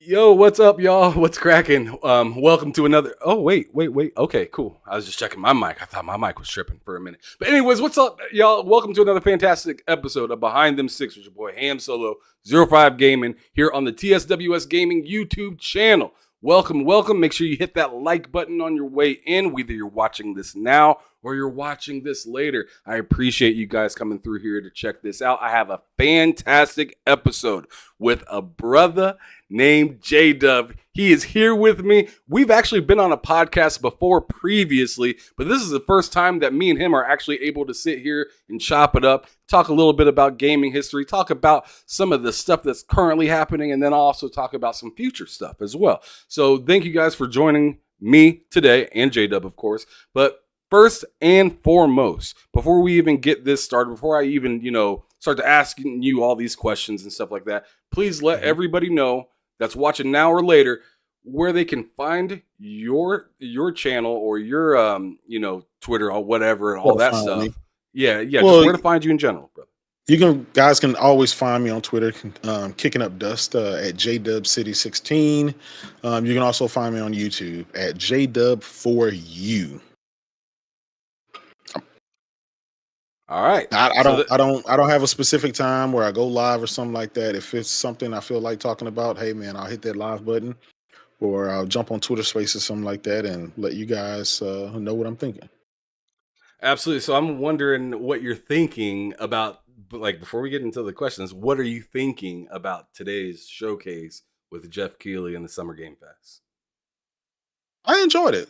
Yo, what's up, y'all? What's cracking? Welcome to another. Oh, wait. Okay, cool. I was just checking my mic. I thought my mic was tripping for a minute. But anyways, what's up, y'all? Welcome to another fantastic episode of Behind Them Six with your boy Ham Solo 05 Gaming here on the TSWS Gaming YouTube channel. Welcome. Make sure you hit that like button on your way in, whether you're watching this now or you're watching this later. I appreciate you guys coming through here to check this out. I have a fantastic episode with a brother named Jaydub. He is here with me. We've actually been on a podcast before previously, but this is the first time that me and him are actually able to sit here and chop it up, talk a little bit about gaming history, talk about some of the stuff that's currently happening, and then also talk about some future stuff as well. So thank you guys for joining me today, and Jaydub, of course. But first and foremost, before we even get this started, before I even, start to asking you all these questions and stuff like that, please let everybody know that's watching now or later where they can find your channel or your Twitter or whatever and all that stuff. Me. Yeah, well, just where to find you in general, brother. Guys can always find me on Twitter, kicking up dust at JDubCity16. You can also find me on YouTube at JDub4U. All right. I don't have a specific time where I go live or something like that. If it's something I feel like talking about, hey man, I'll hit that live button, or I'll jump on Twitter Spaces, something like that, and let you guys know what I'm thinking. Absolutely. So I'm wondering what you're thinking about. Like, before we get into the questions, what are you thinking about today's showcase with Jeff Keighley and the Summer Game Fest? I enjoyed it.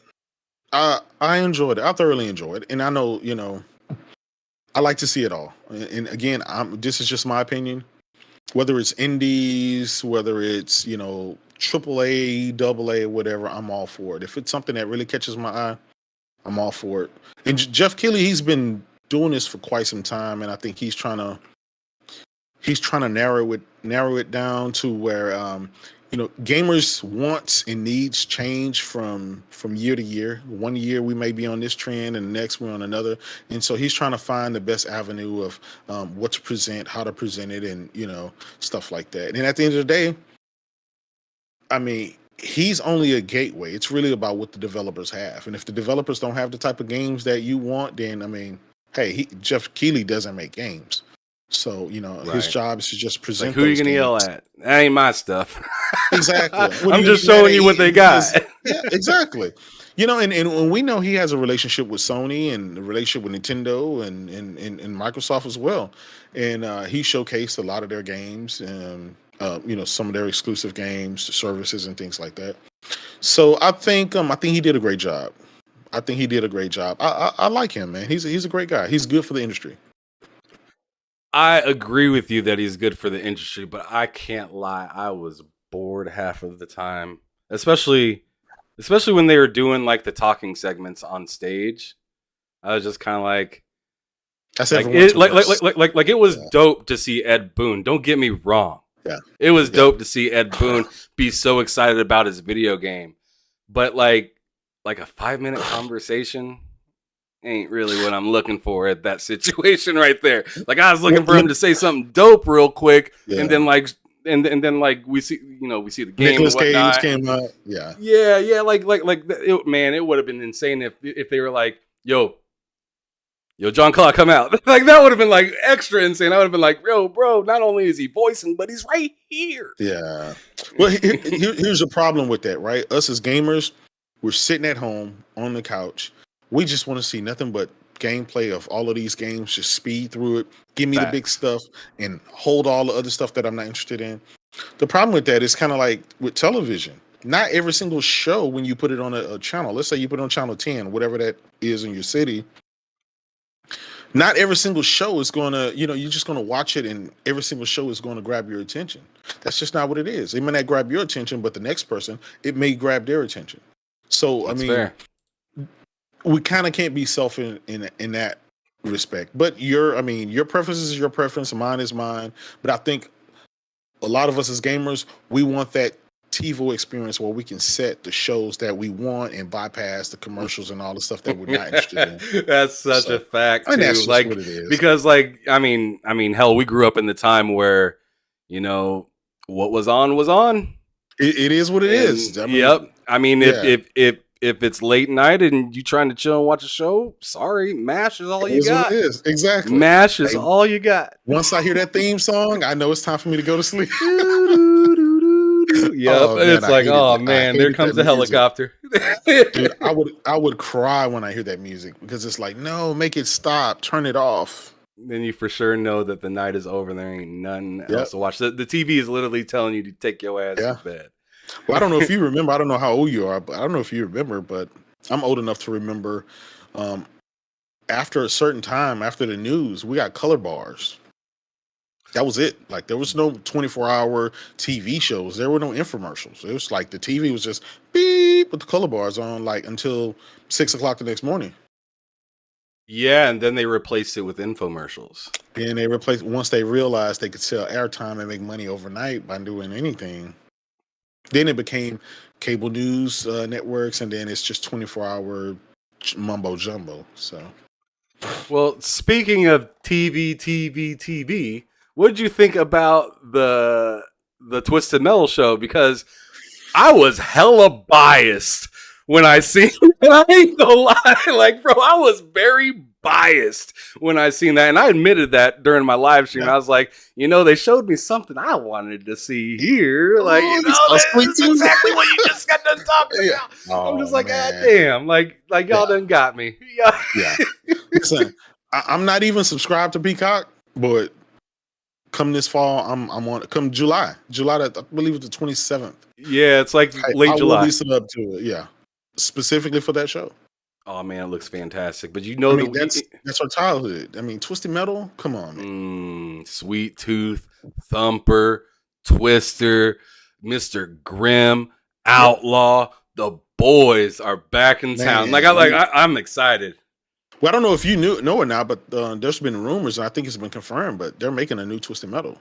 I enjoyed it. I thoroughly enjoyed it, and I know I like to see it all. And again, this is just my opinion. Whether it's indies, whether it's, AAA, AA, whatever, I'm all for it. If it's something that really catches my eye, I'm all for it. And Jeff Keighley, he's been doing this for quite some time, and I think he's trying to narrow it down to where gamers' wants and needs change from year to year. One year we may be on this trend, and the next we're on another. And so he's trying to find the best avenue of what to present, how to present it, and stuff like that. And at the end of the day, I mean, he's only a gateway. It's really about what the developers have. And if the developers don't have the type of games that you want, then I mean, hey, Jeff Keighley doesn't make games. So, his job is to just present. Like, who are you going to yell at? That ain't my stuff. Exactly. I'm just showing you what they got. Yeah, exactly. And we know he has a relationship with Sony and a relationship with Nintendo and Microsoft as well. And he showcased a lot of their games and, some of their exclusive games, services and things like that. So I think he did a great job. I like him, man. He's a great guy. He's good for the industry. I agree with you that he's good for the industry, but I can't lie. I was bored half of the time, especially when they were doing like the talking segments on stage. I was just kind of like, it was dope to see Ed Boon. Don't get me wrong. Yeah, it was dope to see Ed Boon be so excited about his video game, but like a 5-minute conversation ain't really what I'm looking for at that situation right there. Like, I was looking for him to say something dope real quick, and then we see the game. Nicolas Cage came out. Yeah. It would have been insane if they were like, yo, John Claude, come out. Like, that would have been like extra insane. I would have been like, yo, bro, not only is he voicing, but he's right here. Yeah. Well, here's a problem with that, right? Us as gamers, we're sitting at home on the couch. We just want to see nothing but gameplay of all of these games, just speed through it, give me the big stuff, and hold all the other stuff that I'm not interested in. The problem with that is kind of like with television. Not every single show, when you put it on a channel, let's say you put it on channel 10, whatever that is in your city, not every single show is going to, you're just going to watch it and every single show is going to grab your attention. That's just not what it is. It may not grab your attention, but the next person, it may grab their attention. So, That's I mean, fair. We kind of can't be self in that respect. But your preference is your preference, mine is mine. But I think a lot of us as gamers, we want that TiVo experience where we can set the shows that we want and bypass the commercials and all the stuff that we're not interested in. That's such a fact, too. That's like, what it is. Because, I mean, hell, we grew up in the time where, what was on was on. it is what it is. And I mean, yep, I mean, yeah, if it's late night and you trying to chill and watch a show, sorry, Mash is all it you is what it got. is. Exactly. Mash is Hey, all you got. once I hear that theme song, I know it's time for me to go to sleep. Doo, doo, doo, doo, doo. Yep, Oh man, it's I like, hated oh that. I man, there hated comes that the music. helicopter. Dude, I would cry when I hear that music because it's like, no, make it stop, turn it off. Then you for sure know that the night is over. There ain't nothing else Yep. to watch. The TV is literally telling you to take your ass to Yeah. bed. Well, I don't know if you remember. I don't know how old you are, but I don't know if you remember. But I'm old enough to remember. Um, After a certain time, after the news, we got color bars. That was it. Like there was no 24-hour TV shows. There were no infomercials. It was like the TV was just beep with the color bars on, like until 6 o'clock the next morning. Yeah, and then they replaced it with infomercials. Then they replaced once they realized they could sell airtime and make money overnight by doing anything. Then it became cable news networks, and then it's just 24-hour mumbo jumbo. So Well, speaking of TV, what did you think about the Twisted Metal show? Because I was hella biased when I seen and I ain't gonna lie, like bro, I was very biased when I seen that. And I admitted that during my live stream. yeah. I was like, they showed me something I wanted to see here. Like, Oh, you saw Sweet that's Tooth? exactly what you just got done talking Yeah. about. I'm just Oh like, God man. damn, like y'all Yeah. done got me. Yeah. Yeah. Listen, I'm not even subscribed to Peacock, but come this fall, I'm on. Come July, I believe it's the 27th. Yeah, it's like I late will be July. subbed to it. Yeah, specifically for that show. Oh man, it looks fantastic. But I that mean, that's our childhood. I mean, Twisted Metal. Come on, man. Sweet Tooth, Thumper, Twister, Mr. Grimm, Yep, Outlaw, the boys are back in town. man. I'm excited. Well, I don't know if you know or not, but there's been rumors, and I think it's been confirmed. But they're making a new Twisted Metal.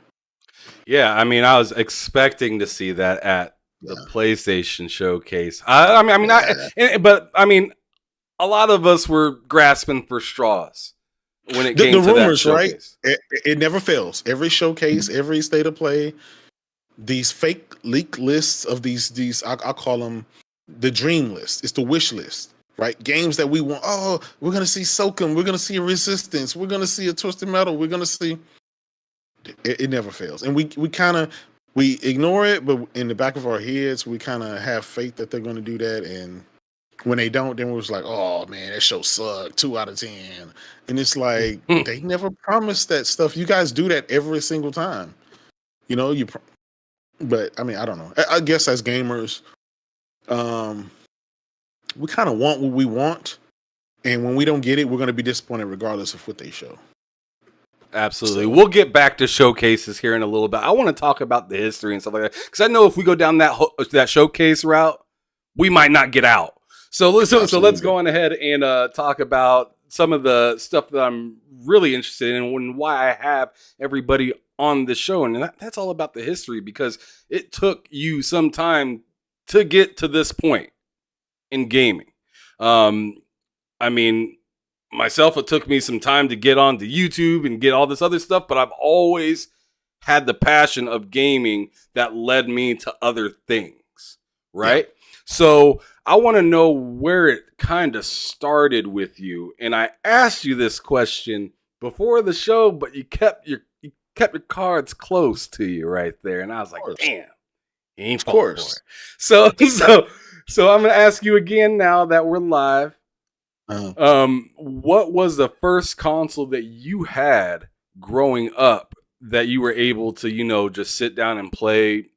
Yeah, I mean, I was expecting to see that at the Yeah, PlayStation showcase. yeah. But I mean, a lot of us were grasping for straws when it The came to that rumors, right? showcase. It never fails. Every showcase, every state of play, these fake leak lists of these I'll call them the dream list. It's the wish list, right? Games that we want. Oh, we're gonna see Soakum. We're gonna see a Resistance. We're gonna see a Twisted Metal. We're gonna see. It never fails, and we kind of we ignore it, but in the back of our heads, we kind of have faith that they're gonna do that, and when they don't, then we're just like, oh man, that show sucked. 2 out of 10, and it's like they never promised that stuff. You guys do that every single time. You know, but I mean, I don't know. I guess as gamers, we kind of want what we want, and when we don't get it, we're going to be disappointed regardless of what they show. Absolutely. So We'll get back to showcases here in a little bit. I want to talk about the history and stuff like that because I know if we go down that showcase route, we might not get out. So let's go on ahead and talk about some of the stuff that I'm really interested in and why I have everybody on the show. And that's all about the history because it took you some time to get to this point in gaming. I mean, myself, it took me some time to get onto YouTube and get all this other stuff, but I've always had the passion of gaming that led me to other things, right? Yeah. So I want to know where it kind of started with you. And I asked you this question before the show, but you kept your cards close to you right there. And I was like, damn, he ain't falling for it. So I'm going to ask you again now that we're live. What was the first console that you had growing up that you were able to, just sit down and play,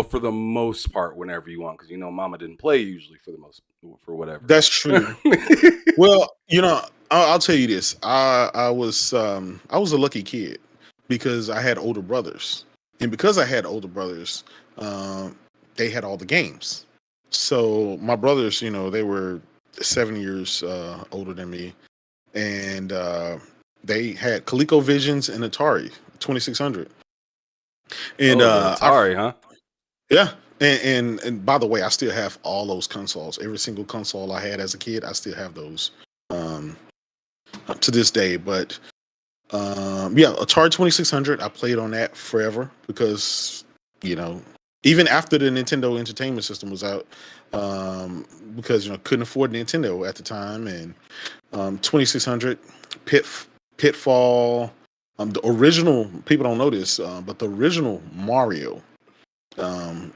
for the most part whenever you want? Because, mama didn't play usually for whatever. That's true. Well, I'll tell you this. I was a lucky kid because I had older brothers. And because I had older brothers, they had all the games. So my brothers, they were 7 years older than me, and they had ColecoVisions and Atari 2600. And Atari, huh? Yeah, and by the way, I still have all those consoles. Every single console I had as a kid, I still have those to this day. But yeah, Atari 2600, I played on that forever because even after the Nintendo Entertainment System was out, because couldn't afford Nintendo at the time, and 2600, Pit Pitfall, the original. People don't know this, but the original Mario.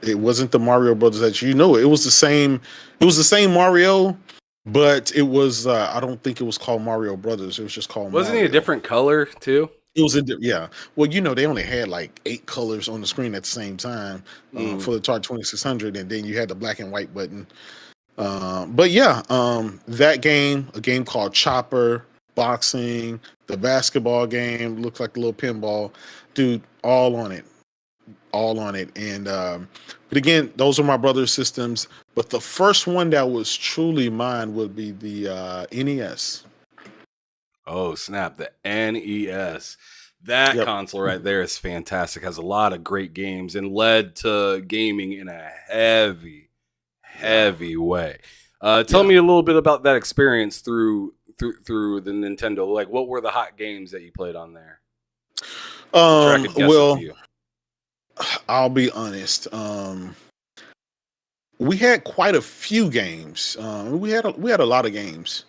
It wasn't the Mario Brothers that you know. It was the same. It was the same Mario, but it was. I don't think it was called Mario Brothers. It was just called Wasn't he a Mario. different color too? It was yeah. Well, they only had like 8 colors on the screen at the same time for the Atari 2600, and then you had the black and white button. But yeah, that game, a game called Chopper, boxing, the basketball game, looked like a little pinball, dude, all on it. And but again, those are my brother's systems. But the first one that was truly mine would be the NES. Oh snap! The NES. That Yep. console right there is fantastic. Has a lot of great games and led to gaming in a heavy way. Tell me a little bit about that experience through the Nintendo. Like, what were the hot games that you played on there? I'm sure I could guess a Well, few. I'll be honest. We had quite a few games. We had a lot of games,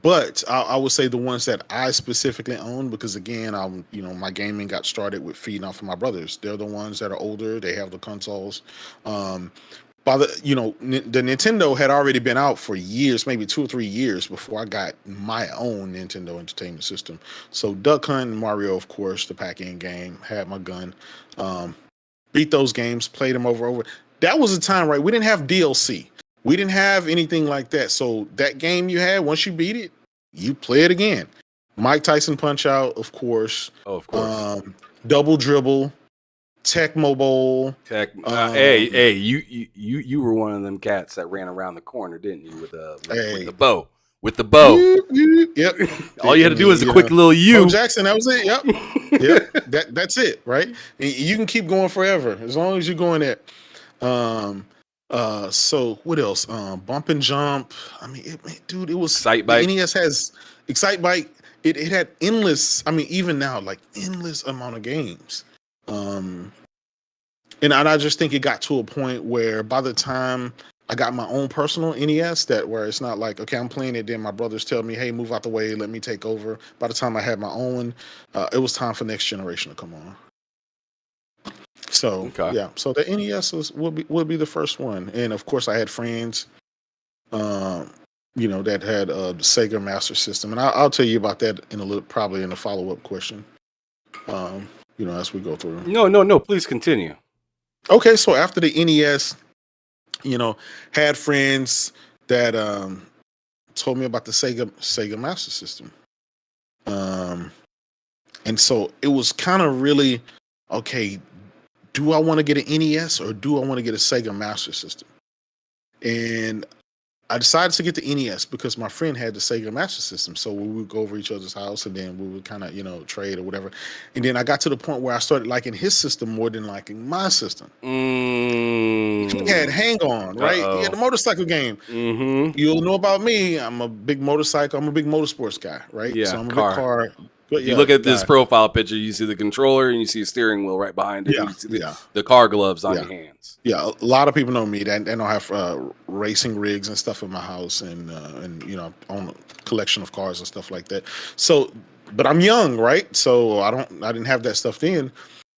but I would say the ones that I specifically own, because again, my gaming got started with feeding off of my brothers. They're the ones that are older. They have the consoles. By the Nintendo had already been out for years, maybe 2 or 3 years before I got my own Nintendo Entertainment System. So Duck Hunt and Mario, of course, the pack-in game, had my gun. Beat those games, played them over. That was a time, right? We didn't have DLC. We didn't have anything like that. So that game you had, once you beat it, you play it again. Mike Tyson Punch Out, of course. Oh, of course. Double Dribble, Tecmo Bowl. Hey, you were one of them cats that ran around the corner, didn't you? With the bow. With the bow. Yep. All you had to do was a quick little Bo Jackson, that was it. Yep. Yep. That's it, right? And you can keep going forever as long as you're going there. So what else? Bump and Jump. I mean, dude, it was Excite Bike. The NES has Excite Bike. It had endless. I mean, even now, like endless amount of games. And I just think it got to a point where by the time I got my own personal NES, where it's not like, okay, I'm playing it, then my brothers tell me, hey, move out the way, let me take over. By the time I had my own, it was time for next generation to come on. So yeah, so the NES would be the first one, and of course I had friends, that had the Sega Master System, and I'll tell you about that probably in a follow-up question. As we go through. No, please continue. Okay, so after the NES, had friends that told me about the Sega Master System, and so it was kind of really okay. Do I want to get an NES or do I want to get a Sega Master System? And I decided to get the NES because my friend had the Sega Master System. So we would go over each other's house and then we would kind of, trade or whatever. And then I got to the point where I started liking his system more than liking my system. He had Hang On, right? He had the motorcycle game. Mm-hmm. You'll know about me. I'm a big motorsports guy, right? Yeah, so I'm a big car. If you look at this profile picture, you see the controller and you see a steering wheel right behind it. Yeah, you see the car gloves on your hands. Yeah, a lot of people know me. They don't have racing rigs and stuff in my house, and own a collection of cars and stuff like that. So, but I'm young, right? So I didn't have that stuff then.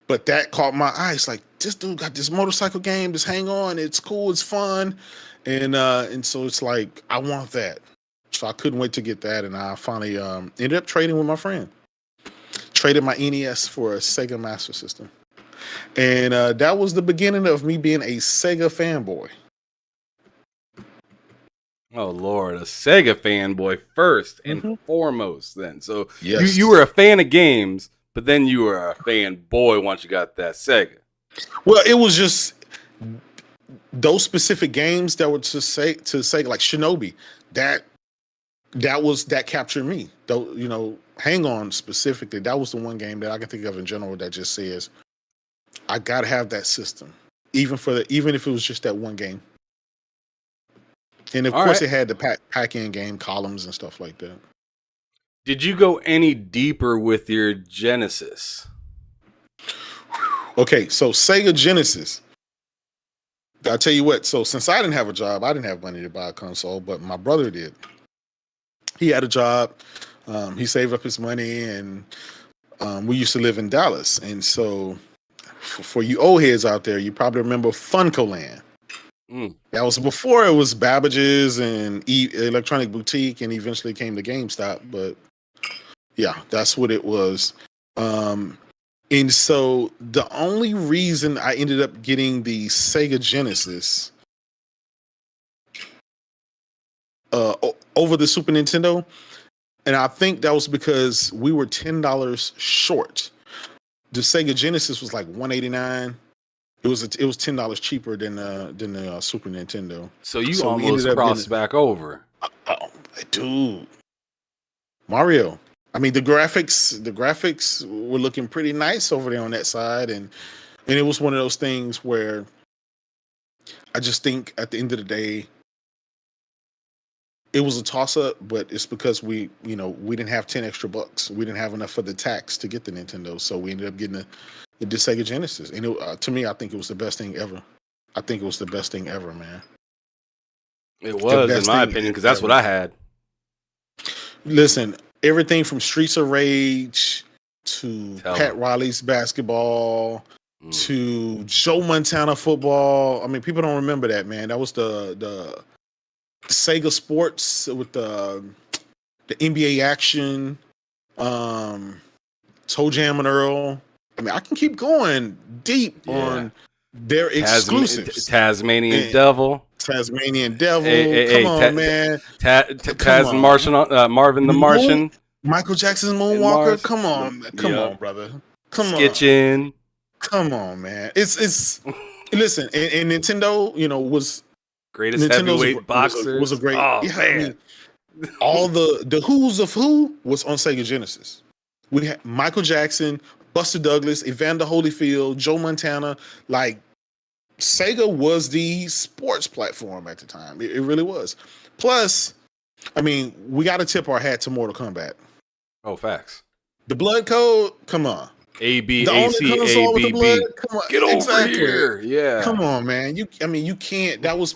But that caught my eye. It's like, this dude got this motorcycle game. Just Hang On. It's cool. It's fun, and so it's like I want that. So I couldn't wait to get that, and I finally ended up trading with my friend. Traded my NES for a Sega Master System. And that was the beginning of me being a Sega fanboy. Oh, Lord, a Sega fanboy first and foremost then. So yes. you were a fan of games, but then you were a fanboy once you got that Sega. Well, it was just those specific games that were to Sega, like Shinobi, that captured me. Though, Hang On specifically, that was the one game that I can think of in general that just says, I gotta have that system, even if it was just that one game. And of course, it had the pack-in game columns and stuff like that. Did you go any deeper with your Genesis? Okay, so Sega Genesis. I'll tell you what. So since I didn't have a job, I didn't have money to buy a console, but my brother did. He had a job. He saved up his money, and we used to live in Dallas. And so, for you old heads out there, you probably remember Funcoland. That was before it was Babbage's and Electronic Boutique, and eventually came to GameStop. But yeah, that's what it was. And so the only reason I ended up getting the Sega Genesis over the Super Nintendo, and I think that was because we were $10 short. The Sega Genesis was like $189. It was $10 cheaper than the Super Nintendo. So you almost crossed back over. Dude, Mario. I mean, the graphics were looking pretty nice over there on that side, and it was one of those things where I just think at the end of the day, it was a toss up, but it's because we didn't have 10 extra bucks. We didn't have enough for the tax to get the Nintendo, so we ended up getting the Sega Genesis. And to me, I think it was the best thing ever. I think it was the best thing ever, man. It was, in my opinion, because that's what I had. Listen, everything from Streets of Rage to Pat Riley's basketball to Joe Montana football. I mean, people don't remember that, man. That was the Sega Sports with the NBA action, Toe Jam and Earl. I mean, I can keep going deep on their exclusives. Tasmanian Devil. Come on, man. Marvin the Martian. Michael Jackson's Moonwalker. Come on, brother. Come on. Skitchin'. Come on, man. It's listen, and Nintendo, was greatest heavyweight boxer. Was a great. Oh, man. I mean, all the who's of who was on Sega Genesis. We had Michael Jackson, Buster Douglas, Evander Holyfield, Joe Montana. Like, Sega was the sports platform at the time. It really was. Plus, I mean, we got to tip our hat to Mortal Kombat. Oh, facts. The Blood Code, come on. AB, AC, ABB. Come on. Get over here. Yeah. Come on, man. You can't. That was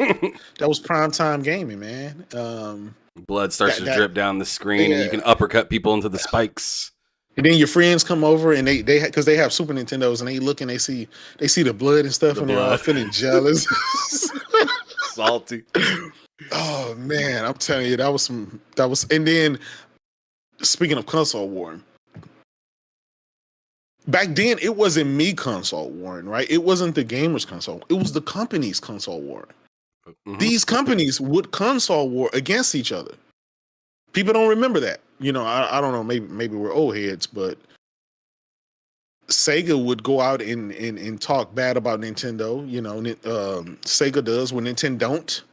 prime time gaming, man. Blood starts to drip down the screen, and you can uppercut people into the spikes. And then your friends come over, and they because they have Super Nintendos, and they look and they see the blood and stuff, and they're all feeling jealous, salty. Oh man, I'm telling you, that was. And then, speaking of console war, back then it wasn't me console warring, right? It wasn't the gamers console. It was the companies console war. Mm-hmm. These companies would console war against each other. People don't remember that. I don't know. Maybe we're old heads, but Sega would go out and talk bad about Nintendo. Sega does when Nintendo don't.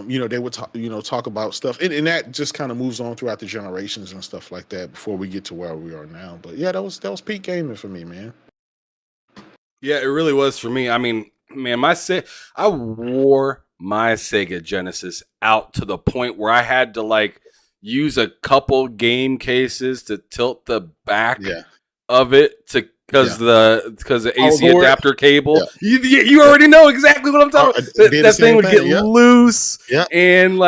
They would talk about stuff, and that just kind of moves on throughout the generations and stuff like that before we get to where we are now. But yeah, that was peak gaming for me, man. Yeah, it really was for me. I mean, man, I wore my Sega Genesis out to the point where I had to use a couple game cases to tilt the back of it because the AC adapter cable. Yeah. You already know exactly what I'm talking about. That thing would get loose and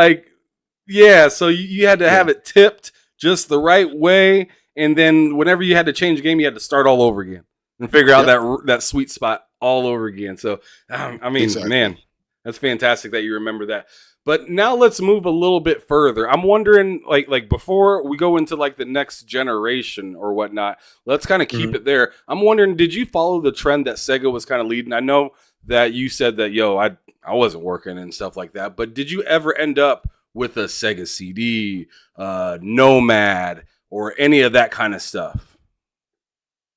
so you had to have it tipped just the right way, and then whenever you had to change the game, you had to start all over again and figure out that sweet spot all over again. So man, that's fantastic that you remember that. But now let's move a little bit further. I'm wondering, like before we go into the next generation or whatnot, let's kind of keep it there. I'm wondering, did you follow the trend that Sega was kind of leading? I know that you said that, I wasn't working and stuff like that, but did you ever end up with a Sega CD, Nomad, or any of that kind of stuff?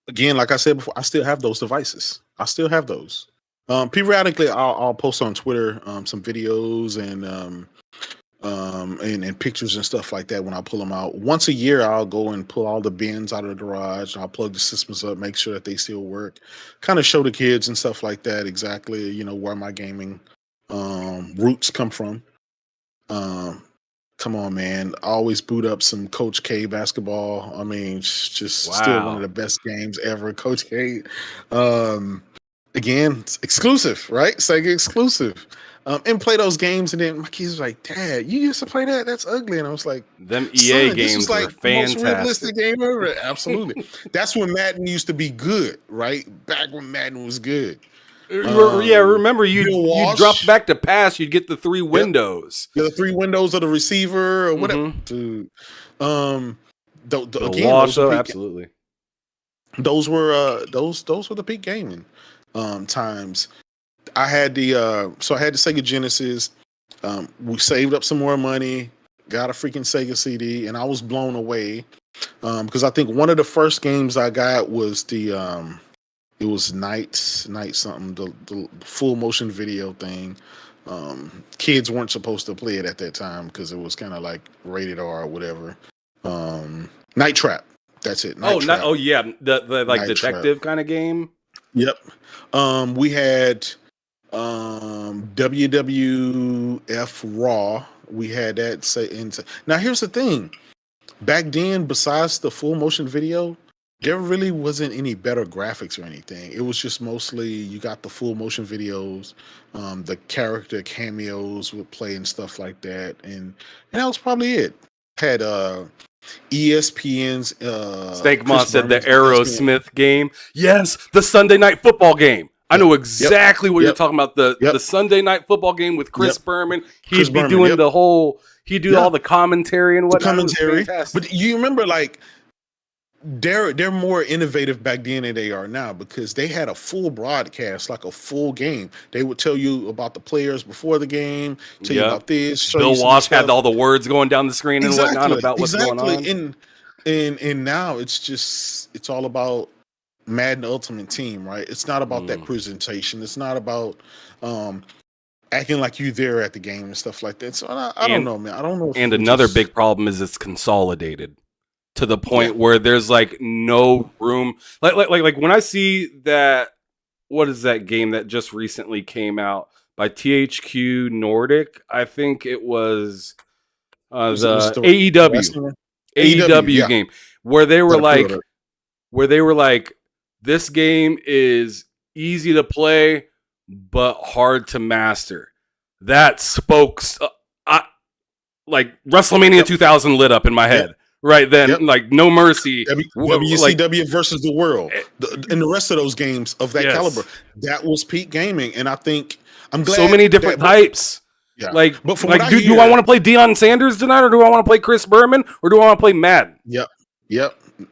Again, like I said before, I still have those devices. I still have those. Periodically, I'll post on Twitter some videos and pictures and stuff like that when I pull them out. Once a year, I'll go and pull all the bins out of the garage. I'll plug the systems up, make sure that they still work, kind of show the kids and stuff like that exactly, where my gaming roots come from. Come on, man. I always boot up some Coach K basketball. I mean, just still one of the best games ever, Coach K. again, it's exclusive, right? Sega exclusive. And play those games, and then my kids was like, "Dad, you used to play that? That's ugly." And I was like, Them EA "Son, this was games were like the most fantastic. realistic game ever." Absolutely. That's when Madden used to be good, right? Back when Madden was good. Yeah, remember Bill you drop Walsh. back to pass, you'd get the 3 Yep. windows. The 3 windows of the receiver or whatever. Mm-hmm. Dude. Bill Again, Walsh, those were though, peak. absolutely. Those were the peak gaming times. I had the Sega Genesis. We saved up some more money, got a freaking Sega CD, and I was blown away because I think one of the first games I got was it was Night something, the full motion video thing. Kids weren't supposed to play it at that time because it was kind of like rated R or whatever. Night Trap. That's it. Night Trap. Yeah, the like Night detective kind of game. Yep. We had WWF Raw. We had that. Now here's the thing. Back then, besides the full motion video, there really wasn't any better graphics or anything. It was just mostly you got the full motion videos, the character cameos would play and stuff like that, and that was probably it. Had ESPN's Snake Moss said the Berman's ESPN. Aerosmith game. Yes, the Sunday Night Football game. I know exactly what you're talking about. The Sunday Night Football game with Chris Berman. He'd be doing the whole. He'd do all the commentary and whatnot. Commentary, but you remember like they're more innovative back then than they are now because they had a full broadcast, like a full game. They would tell you about the players before the game, tell you about this. Bill Walsh had all the words going down the screen and whatnot about what's going on. And now it's all about Madden Ultimate Team, right? It's not about that presentation. It's not about acting like you there at the game and stuff like that. So I don't know, man. I don't know. And another big problem is it's consolidated to the point where there's like no room. Like when I see that, what is that game that just recently came out by THQ Nordic? I think it was the AEW game where they were like, this game is easy to play but hard to master. That spoke like WrestleMania 2000 lit up in my head right then. Like No Mercy, WCW versus the World, and the rest of those games of that caliber. That was peak gaming, and I think I'm glad so many different types. Yeah. Like, do I want to play Deion Sanders tonight, or do I want to play Chris Berman, or do I want to play Madden? Yep.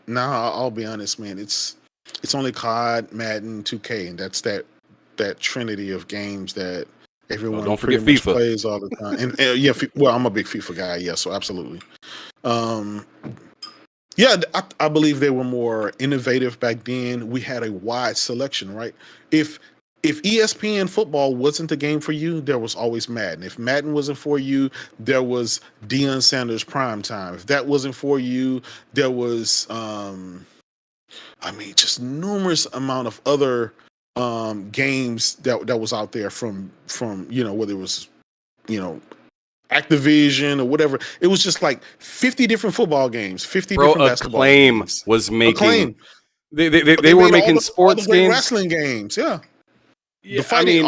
Now I'll be honest, man. It's only COD, Madden, 2K, and that's that trinity of games that everyone don't forget FIFA plays all the time. And I'm a big FIFA guy. Yeah, so absolutely. I believe they were more innovative back then. We had a wide selection, right? If ESPN football wasn't the game for you, there was always Madden. If Madden wasn't for you, there was Deion Sanders Prime Time. If that wasn't for you, there was just numerous amount of other games that was out there from whether it was Activision or whatever. It was just like 50 different football games, 50 different basketball games. Was making they were making sports games, wrestling games, the fighting,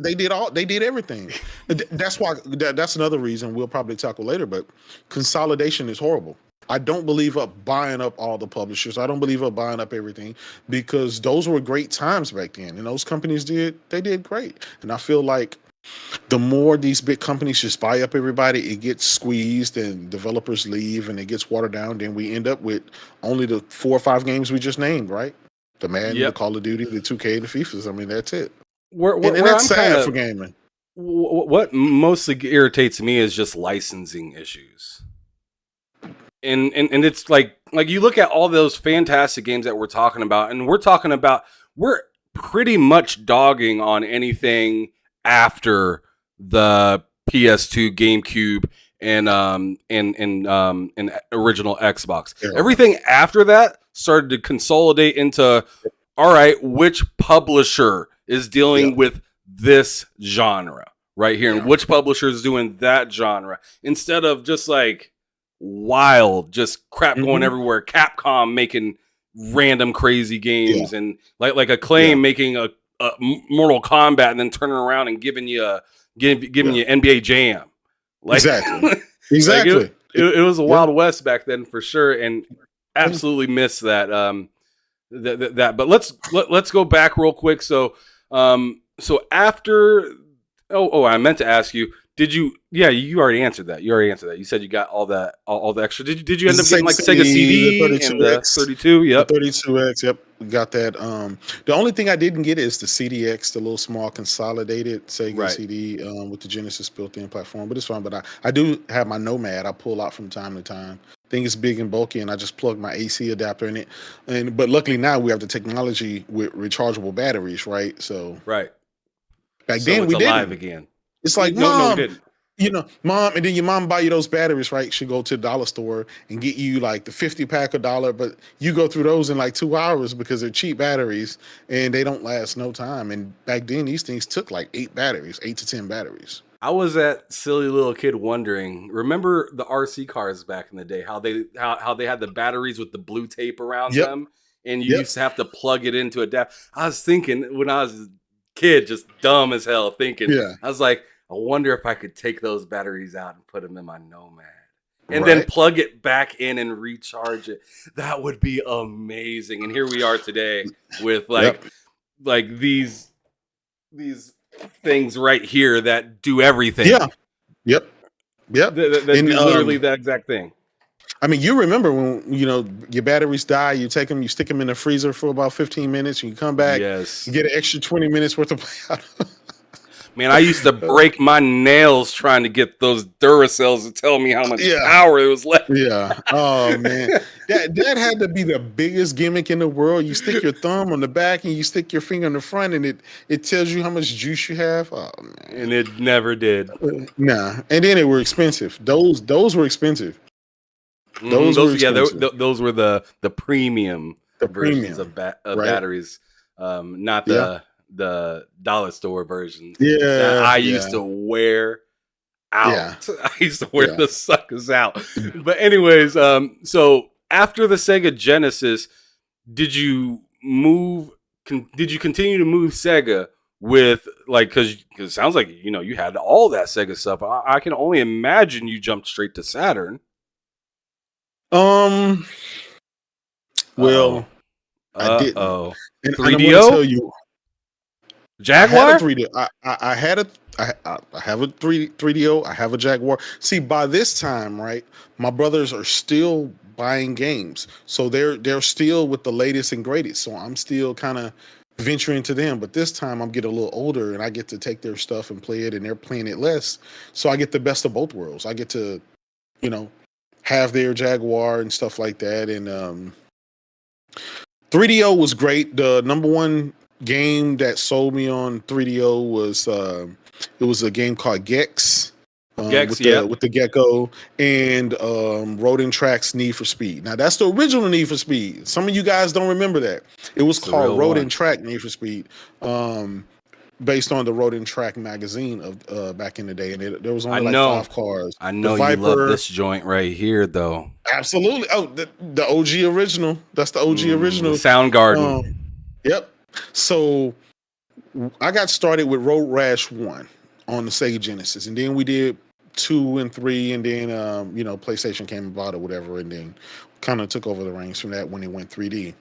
they did everything. That's why that's another reason we'll probably tackle later, but consolidation is horrible. I don't believe up buying up all the publishers. I don't believe up buying up everything because those were great times back then. And those companies did great. And I feel like the more these big companies just buy up everybody, it gets squeezed and developers leave and it gets watered down. Then we end up with only the 4 or 5 games we just named, right? The Madden, the Call of Duty, the 2K, the FIFAs. I mean, that's it. And that's sad for gaming. What mostly irritates me is just licensing issues. And it's like you look at all those fantastic games that we're talking about, and we're pretty much dogging on anything after the PS2, GameCube, and original Xbox. Yeah. Everything after that started to consolidate into, all right, which publisher is dealing with this genre right here, and which publisher is doing that genre, instead of just like wild, just crap going everywhere. Capcom making random crazy games, and like Acclaim making Mortal Kombat and then turning around and giving you giving Yeah. you NBA Jam. Like, Exactly. like Exactly. it was a Yeah. Wild West back then for sure, and absolutely miss that. That. But let's go back real quick. So after, I meant to ask you. Did you? Yeah, you already answered that. You said you got all the extra. Did you end up getting like Sega The CD and the 32X. 32? The Yep. 32X, yep, we got that. The only thing I didn't get is the CDX, the little small consolidated Sega Right. CD with the Genesis built-in platform. But it's fine. But I do have my Nomad. I pull out from time to time. I think it's big and bulky, and I just plug my AC adapter in it. But luckily now we have the technology with rechargeable batteries, right? So Right. back So then it's we alive didn't. again. It's like, No, we Mom, didn't. Mom, and then your mom buy you those batteries, right? She go to the dollar store and get you like the 50 pack $1, but you go through those in like 2 hours because they're cheap batteries and they don't last no time. And back then, these things took like 8 to 10 batteries. I was that silly little kid wondering. Remember the RC cars back in the day? How they had the batteries with the blue tape around Yep. them, and you Yep. used to have to plug it into a dap. I was thinking when I was a kid, just dumb as hell, thinking. Yeah. I was like, I wonder if I could take those batteries out and put them in my Nomad, and then Right. plug it back in and recharge it. That would be amazing. And here we are today with Yep. like these things right here that do everything. Yeah. Yep. Yep. That And, do literally that exact thing. I mean, you remember when, your batteries die, you take them, you stick them in the freezer for about 15 minutes, and you come back, Yes. you get an extra 20 minutes worth of play out. Man, I used to break my nails trying to get those Duracells to tell me how much Yeah. power it was left. Yeah. Oh man, that had to be the biggest gimmick in the world. You stick your thumb on the back and you stick your finger on the front, and it tells you how much juice you have. Oh man, And it never did. nah. And then they were expensive. Those were expensive. Those were expensive. Those were the premium The versions premium, of right? batteries, not Yeah. the dollar store versions Yeah. that I Yeah. used to wear out. Yeah. I used to wear Yeah. the suckers out. But anyways, so after the Sega Genesis, did you continue to move Sega with because it sounds like you had all that Sega stuff. I can only imagine you jumped straight to Saturn. Well, I didn't. Uh-oh. And I'm 3DO? gonna tell you, Jaguar? I had a 3D. I had a. I have a 3DO. I have a Jaguar. See, by this time, right, my brothers are still buying games, so they're still with the latest and greatest. So I'm still kind of venturing to them. But this time, I'm getting a little older, and I get to take their stuff and play it, and they're playing it less. So I get the best of both worlds. I get to, have their Jaguar and stuff like that. And 3DO was great. The number one game that sold me on 3DO was it was a game called Gex. Gex, with the gecko and Road and Track's Need for Speed. Now that's the original Need for Speed. Some of you guys don't remember that. It was It's the called real Road one. and Track Need for Speed, based on the Road and Track magazine of back in the day. And there was only 5 cars. I know The you love Viper- this joint right here, though. Absolutely. Oh, the OG original. That's the OG original. Soundgarden. Yep. So I got started with Road Rash 1 on the Sega Genesis, and then we did 2 and 3, and then PlayStation came about or whatever, and then kind of took over the reins from that when it went 3D.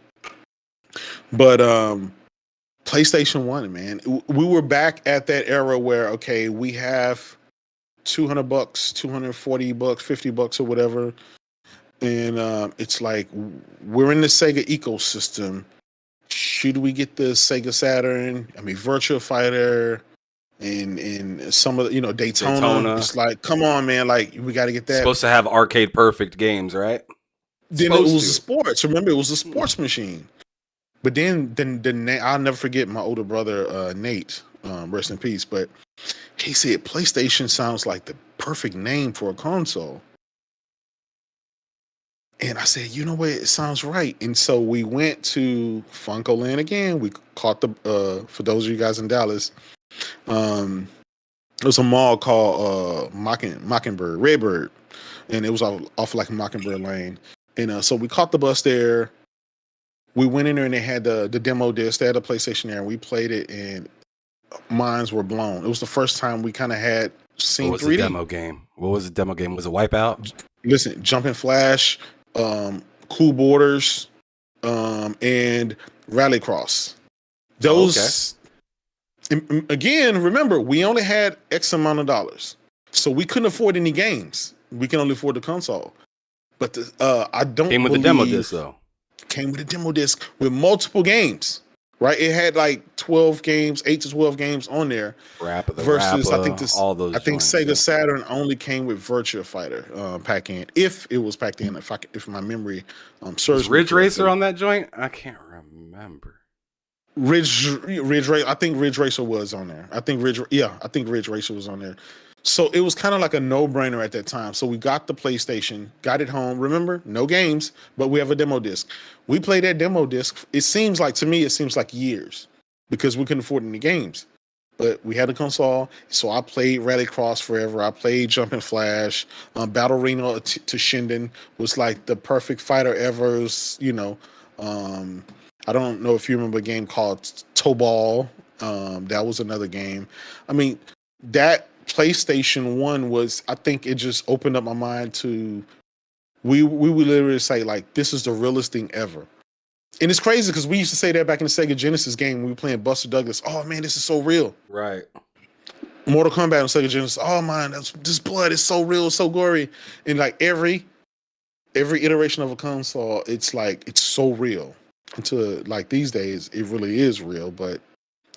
But PlayStation 1, man, we were back at that era where we have $200, $240, $50 or whatever, and it's like we're in the Sega ecosystem. Should we get the Sega Saturn? I mean, Virtua Fighter and some of the, Daytona. It's like, come on, man. Like, we got to get that. Supposed to have arcade perfect games, right? Then it was the sports. Remember, it was a sports machine. But then I'll never forget my older brother, Nate, rest in peace. But he said PlayStation sounds like the perfect name for a console. And I said, you know what? It sounds right. And so we went to Funko Land again. We caught for those of you guys in Dallas, there was a mall called Mockingbird, Redbird. And it was off like Mockingbird Lane. And so we caught the bus there. We went in there and they had the demo disc. They had a PlayStation there, and we played it, and minds were blown. It was the first time we kind of had seen 3D. What was the demo game? What was the demo game? Was it Wipeout? Listen, Jumping Flash, Cool Borders, and Rallycross. Those, again, remember, we only had X amount of dollars. So we couldn't afford any games. We can only afford the console. But I don't Came with the demo disc, though. Came with a demo disc with multiple games, right? It had like 12 games, 8 to 12 games on there. Versus, I think all those. I think Sega Saturn only came with Virtua Fighter pack in, if it was packed in, if my memory serves. Was Ridge Racer on that joint? I can't remember. Ridge Racer. I think Ridge Racer was on there. I think Ridge Racer was on there. So it was kind of like a no-brainer at that time. So we got the PlayStation, got it home. Remember, no games, but we have a demo disc. We played that demo disc. It seems like years because we couldn't afford any games. But we had a console, so I played Rallycross forever. I played Jumping Flash. Battle Arena to Shinden was like the perfect fighter ever. I don't know if you remember a game called Tobal. That was another game. I mean, that PlayStation 1 was, I think it just opened up my mind to, we would literally say, like, this is the realest thing ever. And it's crazy because we used to say that back in the Sega Genesis game when we were playing Buster Douglas. Oh, man, this is so real. Right. Mortal Kombat on Sega Genesis. Oh, man, this blood is so real, so gory. And, like, every iteration of a console, it's like, it's so real. Until, like, these days, it really is real, but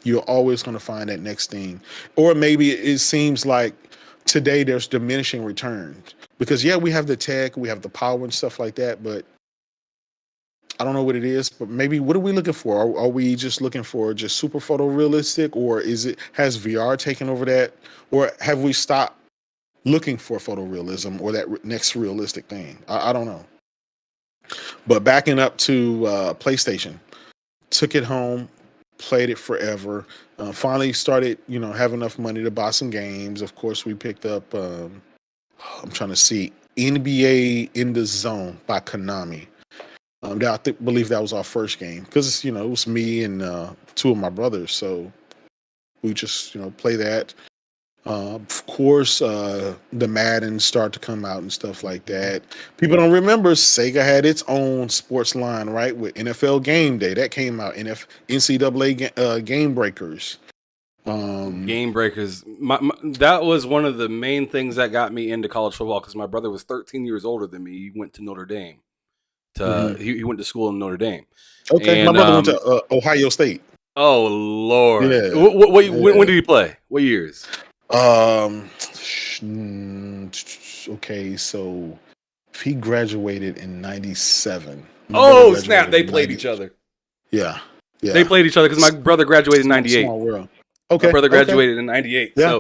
you're always going to find that next thing. Or maybe it seems like today there's diminishing returns. Because, yeah, we have the tech, we have the power and stuff like that, but I don't know what it is. But maybe, what are we looking for? Are we just looking for just super photorealistic? Or has VR taken over that? Or have we stopped looking for photorealism or that next realistic thing? I don't know. But backing up to PlayStation, took it home, played it forever. Finally started, have enough money to buy some games. Of course, we picked up, I'm trying to see, NBA In the Zone by Konami. Believe that was our first game because, it was me and 2 of my brothers. So we just, play that. Of course, the Madden started to come out and stuff like that. People don't remember Sega had its own sports line, right? With NFL Game Day that came out. NCAA Game Breakers. Game Breakers. That was one of the main things that got me into college football because my brother was 13 years older than me. He went to Notre Dame. He went to school in Notre Dame. Okay, my brother went to Ohio State. Oh Lord! Yeah. When did he play? What years? Okay, so if he graduated in 97. Oh snap! They played each other. Yeah. They played each other because my brother graduated in 98. Small world. Okay. My brother graduated in 98. Yeah.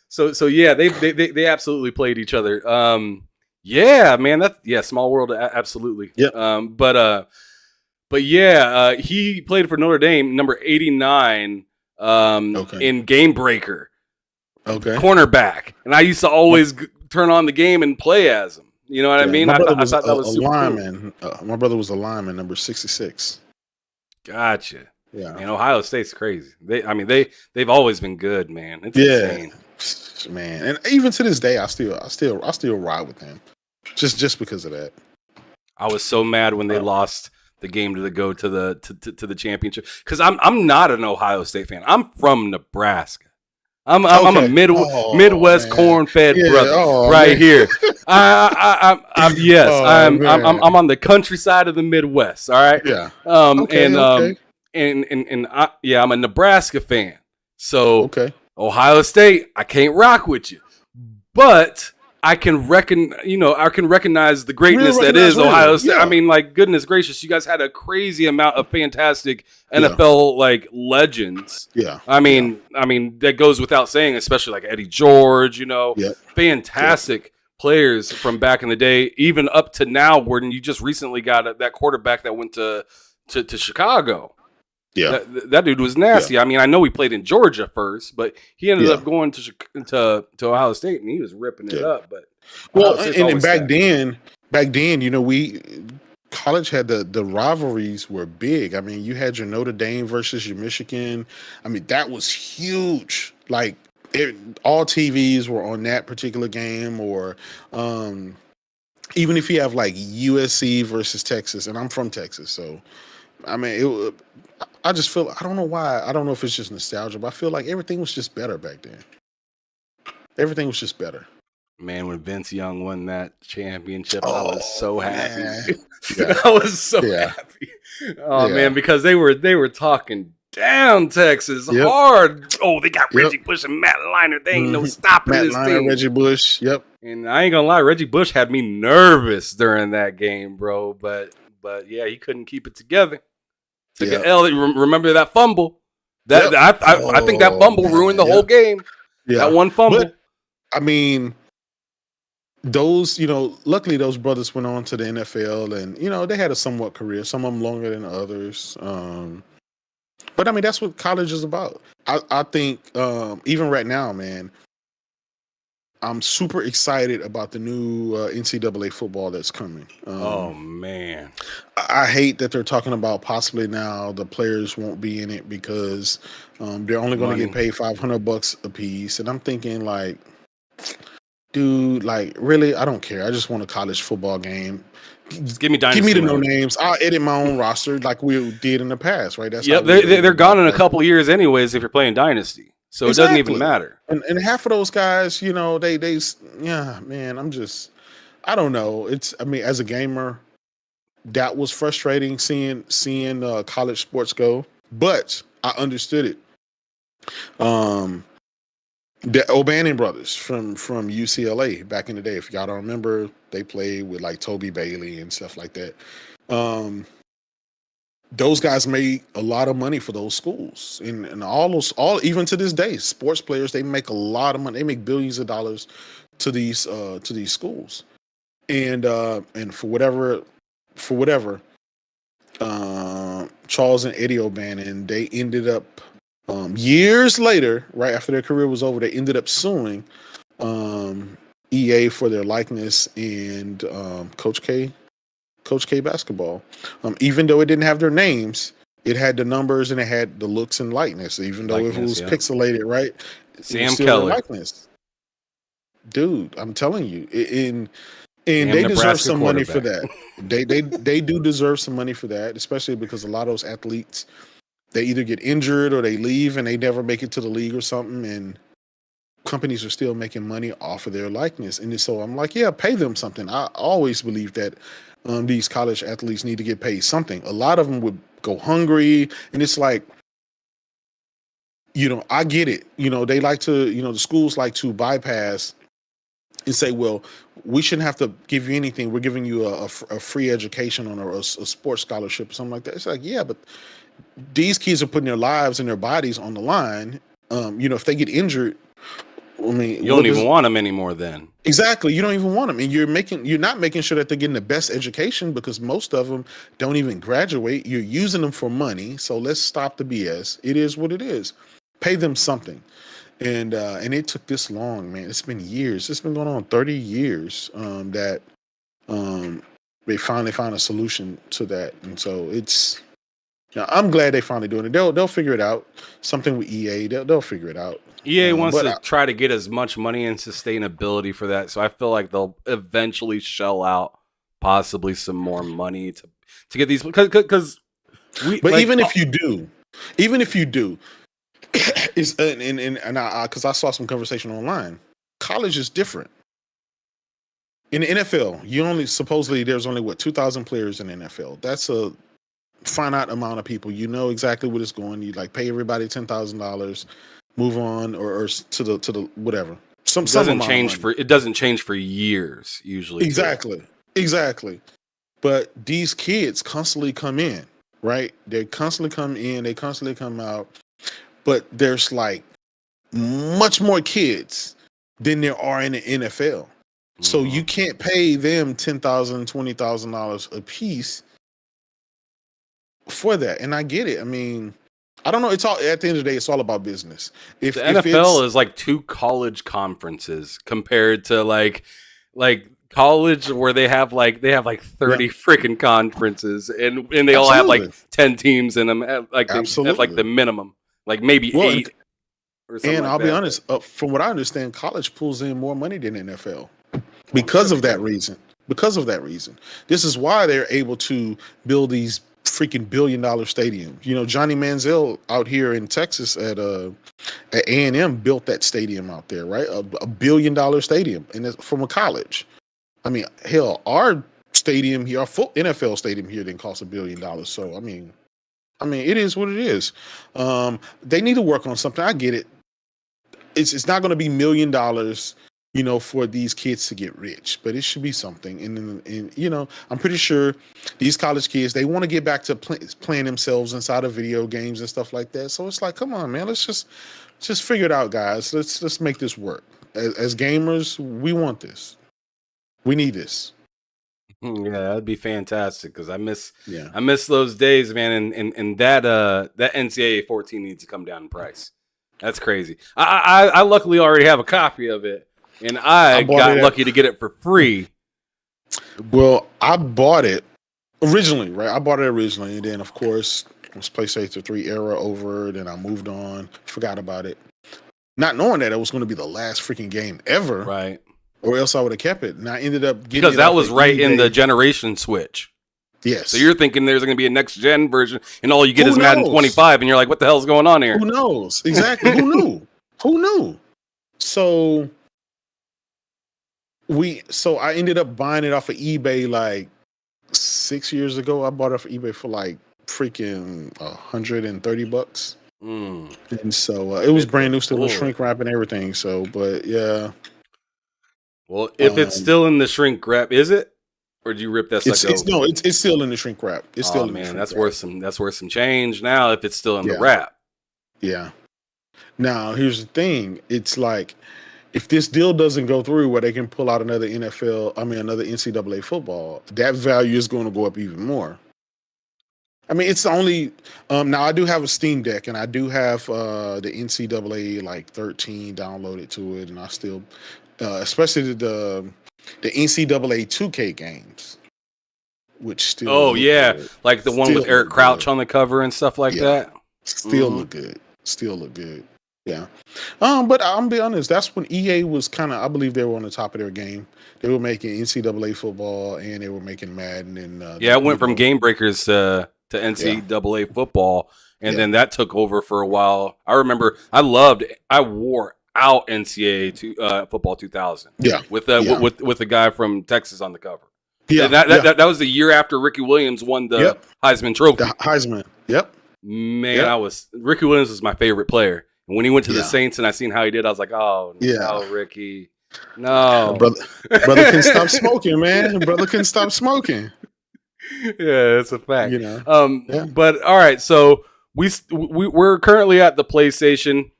So yeah, they absolutely played each other. Yeah, man, small world, absolutely. Yeah. But yeah, he played for Notre Dame, number 89, in Game Breaker. Okay. Cornerback, and I used to always turn on the game and play as him. You know what I mean? I thought that was super lineman. Cool. My brother was a lineman, number 66. Gotcha. Yeah. Man, Ohio State's crazy. They've always been good, man. It's insane. Man, and even to this day, I still ride with them, just because of that. I was so mad when they lost the game to the championship because I'm not an Ohio State fan. I'm from Nebraska. I'm a Midwest corn-fed brother here. I'm on the countryside of the Midwest. All right. Yeah. I'm a Nebraska fan. So Ohio State, I can't rock with you, but I can recognize the greatness that is Ohio State. Yeah. I mean, like, goodness gracious, you guys had a crazy amount of fantastic NFL legends. Yeah. I mean, that goes without saying, especially like Eddie George, fantastic players from back in the day, even up to now, where you just recently got that quarterback that went to Chicago. Yeah, that dude was nasty. Yeah. I mean, I know he played in Georgia first, but he ended up going to Ohio State, and he was ripping it up. But and back then, we college had the rivalries were big. I mean, you had your Notre Dame versus your Michigan. I mean, that was huge. Like it, all TVs were on that particular game, or um, even if you have like USC versus Texas, and I'm from Texas, so I mean, I just feel I don't know why. I don't know if it's just nostalgia, but I feel like everything was just better back then. Everything was just better. Man, when Vince Young won that championship, I was Oh so happy. man, yeah, I was so yeah, happy. Oh yeah, man, because they were talking down Texas yep. hard. Oh, they got Yep. Reggie Bush and Matt Leinart. They ain't no Mhm. stopping Matt this Leinart, team. Reggie Bush. Yep. And I ain't gonna lie, Reggie Bush had me nervous during that game, bro. But yeah, he couldn't keep it together. Took an Yep. L. Remember that fumble? Yep. I think that Oh fumble man. ruined the whole Yep. game. That Yeah. one But fumble. I mean, those, luckily those brothers went on to the NFL, and they had a somewhat career. Some of them longer than others. But I mean, that's what college is about. I think even right now, man, I'm super excited about the new NCAA football that's coming. Oh man. I hate that they're talking about possibly now the players won't be in it because they're only going to get Money. paid $500 a piece, and I'm thinking like, dude, like really, I don't care. I just want a college football game. Just give me Give me dynasty the no mode. names. I'll edit my own roster like we did in the past, right? That's how Yep, we were they're able to gone in a bypass. couple years anyways if you're playing dynasty. So it doesn't even Exactly. matter. And half of those guys, yeah, man, I don't know. I mean, as a gamer, that was frustrating seeing college sports go, but I understood it. Um, the O'Bannon brothers from UCLA back in the day, if y'all don't remember, they played with like Toby Bailey and stuff like that. Um, those guys made a lot of money for those schools, and all even to this day, sports players they make a lot of money. They make billions of dollars to these schools, and for whatever Charles and Eddie O'Bannon, they ended up years later, right after their career was over, they ended up suing um, EA for their likeness and Coach K basketball. Even though it didn't have their names, it had the numbers and it had the looks and likeness. Even though if it Likeness, was yeah. pixelated, right, it was Sam still their Keller. likeness. Dude, I'm telling you, and Damn they deserve Nebraska some money for quarterback. that. They do deserve some money for that, especially because a lot of those athletes they either get injured or they leave and they never make it to the league or something, and companies are still making money off of their likeness. And so I'm like, yeah, pay them something. I always believe that these college athletes need to get paid something. A lot of them would go hungry, and it's like, I get it. They like to, the schools like to bypass and say, well, we shouldn't have to give you anything. We're giving you a free education on a sports scholarship or something like that. It's like, yeah, but these kids are putting their lives and their bodies on the line. If they get injured, I mean, You don't even want them anymore then. exactly? You don't even want them, and you're not making sure that they're getting the best education because most of them don't even graduate. You're using them for money, so let's stop the BS. It is what it is. Pay them something, and it took this long, man. It's been years. It's been going on 30 years that um, they finally found a solution to that, and so it's. I'm glad they finally doing it. They'll figure it out. Something with EA, they'll figure it out. EA wants But to try to get as much money and sustainability for that, so I feel like they'll eventually shell out possibly some more money to get these because we. but Like, even if you do, is and I because I saw some conversation online. College is different. In the NFL, supposedly there's only 2,000 players in the NFL. That's a finite amount of people. You know exactly what it's going. You like pay everybody $10,000, move on, or to the whatever. Some amount of money. it doesn't change for years usually. Exactly. But these kids constantly come in, right? They constantly come in. They constantly come out. But there's like much more kids than there are in the NFL. So you can't pay them $10,000, $20,000 a piece for that. And I get it. I mean, I don't know. It's all at the end of the day, it's all about business. If The if NFL it's is like 2 college conferences compared to like college where they have like 30 freaking conferences and they all have like Absolutely. 10 teams in them at like Absolutely. the minimum, like maybe Well, 8 or something and like I'll be that. But honest, from what I understand, college pulls in more money than NFL well, I'm sure because they of that do. reason. Because of that reason. This is why they're able to build these freaking $1 billion stadiums. You know, Johnny Manziel out here in Texas at A&M built that stadium out there, right? $1 billion stadium, and it's from a college. I mean, hell, our stadium here, our full NFL stadium here, didn't cost $1 billion. So I mean, it is what it is. They need to work on something. I get it. It's not going to be $1 million, you know, for these kids to get rich, but it should be something. And you know, I'm pretty sure these college kids, they want to get back to playing themselves inside of video games and stuff like that. So it's like, come on, man, let's just figure it out, guys. Let's make this work. As gamers, we want this. We need this. Yeah, that'd be fantastic because Yeah. I miss those days, man. And that NCAA 14 needs to come down in price. That's crazy. I luckily already have a copy of it, and I bought got it lucky to get it for free. Well, I bought it originally, right? I bought it originally, and then of course it was PlayStation 3 era over. Then I moved on, forgot about it, not knowing that it was going to be the last freaking game ever, Right. or else I would have kept it. And I ended up getting Because it that off was of right in the eBay. generation switch. Yes. So you're thinking there's going to be a next gen version, and all you get Who is Madden knows? 25, and you're like, what the hell's going on here? Who knows? Exactly. Who knew? Who knew? So I ended up buying it off of eBay like 6 years ago. I bought it off of eBay for like freaking $130. Mm. And so it was brand new, still with Boy. shrink wrap and everything. So, but yeah, Well, if it's still in the shrink wrap, is it? Or do you rip that it's sucker it's open? no, it's still in the shrink wrap. It's still in the man, shrink that's wrap. worth some change now if it's still in the Yeah. wrap. Yeah. Now here's the thing: it's like if this deal doesn't go through, where they can pull out another another NCAA football, that value is going to go up even more. I mean, it's only now I do have a Steam Deck, and I do have the NCAA like 13 downloaded to it, and I still, especially the NCAA 2K games, which still Oh look yeah, good. like the one Still with Eric look Crouch good. on the cover and stuff like Yeah. that. Still Mhm. look good. Still look good. Yeah. But I'm gonna be honest, that's when EA was kind of, I believe they were on the top of their game. They were making NCAA football and they were making Madden and Yeah, it went from Game Breakers to NCAA football, and Yeah. then that took over for a while. I remember I wore out NCAA football 2000. Yeah. with Yeah. with the guy from Texas on the cover. Yeah. That was the year after Ricky Williams won the Yep. Heisman Trophy. The Heisman. Yep. Man, Yep. Ricky Williams was my favorite player. And when he went to the Yeah. Saints and I seen how he did, I was like, oh Yeah. no, Ricky. No. Brother can stop smoking, man. Brother can stop smoking. Yeah, that's a fact. You know. Yeah. But all right, so we're currently at the PlayStation.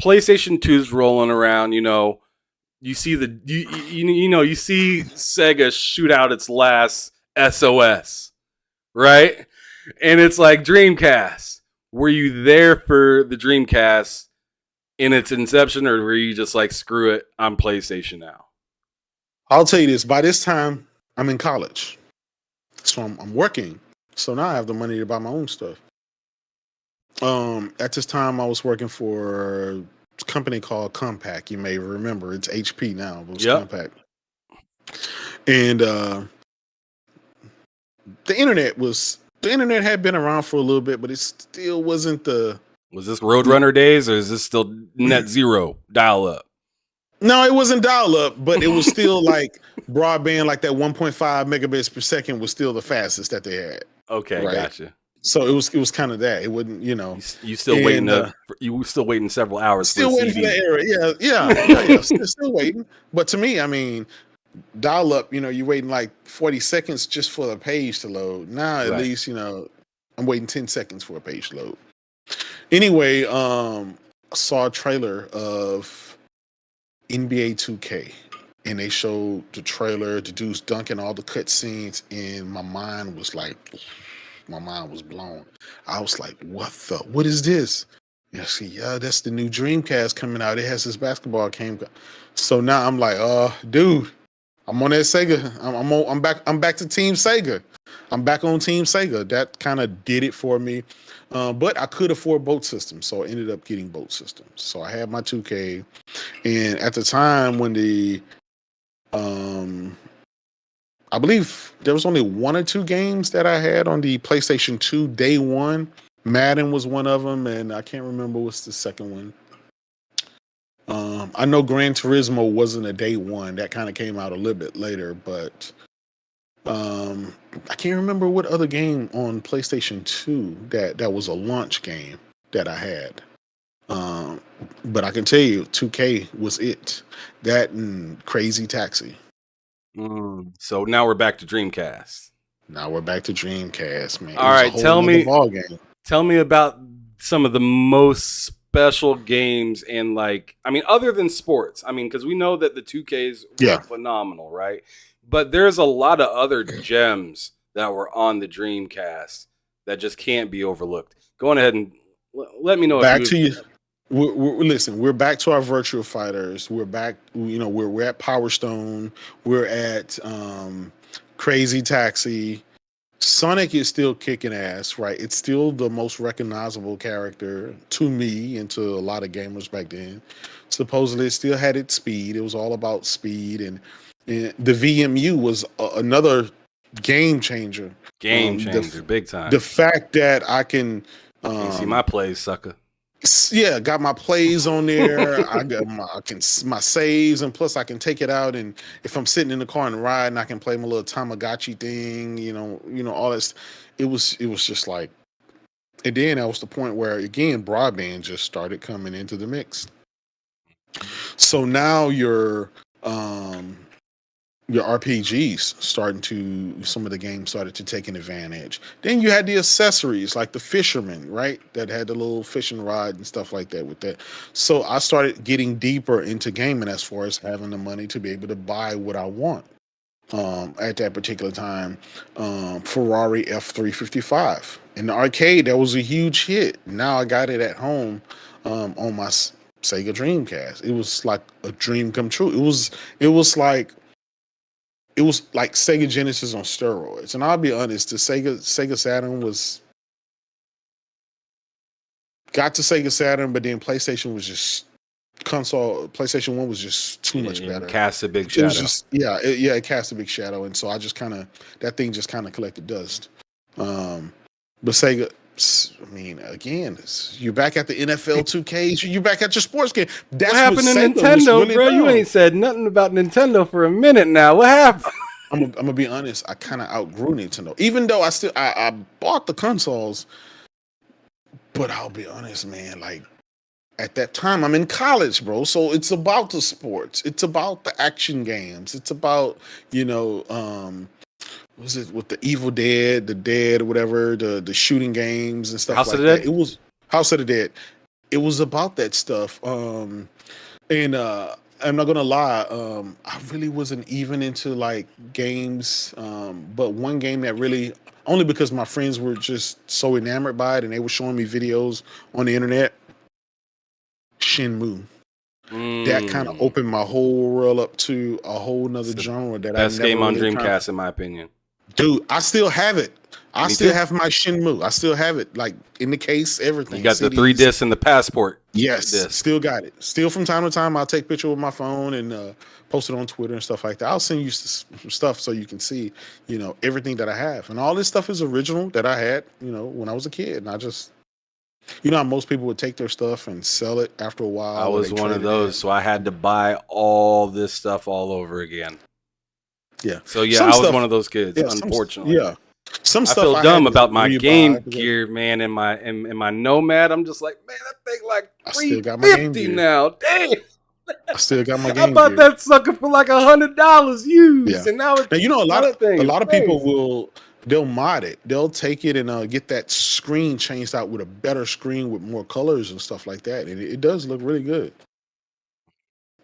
PlayStation 2's rolling around, you know. You see you see Sega shoot out its last SOS, right? And it's like Dreamcast. Were you there for the Dreamcast in its inception, or were you just like, screw it, I'm PlayStation now? I'll tell you this. By this time, I'm in college, so I'm working. So now I have the money to buy my own stuff. At this time, I was working for a company called Compaq. You may remember, it's HP now, but it was Yep. Compaq. And the internet had been around for a little bit, but it still wasn't the. Was this Roadrunner days, or is this still net zero dial up? No, it wasn't dial up, but it was still like broadband, like that 1.5 megabits per second was still the fastest that they had. Okay, Right. gotcha. So it was kind of that. It wouldn't, you know. You still And, waiting? You were still waiting several hours Still for the waiting for CD. that era. Yeah. Still waiting. But to me, I mean, dial up, you know, you're waiting like 40 seconds just for the page to load. Now at Right. least, you know, I'm waiting 10 seconds for a page to load. Anyway, I saw a trailer of NBA 2K. And they showed the trailer, the dudes dunking all the cut scenes, and my mind was blown. I was like, what is this? And I see, yeah, that's the new Dreamcast coming out. It has this basketball game. So now I'm like, dude, I'm on that Sega. I'm back. I'm back to Team Sega. I'm back on Team Sega. That kind of did it for me. But I could afford both systems, so I ended up getting both systems. So I had my 2K, and at the time when um, I believe there was only one or two games that I had on the PlayStation 2 day one. Madden was one of them, and I can't remember what's the second one. I know Gran Turismo wasn't a day one. That kind of came out a little bit later, but I can't remember what other game on PlayStation 2 that was a launch game that I had. But I can tell you, 2K was it. That and Crazy Taxi. So now we're back to Dreamcast. Now we're back to Dreamcast, man. All It was a right, whole nother ball game. Tell me about some of the most special games in, like, I mean, other than sports. I mean, because we know that the 2Ks were phenomenal, right? But there's a lot of other gems that were on the Dreamcast that just can't be overlooked. Go on ahead and let me know. Back to you. Listen, we're back to our virtual fighters. We're back. You know, we're at Power Stone. We're at Crazy Taxi. Sonic is still kicking ass, right? It's still the most recognizable character to me and to a lot of gamers back then. Supposedly, it still had its speed. It was all about speed, and the VMU was another game changer. Big time. The fact that I can see my plays, sucker. Yeah, got my plays on there. I got my saves, and plus I can take it out. And if I'm sitting in the car and riding, I can play my little Tamagotchi thing. You know all this. It was just like, and then that was the point where again broadband just started coming into the mix. So now your RPGs some of the games started to take an advantage. Then you had the accessories like the fisherman, right? That had the little fishing rod and stuff like that with that. So I started getting deeper into gaming as far as having the money to be able to buy what I want. At that particular time, Ferrari F355. In the arcade, that was a huge hit. Now I got it at home on my Sega Dreamcast. It was like a dream come true. It was like Sega Genesis on steroids. And I'll be honest, the Sega Saturn got to Sega Saturn, but then PlayStation was just PlayStation 1 was just too much better. Cast a big shadow. It cast a big shadow. And so I just that thing just kind of collected dust. But Sega, I mean, again, you're back at the NFL 2Ks. You're back at your sports game. That's what happened to Nintendo, really bro? You ain't said nothing about Nintendo for a minute now. What happened? I'm gonna be honest. I kind of outgrew Nintendo, even though I bought the consoles. But I'll be honest, man. Like at that time, I'm in college, bro. So it's about the sports. It's about the action games. It's about was it with the Evil Dead, the Dead, or whatever, the shooting games and stuff like that. It was House of the Dead. It was about that stuff. And I'm not gonna lie, I really wasn't even into like games. But one game that really, only because my friends were just so enamored by it and they were showing me videos on the internet, Shenmue. That kind of opened my whole world up to a whole nother genre that best game on Dreamcast, in my opinion. Dude, I still have it. I still have my Shenmue. I still have it, like in the case, everything. You got the 3 discs and the passport. Yes, still got it. Still, from time to time, I'll take a picture with my phone and post it on Twitter and stuff like that. I'll send you some stuff so you can see, everything that I have. And all this stuff is original that I had, when I was a kid. And I just, how most people would take their stuff and sell it after a while. I was one of those, so I had to buy all this stuff all over again. Yeah. So I was one of those kids, unfortunately. Some I stuff feel dumb about my Game Gear, man, and my Nomad. I'm just like, man, that thing like $350 now. Damn. I still got my Game Gear. I bought that sucker for like $100 used, and now it's a lot of people they'll mod it. They'll take it and get that screen changed out with a better screen with more colors and stuff like that, and it does look really good.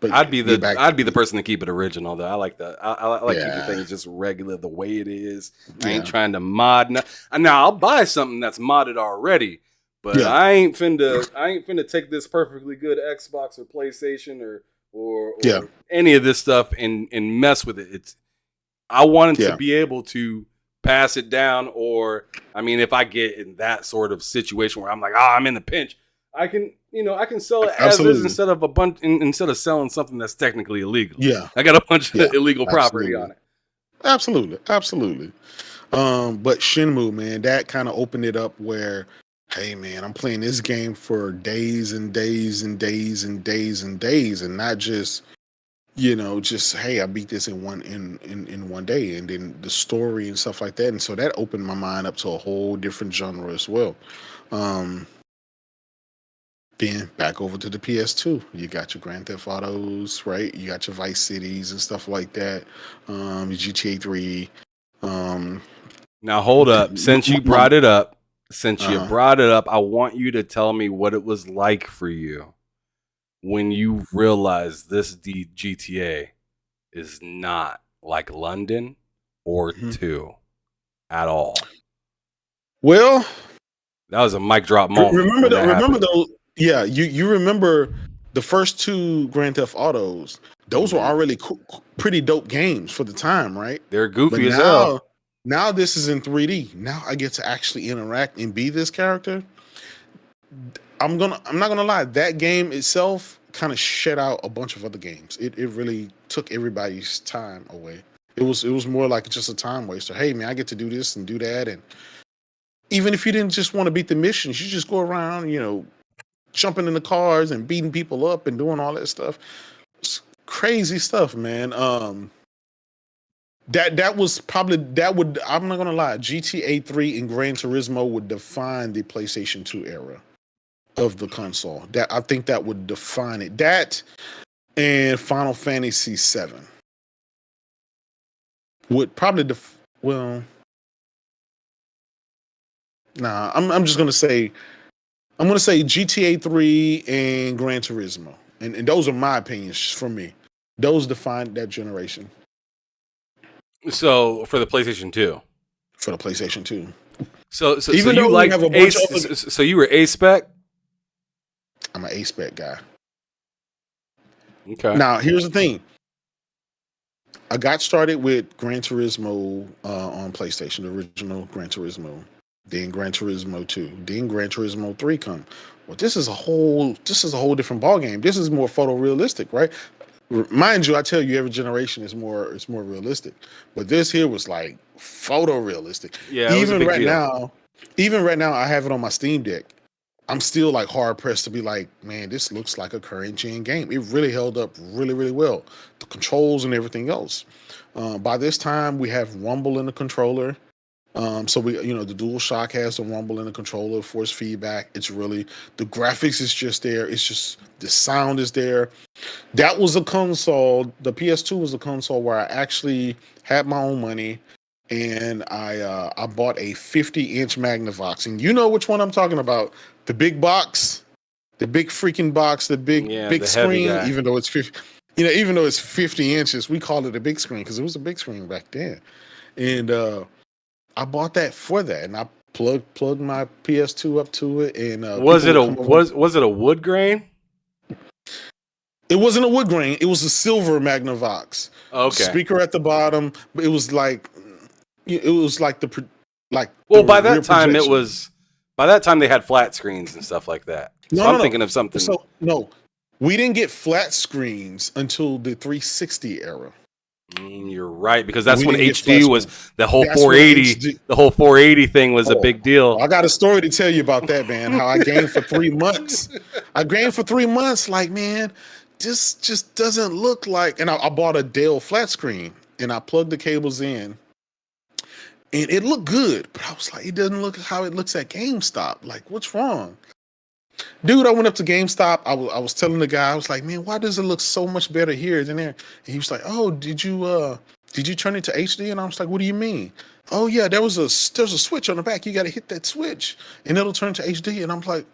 But I'd be the person to keep it original though. I like that. I like keeping things just regular the way it is. I ain't trying to mod. Now I'll buy something that's modded already, but I ain't finna take this perfectly good Xbox or PlayStation or Yeah. or any of this stuff and mess with it. I wanted to Yeah. be able to pass it down, or I mean, if I get in that sort of situation where I'm like, I'm in the pinch, I can sell it as is Absolutely. instead of instead of selling something that's technically illegal. Yeah. I got a bunch Yeah. of illegal property Absolutely. on it. Absolutely. Absolutely. But Shenmue, man, that kind of opened it up where, hey, man, I'm playing this game for days and days and days and days and days, and not just, just hey, I beat this in one day, and then the story and stuff like that. And so that opened my mind up to a whole different genre as well. Um, then back over to the PS2, you got your Grand Theft Autos, right? You got your Vice Cities and stuff like that. Your GTA 3. Um, Now hold up. Since you uh-huh. brought it up, I want you to tell me what it was like for you when you realized this GTA is not like London or Mhm. 2 at all. Well, That was a mic drop moment when that remember happened. though. Yeah, you remember the first two Grand Theft Autos? Those were Mhm. already pretty dope games for the time, right? They're But goofy as hell. now this is in 3D. Now I get to actually interact and be this character. I'm not gonna lie. That game itself kind of shut out a bunch of other games. It really took everybody's time away. It was more like just a time waster. Hey man, I get to do this and do that, and even if you didn't just want to beat the missions, you just go around, jumping in the cars and beating people up and doing all that stuff. It's crazy stuff, man. That was probably that would I'm not gonna lie, GTA 3 and Gran Turismo would define the PlayStation 2 era of the console. That I think that would define it. That and Final Fantasy 7 would probably well, nah, I'm just gonna say GTA 3 and Gran Turismo. And those are my opinions from me. Those defined that generation So for the PlayStation 2. for the PlayStation 2. So Even you though we have liked a bunch of Ace. other, So you were A spec. I'm an A-spec guy. Okay. Now, here's the thing. I got started with Gran Turismo on PlayStation, the original Gran Turismo. Then Gran Turismo 2. Then Gran Turismo 3 come. Well, this is a whole different ballgame. This is more photorealistic, right? Mind you, I tell you, every generation is more realistic. But this here was like photorealistic. Yeah, it was a Even big right deal. now, even right now, I have it on my Steam Deck. I'm still like hard pressed to be like, man, this looks like a current gen game. It really held up really, really well. The controls and everything else. By this time, we have rumble in the controller. So the Dual Shock has the rumble in the controller, force feedback. It's really the graphics is just there. It's just the sound is there. That was a console. The PS2 was a console where I actually had my own money, and I bought a 50-inch Magnavox. And you know which one I'm talking about? The big box, the big freaking box, the big Yeah, big the heavy screen. guy. Even though it's 50 inches, we called it a big screen because it was a big screen back then. And I bought that for that, and I plugged my PS2 up to it, and Was people it would a come over. was it a wood grain? It wasn't a wood grain. It was a silver Magnavox. Okay. Speaker at the bottom, but it was like the Well, rear projection. by that time they had flat screens and stuff like that. So No, no, I'm no. thinking of something. So no, we didn't get flat screens until the 360 era. You're right, because that's We when didn't get flat HD was screen. the whole That's when 480. HD. The whole 480 thing was a Oh, big deal. I got a story to tell you about that, man. How I gained for 3 months. I gained for 3 months. Like, man, this just doesn't look like. And I bought a Dell flat screen, and I plugged the cables in, and it looked good. But I was like, it doesn't look how it looks at GameStop. Like, what's wrong? Dude, I went up to GameStop. I was telling the guy, I was like, man, why does it look so much better here than there? And he was like, oh, did you turn it to HD? And I was like, what do you mean? Oh yeah, there's a switch on the back. You got to hit that switch, and it'll turn to HD. And I'm like,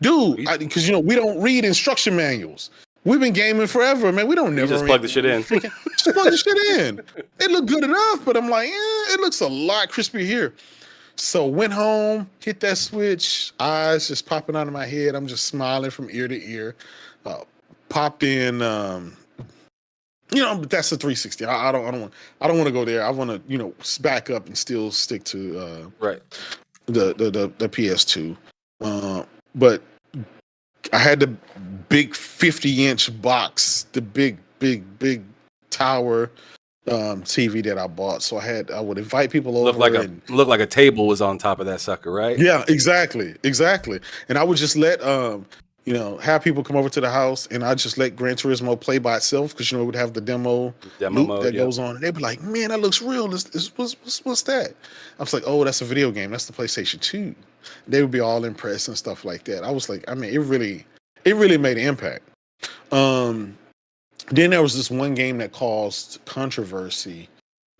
dude, You, because we don't read instruction manuals. We've been gaming forever, man. We don't you never just plug the shit in. freaking just plug the shit in. It looked good enough, but I'm like, it looks a lot crispier here. So went home, hit that switch, eyes just popping out of my head. I'm just smiling from ear to ear. Uh, popped in. But that's the 360. I don't want to go there. I want to back up and still stick to Right. the PS2. But I had the big 50-inch box, the big tower TV that I bought. So I would invite people over. Looked like a table was on top of that sucker, right? Yeah, exactly. And I would just let have people come over to the house, and I just let Gran Turismo play by itself because it would have the demo loop mode, that goes on. And they'd be like, "Man, that looks real. What's that?" I was like, "Oh, that's a video game. That's the PlayStation 2." They would be all impressed and stuff like that. I was like, it really made an impact. Then there was this one game that caused controversy.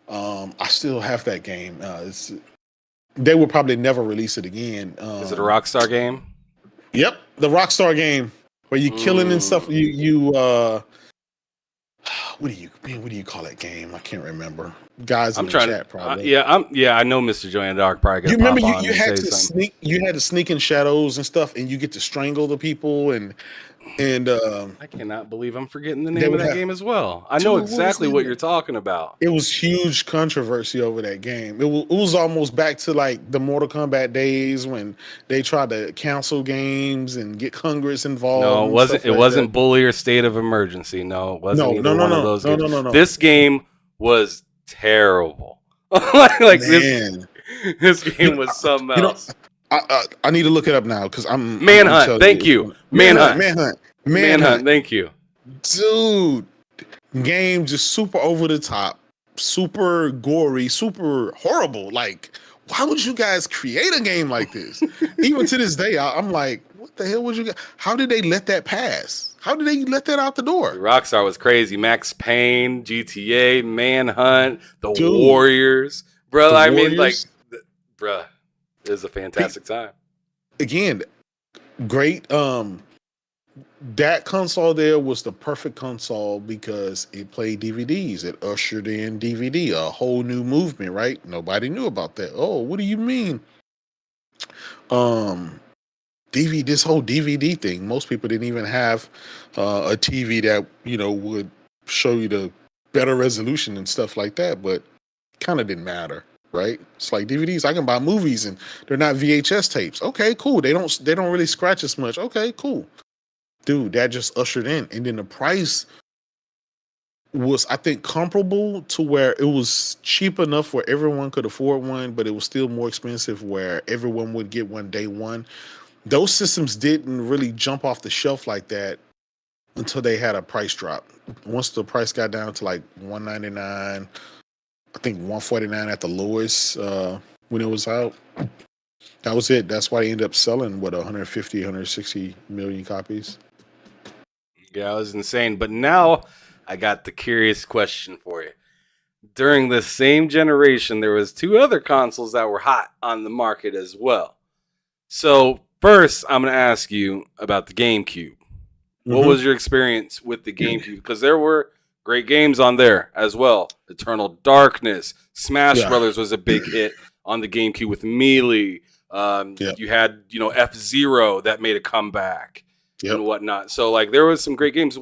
I still have that game. They will probably never release it again. Is it a Rockstar game? Yep, the Rockstar game where you killing and stuff. What do you call that game? I can't remember. Guys in the chat probably. I know Mr. Joanne Dark probably. You remember you had to sneak. You had to sneak in shadows and stuff, and you get to strangle the people and. I cannot believe I'm forgetting the name of that game as well. I know exactly what you're talking about. It was huge controversy over that game. It was almost back to like the Mortal Kombat days when they tried to cancel games and get Congress involved. No, it wasn't Bully or State of Emergency. No, it wasn't one of those games. No. This game was terrible. This game was something else. I need to look it up now because I'm Manhunt. Thank you, Manhunt. Thank you, dude. Game just super over the top, super gory, super horrible. Like, why would you guys create a game like this? Even to this day, I'm like, what the hell would you? How did they let that pass? How did they let that out the door? Rockstar was crazy. Max Payne, GTA, Manhunt, the Warriors, bro. Bruh. It was a fantastic time. Again, great. That console there was the perfect console because it played DVDs. It ushered in DVD, a whole new movement, right? Nobody knew about that. Oh, what do you mean? This whole DVD thing. Most people didn't even have a TV that would show you the better resolution and stuff like that, but kind of didn't matter. Right? It's like DVDs. I can buy movies and they're not VHS tapes. Okay, cool. They don't really scratch as much. Okay, cool. Dude, that just ushered in. And then the price was, I think, comparable to where it was cheap enough where everyone could afford one, but it was still more expensive where everyone would get one day one. Those systems didn't really jump off the shelf like that until they had a price drop. Once the price got down to like $199, I think $149 at the lowest when it was out. That was it. That's why they ended up selling 150, 160 million copies. Yeah, it was insane. But now I got the curious question for you. During the same generation, there was two other consoles that were hot on the market as well. So first, I'm going to ask you about the GameCube. What was your experience with the GameCube? Because there were great games on there as well. Eternal Darkness, Smash Brothers was a big hit on the GameCube with Melee. You had F-Zero that made a comeback and whatnot. So like there was some great games.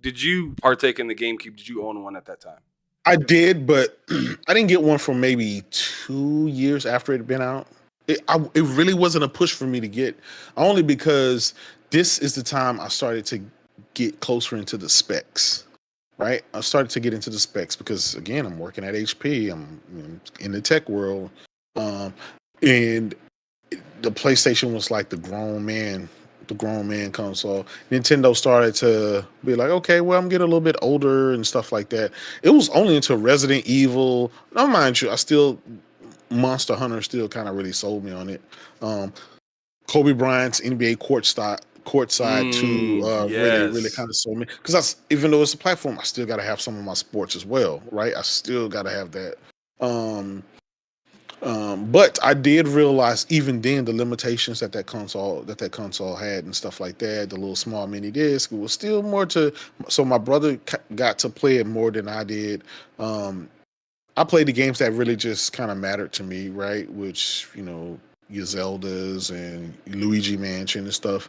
Did you partake in the GameCube? Did you own one at that time? I did, but I didn't get one for maybe 2 years after it had been out. It really wasn't a push for me to get, only because this is the time I started to get closer into the specs. Right, I started to get into the specs because again, I'm working at HP. I'm in the tech world, and the PlayStation was like the grown man console. Nintendo started to be like, okay, well, I'm getting a little bit older and stuff like that. It was only until Resident Evil. Now, mind you, Monster Hunter still kind of really sold me on it. Kobe Bryant's NBA courtside too really kind of sold me because even though it's a platform, I still got to have some of my sports as well, right? I still got to have that. But I did realize even then the limitations that console had and stuff like that. The little small mini disc, it was still more to. So my brother got to play it more than I did. I played the games that really just kind of mattered to me, right? Which your Zeldas and Luigi Mansion and stuff.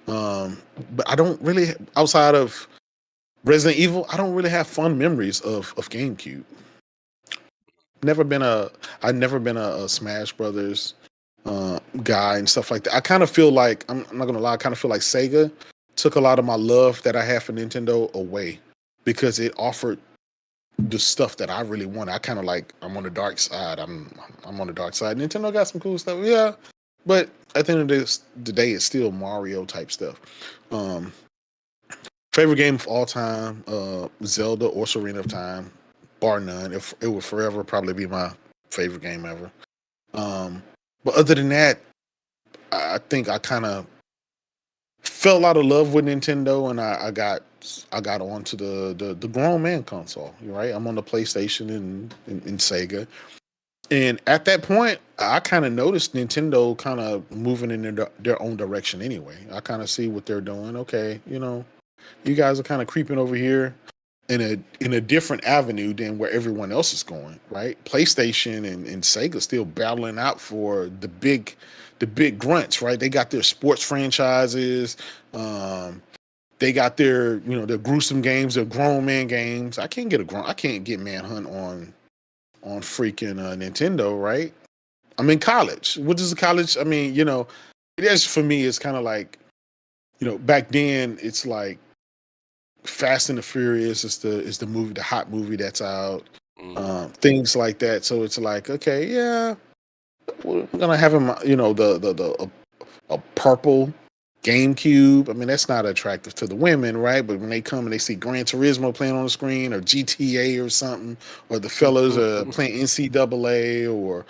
But I don't really, outside of Resident Evil, I don't really have fun memories of GameCube. Never been a I've never been a Smash Brothers guy and stuff like that. I kind of feel like I'm not gonna lie, I kind of feel like Sega took a lot of my love that I have for Nintendo away because it offered the stuff that I really want. I kind of like I'm on the dark side. I'm on the dark side. Nintendo got some cool stuff, yeah, but at the end of the day, it's still Mario type stuff. Um, Favorite game of all time, Zelda or Serena of Time, bar none. If it would forever probably be my favorite game ever. But other than that, I think I kind of fell out of love with Nintendo, and I got onto the grown man console. Right, I'm on the PlayStation and Sega, and at that point, I kind of noticed Nintendo kind of moving in their own direction. Anyway, I kind of see what they're doing. Okay, you guys are kind of creeping over here in a different avenue than where everyone else is going, right? PlayStation and Sega still battling out for the big grunts, right? They got their sports franchises, they got their gruesome games, their grown man games. I can't get Manhunt on freaking Nintendo, right? I'm in college. What is a college? I mean, it is for me. It's kind of like, back then. It's like Fast and the Furious is the movie, the hot movie that's out, things like that. So it's like, okay, yeah, we're gonna have him, a purple GameCube. I mean, that's not attractive to the women, right? But when they come and they see Gran Turismo playing on the screen or GTA or something, or the fellas are playing NCAA or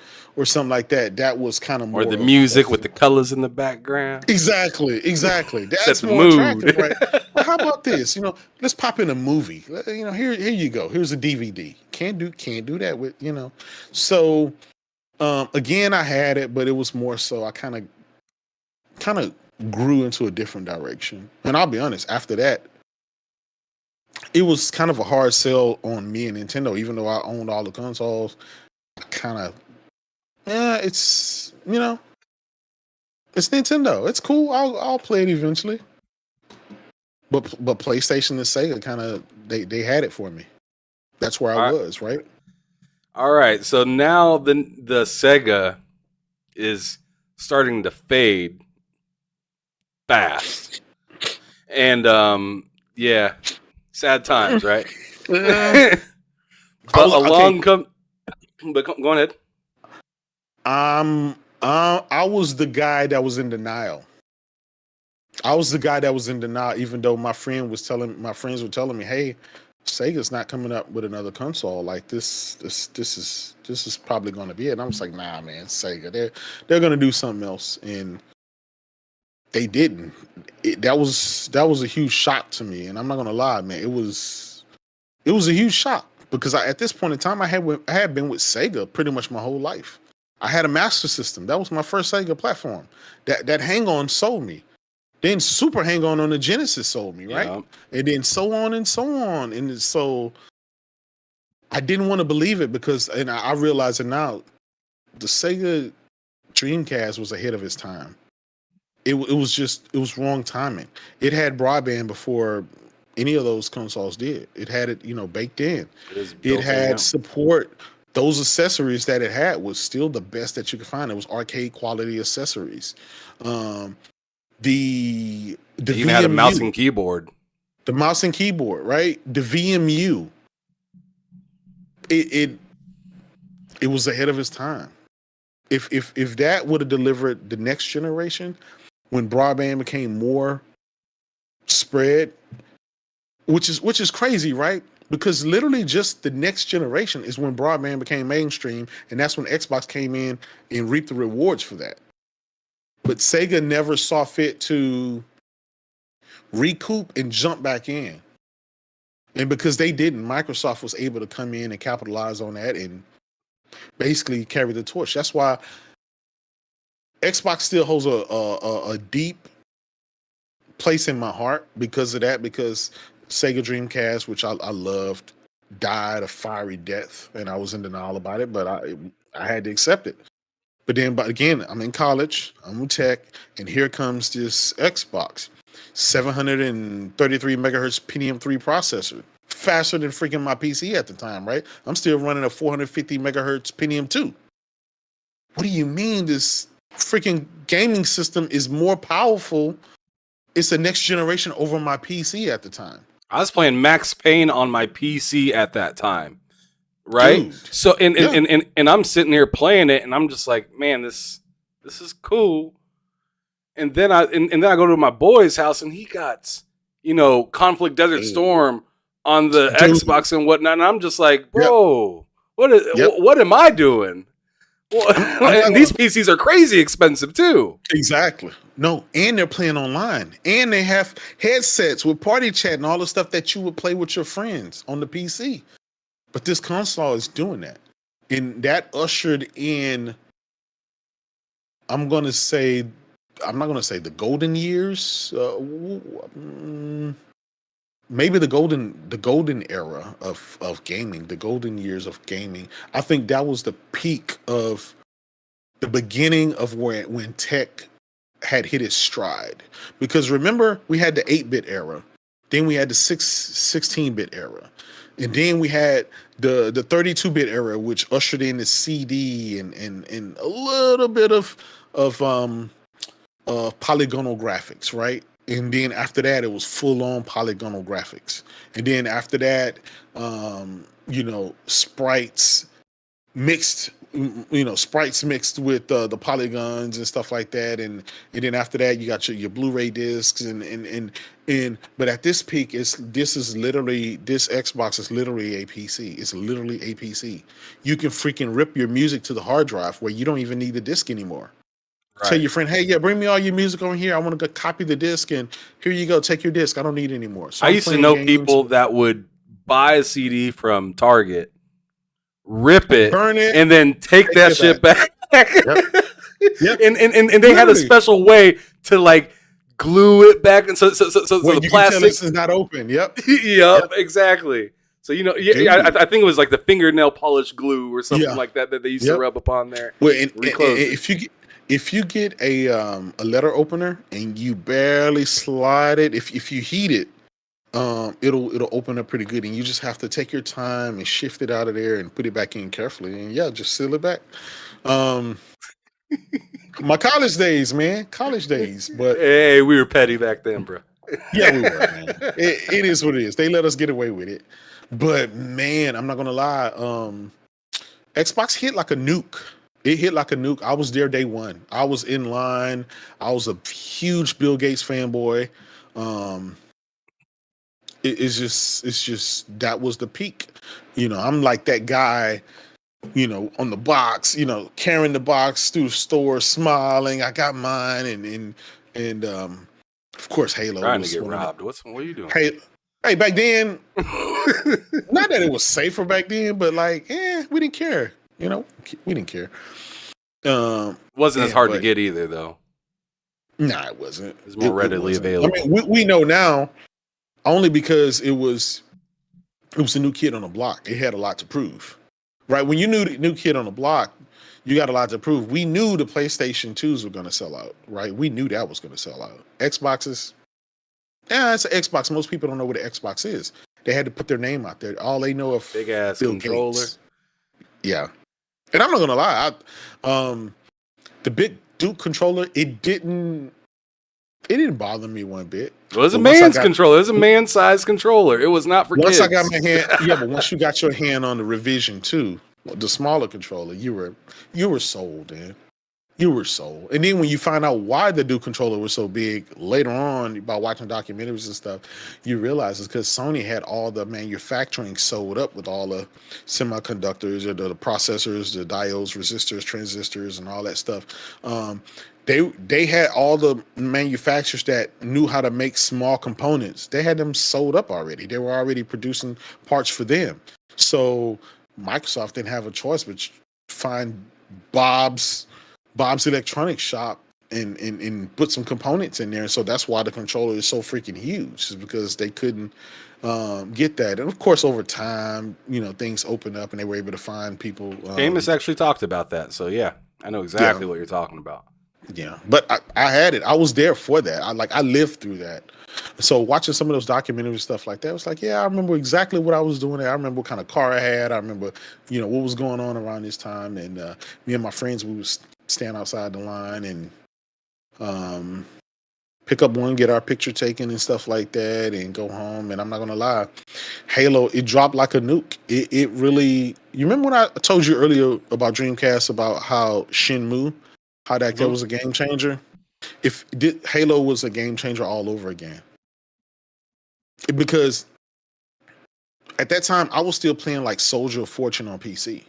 something like that, that was kind of Or more the of music with the colors in the background. exactly. Set That's the more attractive, mood. right? Well, how about this? Let's pop in a movie. Here you go. Here's a DVD. Can't do that with. So again, I had it, but it was more so I kind of grew into a different direction. And I'll be honest, after that, it was kind of a hard sell on me and Nintendo, even though I owned all the consoles. I kind of, yeah, it's Nintendo. It's cool. I'll play it eventually. But PlayStation and Sega kind of they had it for me. That's where I All right. was, right? All right. So now the Sega is starting to fade fast. And yeah, sad times, right? but Okay. along come but go ahead. I was the guy that was in denial. I was the guy that was in denial, even though my friends were telling me, "Hey, Sega's not coming up with another console like this. This is probably going to be it." And I was like, "Nah, man, Sega. They're going to do something else." And they didn't. That was a huge shock to me, and I'm not going to lie, man. It was a huge shock because at this point in time, I had been with Sega pretty much my whole life. I had a Master System. That was my first Sega platform. That Hang On sold me. Then Super Hang On the Genesis sold me, right? Yeah. And then so on and so on. And so I didn't want to believe it because, and I realize it now, the Sega Dreamcast was ahead of its time. It was wrong timing. It had broadband before any of those consoles did. It had it, baked in. It was It built in, had yeah. support. Those accessories that it had was still the best that you could find. It was arcade quality accessories. The They even had a mouse and VMU, keyboard. the mouse and keyboard, right? The VMU, it it was ahead of its time. If that would have delivered the next generation, when broadband became more spread, which is crazy, right? Because literally just the next generation is when broadband became mainstream, and that's when Xbox came in and reaped the rewards for that. But Sega never saw fit to recoup and jump back in. And because they didn't, Microsoft was able to come in and capitalize on that and basically carry the torch. That's why Xbox still holds a deep place in my heart because of that. Because Sega Dreamcast, which I loved, died a fiery death, and I was in denial about it. But I had to accept it. But again, I'm in college, I'm in tech, and here comes this Xbox. 733 megahertz Pentium 3 processor, faster than freaking my PC at the time, right? I'm still running a 450 megahertz Pentium 2. What do you mean this freaking gaming system is more powerful? It's the next generation over my PC at the time. I was playing Max Payne on my PC at that time, right? Dude. So and Yeah. and I'm sitting here playing it, and I'm just like, man, this is cool. And then I go to my boy's house, and he got Conflict Desert Storm on the Dude. Xbox and whatnot, and I'm just like, Yep. bro, what am I doing? Well, and these PCs are crazy expensive too. Exactly. No, and they're playing online, and they have headsets with party chat and all the stuff that you would play with your friends on the PC. But this console is doing that, and that ushered in. I'm not going to say the golden years. Maybe the golden era of gaming, the golden years of gaming. I think that was the peak of the beginning of when tech had hit its stride. Because remember, we had the 8-bit era, then we had the 16-bit era, and then we had the 32-bit era, which ushered in the CD and a little bit of polygonal graphics, right? And then after that, it was full-on polygonal graphics. And then after that, sprites mixed with the polygons and stuff like that. And then after that, you got your Blu-ray discs but at this peak, this Xbox is literally a PC. It's literally a PC. You can freaking rip your music to the hard drive where you don't even need the disc anymore. Right. Tell your friend, hey, bring me all your music over here. I want to go copy the disc, and here you go. Take your disc. I don't need it anymore. So I used to know people that would buy a CD from Target, rip it, burn it, and then take that shit back. Yep. And they had a special way to like glue it back, and so the plastic is not open. Yep. yep, exactly. So I think it was like the fingernail polish glue or something like that they used to rub upon there. Well, and if you get a letter opener and you barely slide it, if you heat it, it'll open up pretty good, and you just have to take your time and shift it out of there and put it back in carefully, and just seal it back. My college days, but hey, we were petty back then, bro. Yeah, we were, man. It is what it is. They let us get away with it, but man, I'm not gonna lie. Xbox hit like a nuke. It hit like a nuke. I was there day one. I was in line. I was a huge Bill Gates fanboy. It's just that was the peak. I'm like that guy, on the box, carrying the box through the store, smiling. I got mine, and of course Halo. Trying to get robbed. What are you doing? Hey, back then, not that it was safer back then, but like, we didn't care. We didn't care. Wasn't as hard to get either, though. Nah, it wasn't. It was more readily available. I mean, we know now only because it was a new kid on the block. It had a lot to prove, right? When you knew the new kid on the block, you got a lot to prove. We knew the PlayStation 2s were going to sell out, right? We knew that was going to sell out. Xboxes, it's an Xbox. Most people don't know what an Xbox is. They had to put their name out there. All they know of big ass controller. Gates. Yeah. And I'm not gonna lie, the big Duke controller, it didn't bother me one bit. It was a man's controller. It was a man-sized controller. It was not for kids. Once I got my hand, but once you got your hand on the Revision 2, the smaller controller, you were sold, man. You were sold. And then when you find out why the Duke controller was so big later on by watching documentaries and stuff, you realize it's because Sony had all the manufacturing sewed up with all the semiconductors or the processors, the diodes, resistors, transistors, and all that stuff. They had all the manufacturers that knew how to make small components. They had them sold up already. They were already producing parts for them. So Microsoft didn't have a choice but find Bob's electronics shop and put some components in there. So that's why the controller is so freaking huge, is because they couldn't get that. And of course, over time, things opened up and they were able to find people. Amos actually talked about that. So yeah, I know exactly what you're talking about. Yeah, but I had it. I was there for that. I lived through that. So watching some of those documentaries stuff like that, it was like, yeah, I remember exactly what I was doing there. I remember what kind of car I had. I remember, what was going on around this time. And me and my friends, we would stand outside the line and um, pick up one, get our picture taken and stuff like that, and go home. And I'm not gonna lie, Halo, it dropped like a nuke. It really. You remember when I told you earlier about Dreamcast about how Shenmue, how that Mhm. was a game changer? Halo was a game changer all over again, because at that time I was still playing like Soldier of Fortune on PC,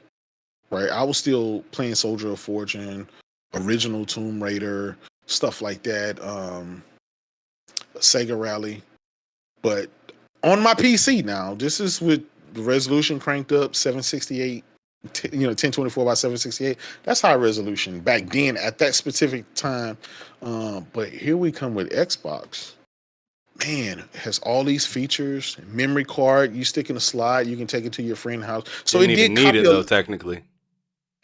right? I was still playing Soldier of Fortune, original Tomb Raider, stuff like that, Sega Rally. But on my PC now, this is with the resolution cranked up, 768, 1024 by 768. That's high resolution back then at that specific time. But here we come with Xbox. Man, it has all these features, memory card, you stick in a slide, you can take it to your friend's house. So Didn't it even did need copy it though, technically.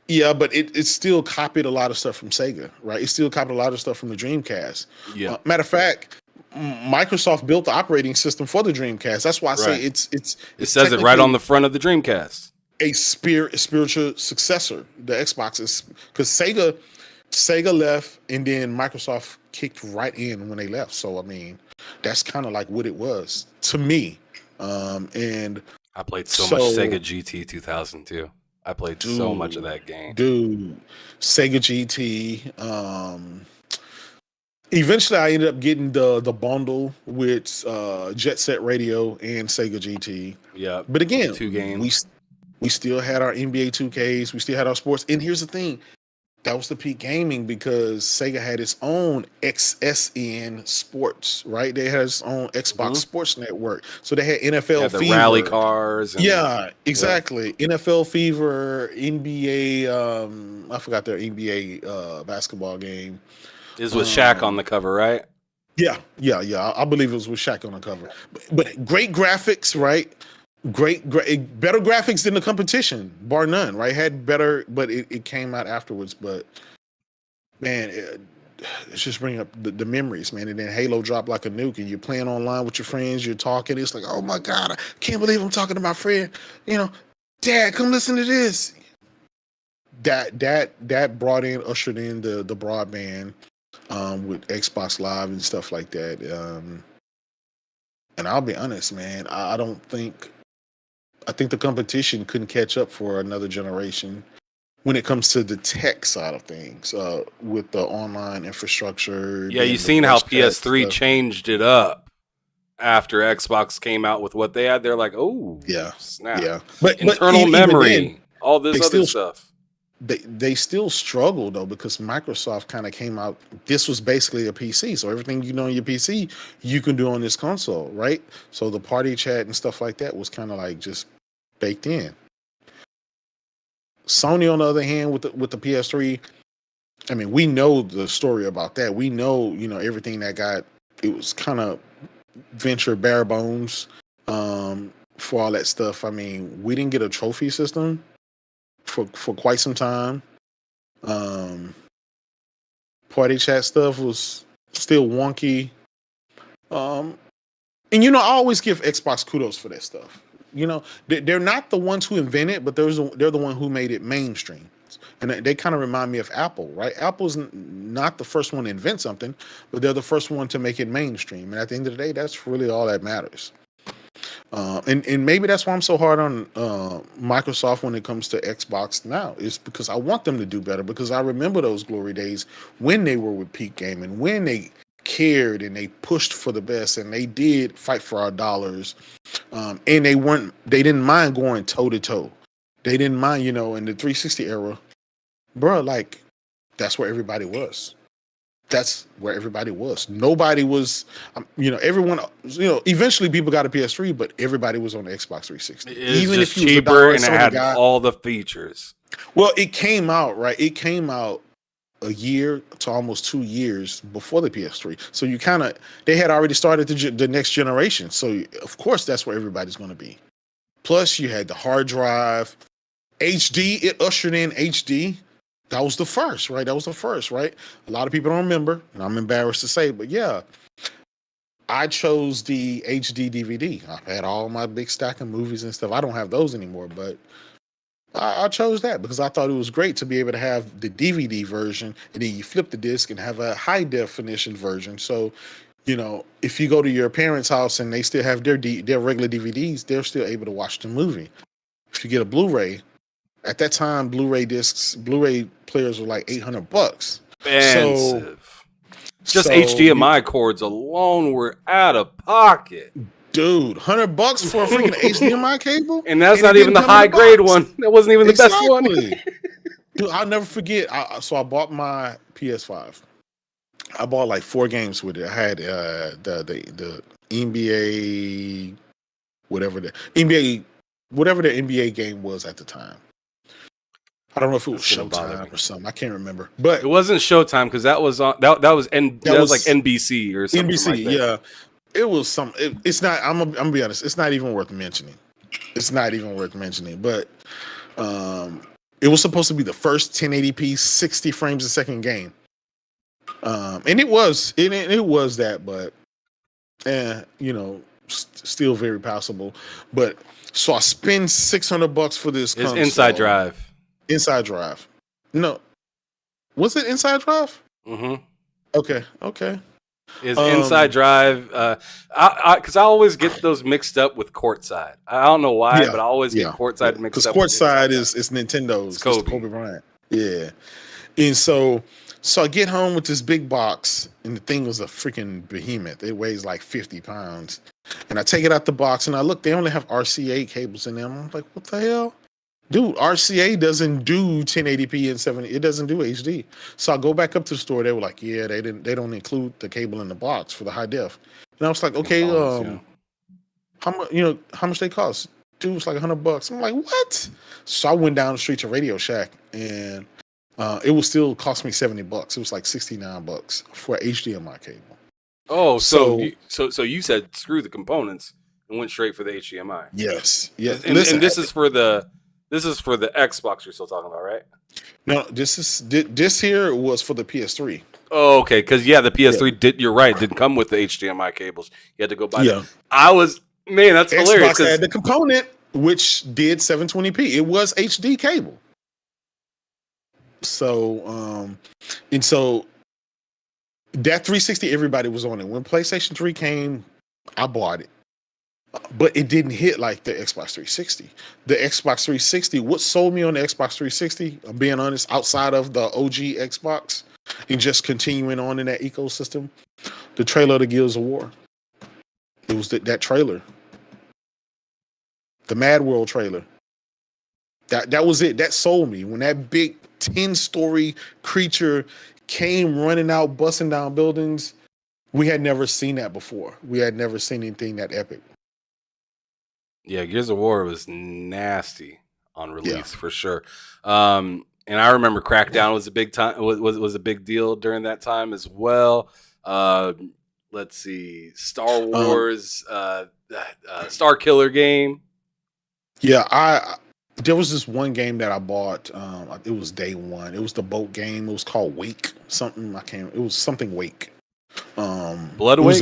yeah, but it still copied a lot of stuff from Sega, right? It still copied a lot of stuff from the Dreamcast. Yeah. Matter of fact, Microsoft built the operating system for the Dreamcast. That's why I say Right. It it's says it right on technically the front of the Dreamcast. a spiritual successor. The Xbox is because Sega left and then Microsoft kicked right in when they left. So I mean, that's kind of like what it was to me. And I played so much so, Sega GT 2002. I played so much of dude, that game. dude, Sega GT. Eventually, I ended up getting the bundle with Jet Set Radio and Sega GT. Yep. But again, Two we games. we still had our NBA 2Ks. We still had our sports. And here's the thing: that was the peak gaming because Sega had its own XSN Sports, right? They had its own Xbox Hmm. Sports Network. So they had You NFL had the rally Fever. cars and Yeah, yep. exactly. NFL Fever, NBA. I forgot their NBA basketball game. This was Shaq on Um, the cover, right? yeah. I believe it was with Shaq on the cover. But great graphics, right? Great, better graphics than the competition, bar none, right? Had better, but it came out afterwards. But man, it's just bringing up the memories, man. And then Halo dropped like a nuke, and you're playing online with your friends, you're talking. It's like, oh my God, I can't believe I'm talking to my friend. You know, Dad, come listen to this. That brought in, ushered in the broadband with Xbox Live and stuff like that. And I'll be honest, man, I don't think I think the competition couldn't catch up for another generation when it comes to the tech side of things, with the online infrastructure, Yeah, you then the seen how voice chat PS3 stuff. changed it up after Xbox came out with what they had. They're like, oh, Yeah, snap. yeah. But Internal even then, memory, all they this other still stuff. they still struggle though because Microsoft kind of came out. This was basically a PC, so everything you know on your PC you can do on this console, right? So the party chat and stuff like that was kind of like just baked in. Sony, on the other hand, with the PS3, I mean, we know the story about that. We know, everything that got it was kind of venture bare bones for all that stuff. I mean, we didn't get a trophy system for quite some time. Um, Party chat stuff was still wonky. Um, and I always give Xbox kudos for that stuff. They're not the ones who invented, but they're the one who made it mainstream. And they kind of remind me of Apple, right? Apple's not the first one to invent something, but they're the first one to make it mainstream. And at the end of the day, that's really all that matters. And maybe that's why I'm so hard on Microsoft when it comes to Xbox now, is because I want them to do better, because I remember those glory days when they were with peak gaming, when they cared and they pushed for the best and they did fight for our dollars, and they didn't mind going toe to toe. They didn't mind, in the 360 era, bro. Like, that's where everybody was. That's where everybody was. Nobody was, everyone, eventually people got a PS3, but everybody was on the Xbox 360. It was Even just if you was a cheaper diehard and it Sony had guy. all the features. Well, it came out, right? It came out a year to almost 2 years before the PS3. So they had already started the next generation. So, of course, that's where everybody's going to be. Plus, you had the hard drive, HD, it ushered in HD. That was the first, right? That was the first, right? A lot of people don't remember, and I'm embarrassed to say, but yeah, I chose the HD DVD. I've had all my big stack of movies and stuff. I don't have those anymore, but I chose that because I thought it was great to be able to have the DVD version, and then you flip the disc and have a high definition version. So, if you go to your parents' house and they still have their regular DVDs, they're still able to watch the movie. If you get a Blu-ray, at that time, Blu-ray players were like $800. So, Expensive. Just HDMI cords alone were out of pocket. dude, $100 for a freaking HDMI cable, And that's and it not even didn't the come in high a grade box. one. That wasn't even the best one. Dude, I'll never forget. So I bought my PS5. I bought like 4 games with it. I had the NBA, whatever the NBA game was at the time. I don't know if it was Showtime or something. I can't remember. But it wasn't Showtime because that was on that was like NBC or something. NBC, like that. Yeah. It was some. It's not. I'm gonna be honest. It's not even worth mentioning. But it was supposed to be the first 1080p 60 frames a second game. And it was. It was that, but still very passable. But so I spend $600 for this. It's Inside Drive. Inside Drive. No, was it Inside Drive? Mm-hmm. Okay. Is Inside Drive? Because I always get those mixed up with Courtside. I don't know why, but I always get Courtside mixed up. Because Courtside is Nintendo's. It's Kobe Bryant. Yeah, and so I get home with this big box, and the thing was a freaking behemoth. It weighs like 50 pounds, and I take it out the box, and I look. They only have RCA cables in them. I'm like, what the hell? Dude, RCA doesn't do 1080p and 70. It doesn't do HD. So I go back up to the store. They were like, yeah, they don't include the cable in the box for the high def. And I was like, okay, how much they cost? Dude, it was like $100. I'm like, what? So I went down the street to Radio Shack, and it would still cost me $70. It was like $69 for an HDMI cable. Oh, so you said screw the components and went straight for the HDMI. Yes. And this is for the Xbox you're still talking about, right? No, this here was for the PS3. Oh, okay. Because the PS3 you're right, didn't come with the HDMI cables. You had to go buy them. That's hilarious. Xbox had the component which did 720p. It was HD cable. So that 360, everybody was on it. When PlayStation 3 came, I bought it. But it didn't hit like the Xbox 360. The Xbox 360, what sold me on the Xbox 360, I'm being honest, outside of the OG Xbox and just continuing on in that ecosystem, the trailer to Gears of War. It was that trailer. The Mad World trailer. That was it. That sold me. When that big 10-story creature came running out, busting down buildings, we had never seen that before. We had never seen anything that epic. Yeah, Gears of War was nasty on release for sure. And I remember Crackdown was a big time was a big deal during that time as well. Let's see, Star Wars, Star Killer game. Yeah, there was this one game that I bought. It was day one. It was the boat game. It was called Wake something. It was something Wake. Blood Wake.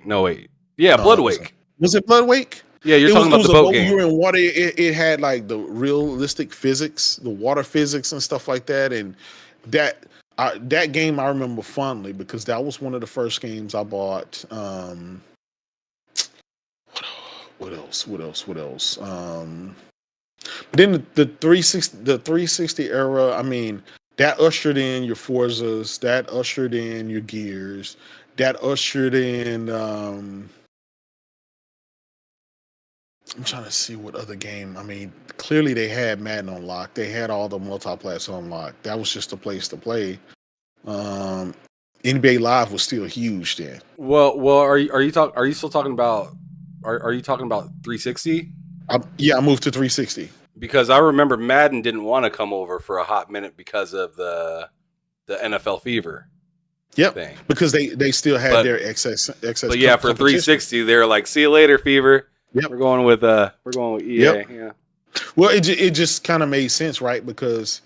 Wait. Yeah, no, Blood Wake. Was it Blood Wake? Yeah, you're talking about the boat game. You were in water. It had like the realistic physics, the water physics and stuff like that. And that game I remember fondly because that was one of the first games I bought. What else? Then the 360 era, I mean, that ushered in your Forzas, that ushered in your Gears, that ushered in I'm trying to see what other game. I mean, clearly they had Madden on lock. They had all the multiplayer on lock. That was just a place to play. NBA Live was still huge then. Well, are you still talking about? Are you talking about 360? I moved to 360 because I remember Madden didn't want to come over for a hot minute because of the NFL Fever. Yep, thing. Because they still had their excess. But yeah, for 360, they're like, "See you later, Fever." Yep. We're going with EA. Yep. Yeah. Well, it just kind of made sense, right? Because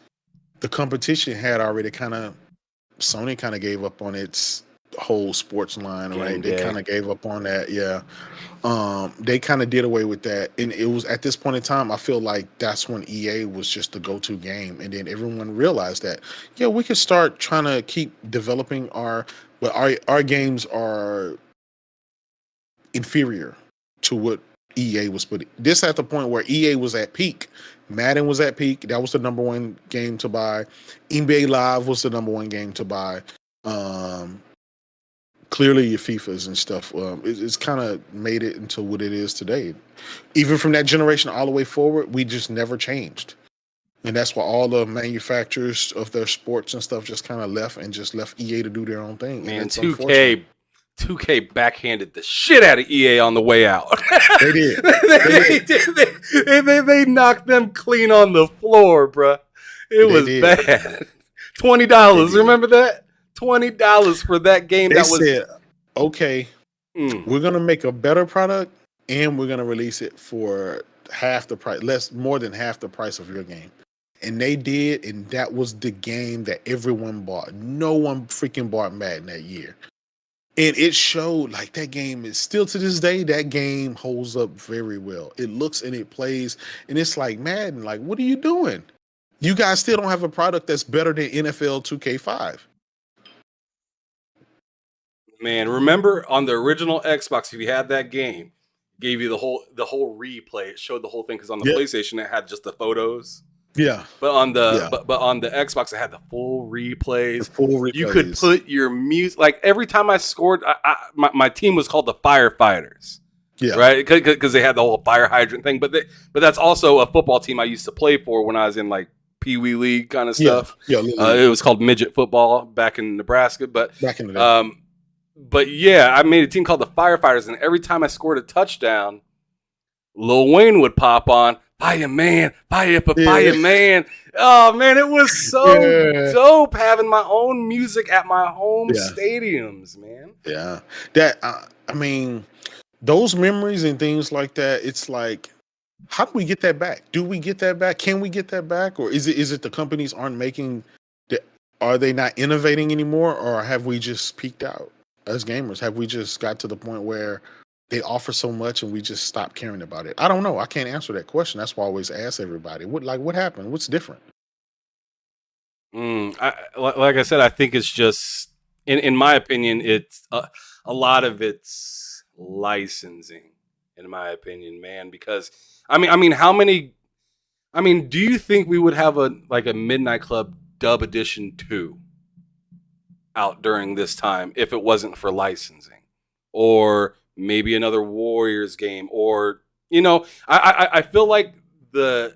the competition had already Sony kind of gave up on its whole sports line, Game right? They day. kind of gave up on that, yeah. They kind of did away with that, and it was at this point in time. I feel like that's when EA was just the go-to game, and then everyone realized that, yeah, we could start trying to keep developing our games are inferior to what EA was putting. This at the point where EA was at peak. Madden was at peak. That was the number one game to buy. NBA Live was the number one game to buy. Clearly your FIFAs and stuff. It's kind of made it into what it is today. Even from that generation all the way forward, we just never changed. And that's why all the manufacturers of their sports and stuff just kind of left EA to do their own thing. Man, and it's unfortunate. 2K backhanded the shit out of EA on the way out. They did. They knocked them clean on the floor, bruh. It was bad. $20. Remember that? $20 for that game. They that was said, okay, we're gonna make a better product and we're gonna release it for half the price, more than half the price of your game. And they did, and that was the game that everyone bought. No one freaking bought Madden that year. And it showed, like, that game is still to this day, that game holds up very well. It looks and it plays, and it's like, Madden, like, what are you doing? You guys still don't have a product that's better than NFL 2K5. Man, remember on the original Xbox, if you had that game, it gave you the whole replay. It showed the whole thing because on the PlayStation it had just the photos. Yeah, but on the Xbox, it had the full replays. You could put your music. Like every time I scored, my team was called the Firefighters. Yeah, right, because they had the whole fire hydrant thing. But that's also a football team I used to play for when I was in like Pee Wee League kind of stuff. Yeah, it was called midget football back in Nebraska. But back in the day. But yeah, I made a team called the Firefighters, and every time I scored a touchdown, Lil Wayne would pop on. Fire man, fire for fire man. Oh man, it was so dope having my own music at my home stadiums, man. Yeah, that I mean, those memories and things like that. It's like, how do we get that back? Do we get that back? Can we get that back, or is it the companies aren't making? Are they not innovating anymore, or have we just peaked out as gamers? Have we just got to the point where they offer so much and we just stop caring about it? I don't know. I can't answer that question. That's why I always ask everybody, what happened? What's different? Like I said, I think it's just, in my opinion, it's a lot of it's licensing, in my opinion, man. Because I mean, do you think we would have a Midnight Club Dub Edition 2 out during this time if it wasn't for licensing? Or maybe another Warriors game, or I feel like the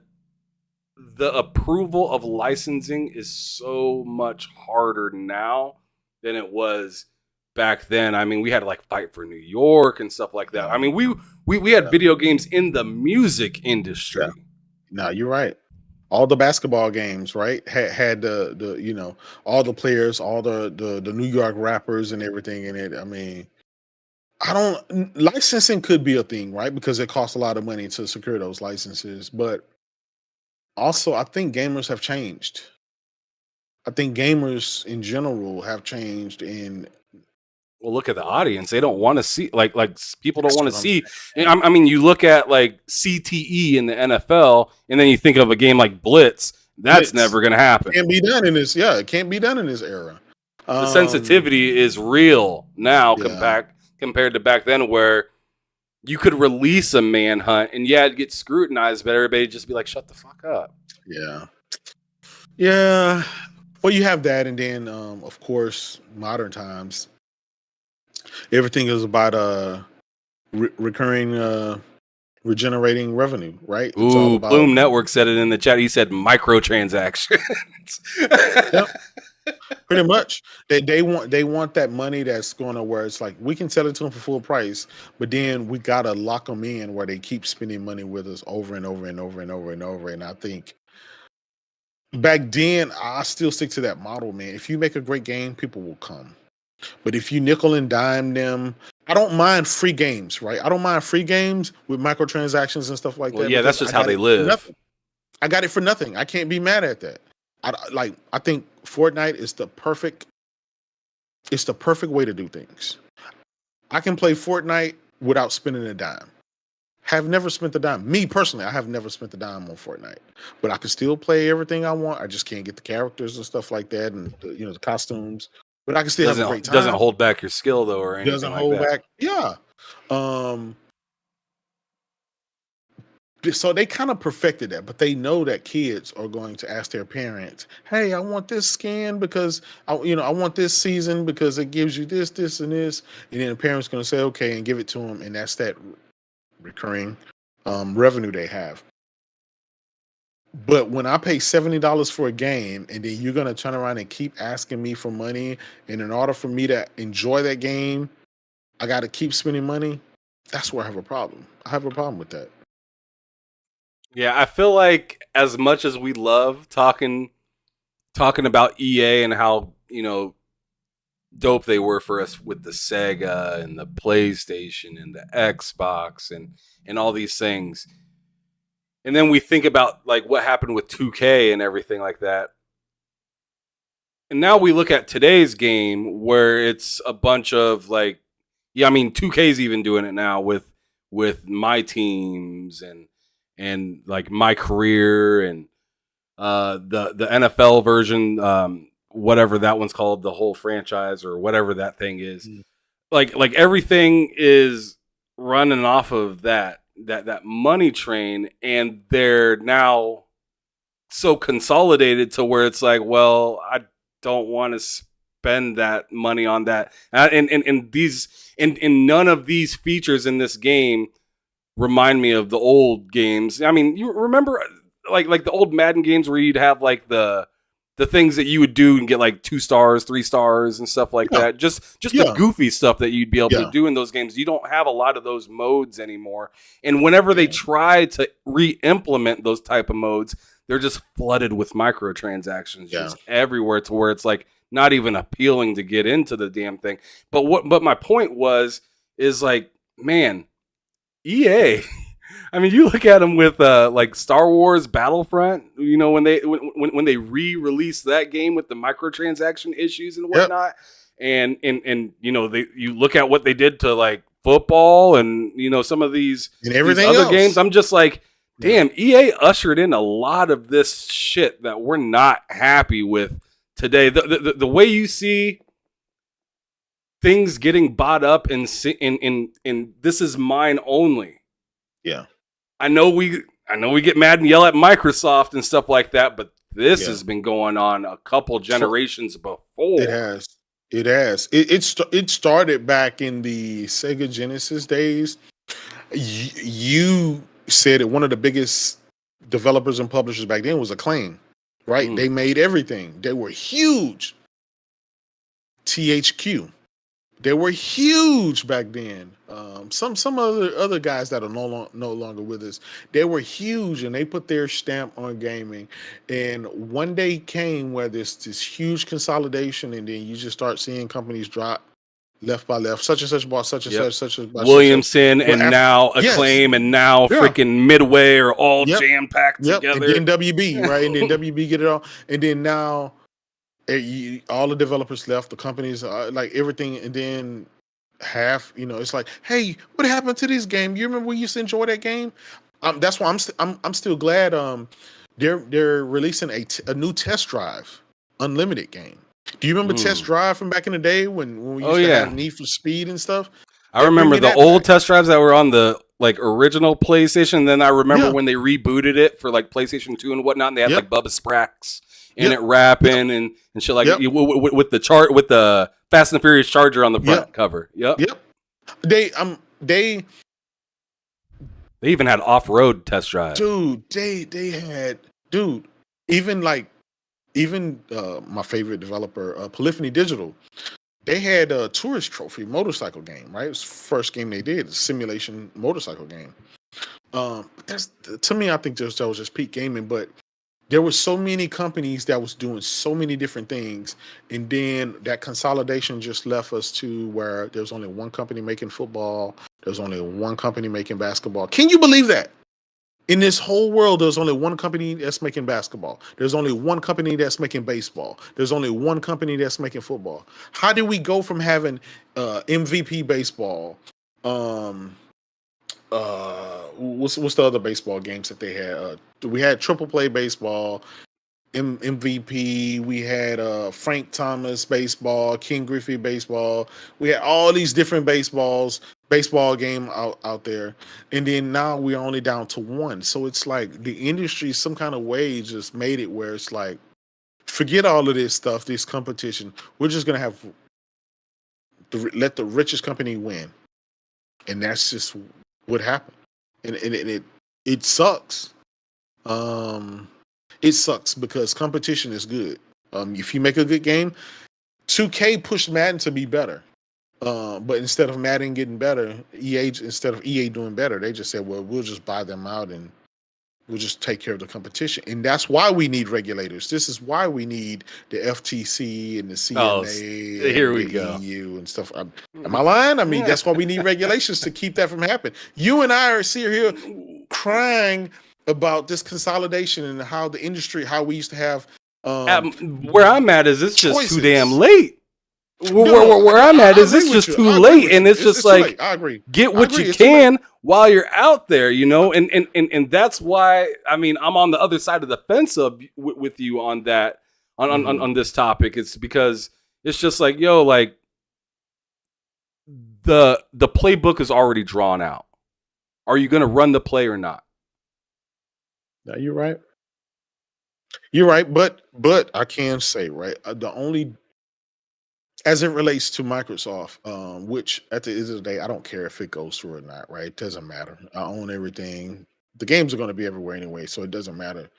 approval of licensing is so much harder now than it was back then. I mean, we had to fight for New York and stuff like that. I mean, we had video games in the music industry. Yeah. No, you're right. All the basketball games, right, had the all the players, all the New York rappers and everything in it. I mean, licensing could be a thing, right? Because it costs a lot of money to secure those licenses. But also, I think gamers have changed. I think gamers in general have changed. Well, look at the audience. They don't want to see people don't want to see. I mean, you look at CTE in the NFL, and then you think of a game like Blitz. That's never going to happen. Can't be done in this. Yeah, it can't be done in this era. The sensitivity is real now compared to back then, where you could release a manhunt and it'd get scrutinized, but everybody just be like, shut the fuck up. Yeah. Well, you have that, and then of course, modern times, everything is about recurring regenerating revenue, right? It's all about Bloom Network said it in the chat. He said microtransactions. Yep. Pretty much, they want that money that's going to where it's like we can sell it to them for full price, but then we gotta lock them in where they keep spending money with us over and over and over and over and over. And I think back then, I still stick to that model, man. If you make a great game, people will come. But if you nickel and dime them, I don't mind free games, right? I don't mind free games with microtransactions and stuff like that. Yeah, that's just how they live. I got it for nothing. I can't be mad at that. I think Fortnite is the perfect. It's the perfect way to do things. I can play Fortnite without spending a dime. Have never spent a dime. Me personally, I have never spent a dime on Fortnite, but I can still play everything I want. I just can't get the characters and stuff like that, and the costumes. But I can still have a great Doesn't time. hold back your skill though or anything Doesn't like hold that. back. Yeah. Um, so they kind of perfected that, but they know that kids are going to ask their parents, "Hey, I want this skin because I want this season because it gives you this, this, and this," and then the parents going to say, "Okay," and give it to them, and that's that recurring revenue they have. But when I pay $70 for a game, and then you're going to turn around and keep asking me for money, and in order for me to enjoy that game, I got to keep spending money. That's where I have a problem. I have a problem with that. Yeah, I feel like as much as we love talking about EA and how, dope they were for us with the Sega and the PlayStation and the Xbox and all these things. And then we think about like what happened with 2K and everything like that. And now we look at today's game where it's a bunch of like, yeah, I mean 2K's even doing it now with my teams and like my career and the NFL version, whatever that one's called, the whole franchise or whatever that thing is. Mm. Like everything is running off of that money train, and they're now so consolidated to where it's like, well, I don't want to spend that money on that, and none of these features in this game remind me of the old games. I mean, you remember like the old Madden games where you'd have like the things that you would do and get like 2 stars, 3 stars and stuff like Yeah. that. Just the Yeah. goofy stuff that you'd be able Yeah. to do in those games. You don't have a lot of those modes anymore. And whenever they try to re-implement those type of modes, they're just flooded with microtransactions just everywhere to where it's like not even appealing to get into the damn thing. But my point is like, man, EA. I mean, you look at them with like Star Wars Battlefront. When they re-released that game with the microtransaction issues and whatnot, and you look at what they did to like football and some of these And everything other else. games. I'm just like, damn, EA ushered in a lot of this shit that we're not happy with today. The way you see things getting bought up in this is mine only. Yeah. I know we get mad and yell at Microsoft and stuff like that, but this has been going on a couple generations before. It has. It has. It started back in the Sega Genesis days. You said that one of the biggest developers and publishers back then was Acclaim, right? They made everything. They were huge. THQ. They were huge back then. Some other guys that are no longer with us, they were huge, and they put their stamp on gaming. And one day came where there's this huge consolidation, and then you just start seeing companies drop left by left. Such and such bought such and such as Williamson, and now Acclaim, and now freaking Midway are all jam packed together. And then WB, right? And then WB get it all, and then now all the developers left, the companies, like everything, and then half, it's like, hey, what happened to this game? You remember we used to enjoy that game? That's why I'm still glad they're releasing a new Test Drive Unlimited game. Do you remember Test Drive from back in the day when we used to have Need for Speed and stuff? I remember the old Test Drives that were on the like original PlayStation. And then I remember when they rebooted it for like PlayStation 2 and whatnot, and they had like Bubba Sprax in it rapping and shit like with the chart with the Fast and Furious Charger on the front cover. Yep. They even had off-road Test Drive. Dude, they had even my favorite developer, Polyphony Digital. They had a Tourist Trophy motorcycle game, right? It was the first game they did, a simulation motorcycle game. That's, to me, I think that was just peak gaming, but there were so many companies that was doing so many different things, and then that consolidation just left us to where there's only one company making football, there's only one company making basketball. Can you believe that? In this whole world, there's only one company that's making basketball. There's only one company that's making baseball. There's only one company that's making football. How did we go from having MVP baseball? Um, what's the other baseball games that they had? We had triple play baseball, MVP. We had Frank Thomas baseball, King Griffey baseball. We had all these different baseball game out there, and then now we're only down to one. So it's like the industry, some kind of way, just made it where it's like, forget all of this stuff, this competition. We're just gonna have let the richest company win, and that's just what happened. And it sucks. Um, it sucks because competition is good. If you make a good game, 2K pushed Madden to be better. But instead of Madden getting better, instead of EA doing better, they just said, "Well, we'll just buy them out and we'll just take care of the competition." And that's why we need regulators. This is why we need the FTC and the Oh, CMA here and we the go. EU and stuff. Am I lying? I mean, that's why we need regulations to keep that from happening. You and I are sitting here crying about this consolidation and how the industry, how we used to have Where I'm at is it's just too damn choices. late. Where I'm at is it's just too late, and it's just like, I agree. get what you can while you're out there, you know, and that's why, I mean, I'm on the other side of the fence with you on that on this topic. It's because it's just like, yo, like the playbook is already drawn out. Are you going to run the play or not? No, you're right. You're right, but I can say, right, the only, as it relates to Microsoft, which at the end of the day, I don't care if it goes through or not, right? It doesn't matter. I own everything. The games are going to be everywhere anyway, so it doesn't matter.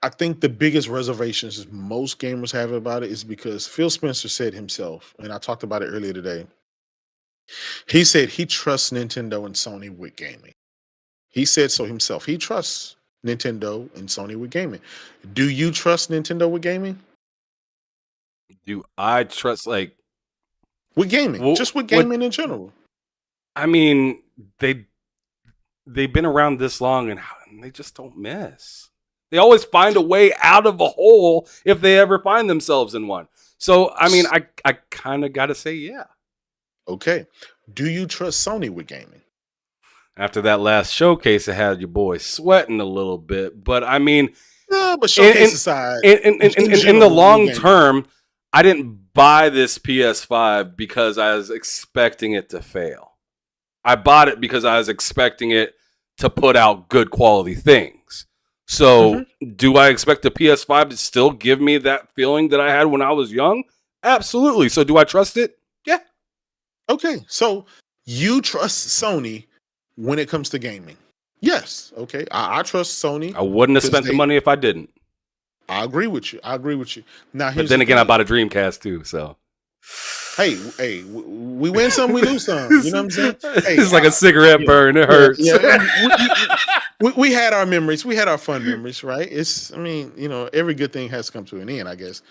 I think the biggest reservations most gamers have about it is because Phil Spencer said himself, and I talked about it earlier today. He said he trusts Nintendo and Sony with gaming. He said so himself. He trusts Nintendo and Sony with gaming. Do you trust Nintendo with gaming? Do I trust, like, with gaming, just with gaming in general? I mean, they've been around this long and they just don't miss. They always find a way out of a hole if they ever find themselves in one. So, I mean, I kind of got to say, yeah. Okay. Do you trust Sony with gaming? After that last showcase, it had your boy sweating a little bit. But, I mean, but showcase aside, in the long term, I didn't buy this PS5 because I was expecting it to fail. I bought it because I was expecting it to put out good quality things. So, do I expect the PS5 to still give me that feeling that I had when I was young? Absolutely. So, do I trust it? Yeah. Okay. So, you trust Sony when it comes to gaming? Yes. Okay. I trust Sony. I wouldn't have spent the money if I didn't. I agree with you. Now, but then again, I bought a Dreamcast too. So, hey, we win some, we lose some. You know what I'm saying? Hey, it's like a cigarette burn. It hurts. We had our memories. We had our fun memories, right? I mean, every good thing has to come to an end, I guess.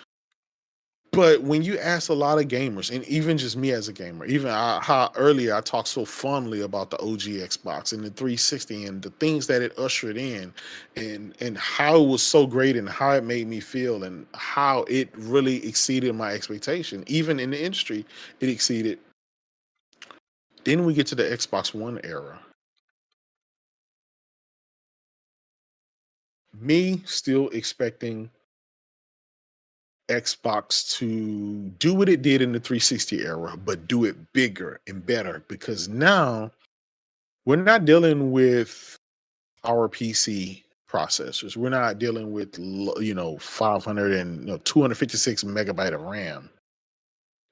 But when you ask a lot of gamers, and even just me as a gamer, even how earlier I talked so fondly about the OG Xbox and the 360 and the things that it ushered in, and how it was so great and how it made me feel and how it really exceeded my expectation, even in the industry, it exceeded. Then we get to the Xbox One era. Me still expecting Xbox to do what it did in the 360 era, but do it bigger and better, because now we're not dealing with our PC processors. We're not dealing with 500 and 256 megabyte of RAM.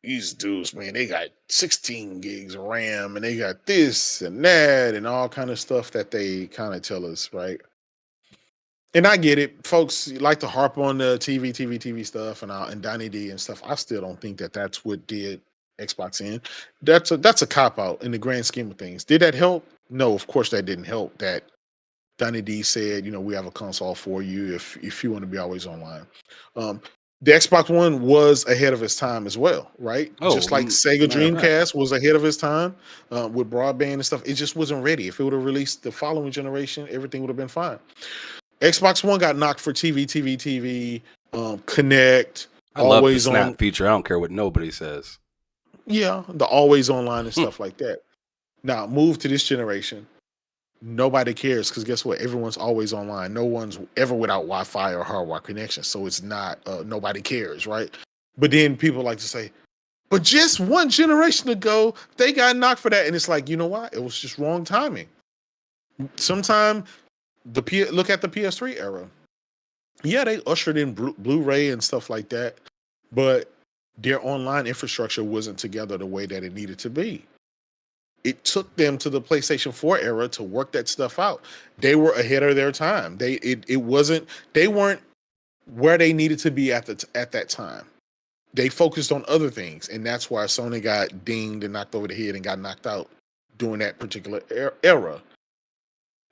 These dudes, man, they got 16 gigs of RAM and they got this and that and all kind of stuff that they kind of tell us, right? And I get it, folks like to harp on the TV stuff and Donnie D and stuff. I still don't think that that's what did Xbox in. That's a cop out in the grand scheme of things. Did that help? No, of course that didn't help. That Donnie D said, we have a console for you if you want to be always online. the Xbox One was ahead of its time as well, right? Oh, Just like Sega matter of fact. Dreamcast was ahead of its time with broadband and stuff. It just wasn't ready. If it would have released the following generation, everything would have been fine. Xbox One got knocked for TV, Connect, I love the always snap on. feature. I don't care what nobody says. Yeah, the always online and stuff like that. Now, move to this generation. Nobody cares because guess what? Everyone's always online. No one's ever without Wi-Fi or hardwire connection. So it's not, nobody cares, right? But then people like to say, but just one generation ago, they got knocked for that. And it's like, you know what? It was just wrong timing. Sometime look at the PS3 era. Yeah, they ushered in Blu-ray and stuff like that, but their online infrastructure wasn't together the way that it needed to be. It took them to the PlayStation 4 era to work that stuff out. They were ahead of their time. They weren't where they needed to be at that time. They focused on other things, and that's why Sony got dinged and knocked over the head and got knocked out during that particular era.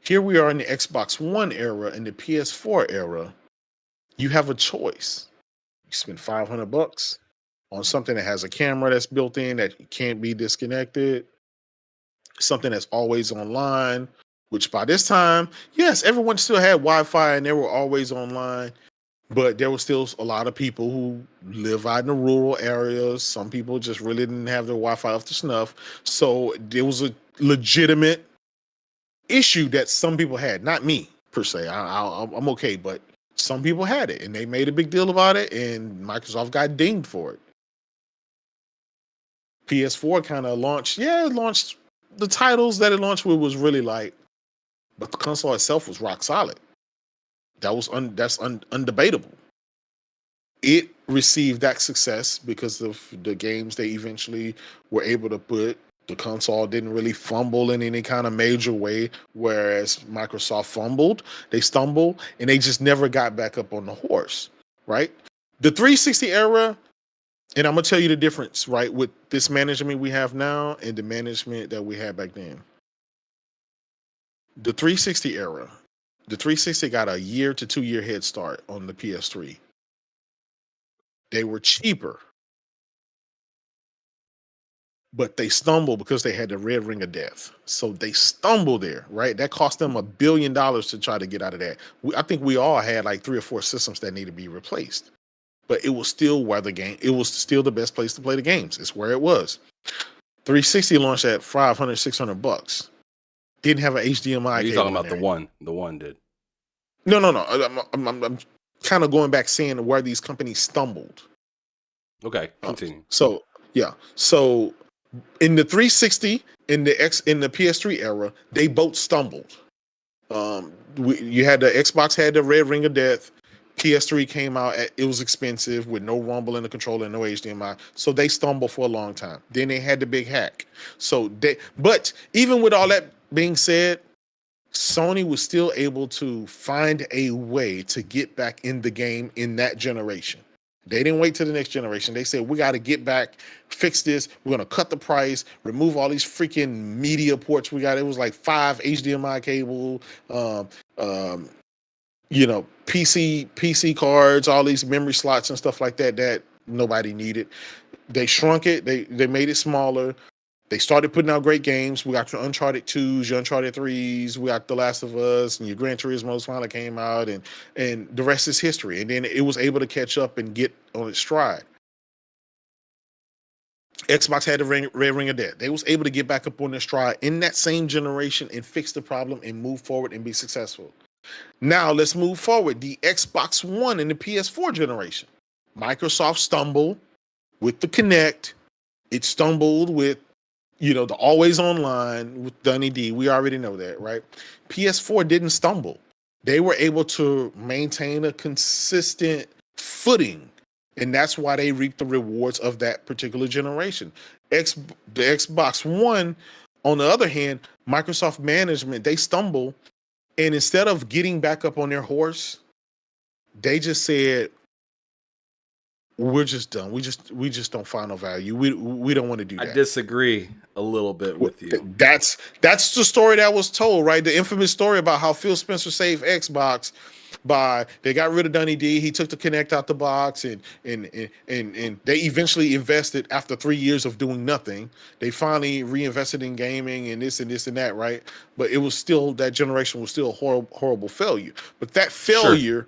Here we are in the Xbox One era and the PS4 era. You have a choice. You spend $500 on something that has a camera that's built in that can't be disconnected, something that's always online, which by this time, yes, everyone still had Wi-Fi and they were always online, but there were still a lot of people who live out in the rural areas. Some people just really didn't have their Wi-Fi up to snuff. So there was a legitimate issue that some people had, not me per se. I'm okay, but some people had it and they made a big deal about it and Microsoft got dinged for it. PS4 kind of launched the titles that it launched with was really light, but the console itself was rock solid. That's undebatable. It received that success because of the games they eventually were able to put. The console didn't really fumble in any kind of major way, whereas Microsoft fumbled, they stumbled, and they just never got back up on the horse, right? The 360 era, and I'm gonna tell you the difference, right, with this management we have now and the management that we had back then. The 360 era, the 360 got a year to 2 year head start on the PS3. They were cheaper, but they stumbled because they had the red ring of death. So they stumbled there, right? That cost them $1 billion to try to get out of that. I think we all had like 3 or 4 systems that need to be replaced. But it was still where it was still the best place to play the games. It's where it was. 360 launched at $500, $600. Didn't have an HDMI cable. You're talking about the one. The one did. No. I'm kind of going back saying where these companies stumbled. Okay, continue. So in the 360, in the PS3 era, they both stumbled. You had the Xbox had the red ring of death. PS3 came out, it was expensive with no rumble in the controller and no HDMI. So they stumbled for a long time. Then they had the big hack. But even with all that being said, Sony was still able to find a way to get back in the game in that generation. They didn't wait till the next generation. They said, we got to get back, fix this. We're going to cut the price, remove all these freaking media ports we got. It was like 5 HDMI cable, PC cards, all these memory slots and stuff like that nobody needed. They shrunk it. They made it smaller. They started putting out great games. We got your Uncharted 2s, your Uncharted 3s. We got The Last of Us, and your Gran Turismo's finally came out, and the rest is history. And then it was able to catch up and get on its stride. Xbox had the red ring of death. They was able to get back up on their stride in that same generation and fix the problem and move forward and be successful. Now let's move forward. The Xbox One and the PS4 generation. Microsoft stumbled with the Kinect. It stumbled with the always online with Dunny D. We already know that, right? PS4 didn't stumble. They were able to maintain a consistent footing, and that's why they reaped the rewards of that particular generation. The Xbox One, on the other hand, Microsoft management, they stumble, and instead of getting back up on their horse, they just said, we're just done. We just don't find no value. We don't want to do that. I disagree a little bit with you. That's the story that was told, right? The infamous story about how Phil Spencer saved Xbox by they got rid of Dunny D. He took the Connect out the box, and they eventually invested after 3 years of doing nothing. They finally reinvested in gaming and this and this and that, right? But it was still that generation was still a horrible failure. But Sure.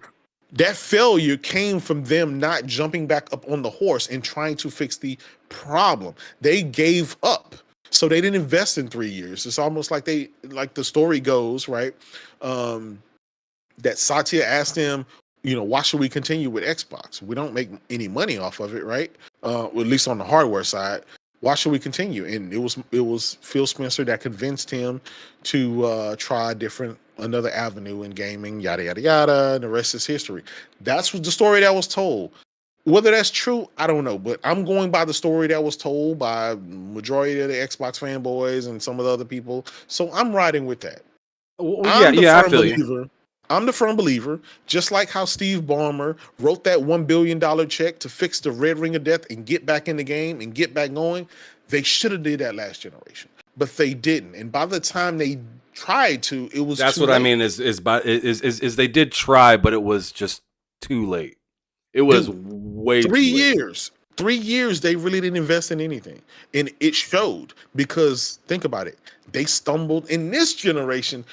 that failure came from them not jumping back up on the horse and trying to fix the problem. They gave up. So they didn't invest in 3 years. It's almost like like the story goes, right? That Satya asked him, why should we continue with Xbox? We don't make any money off of it, right? Well, at least on the hardware side. Why should we continue? And it was Phil Spencer that convinced him to try another avenue in gaming, yada yada yada. And the rest is history. That's the story that was told. Whether that's true, I don't know. But I'm going by the story that was told by majority of the Xbox fanboys and some of the other people. So I'm riding with that. Yeah, I feel you. I'm the firm believer, just like how Steve Ballmer wrote that $1 billion check to fix the Red Ring of Death and get back in the game and get back going. They should have did that last generation, but they didn't. And by the time they tried to, it was that's too what late. I mean is they did try, but it was just too late. It was way 3 too late. years. 3 years they really didn't invest in anything, and it showed because think about it. They stumbled in this generation,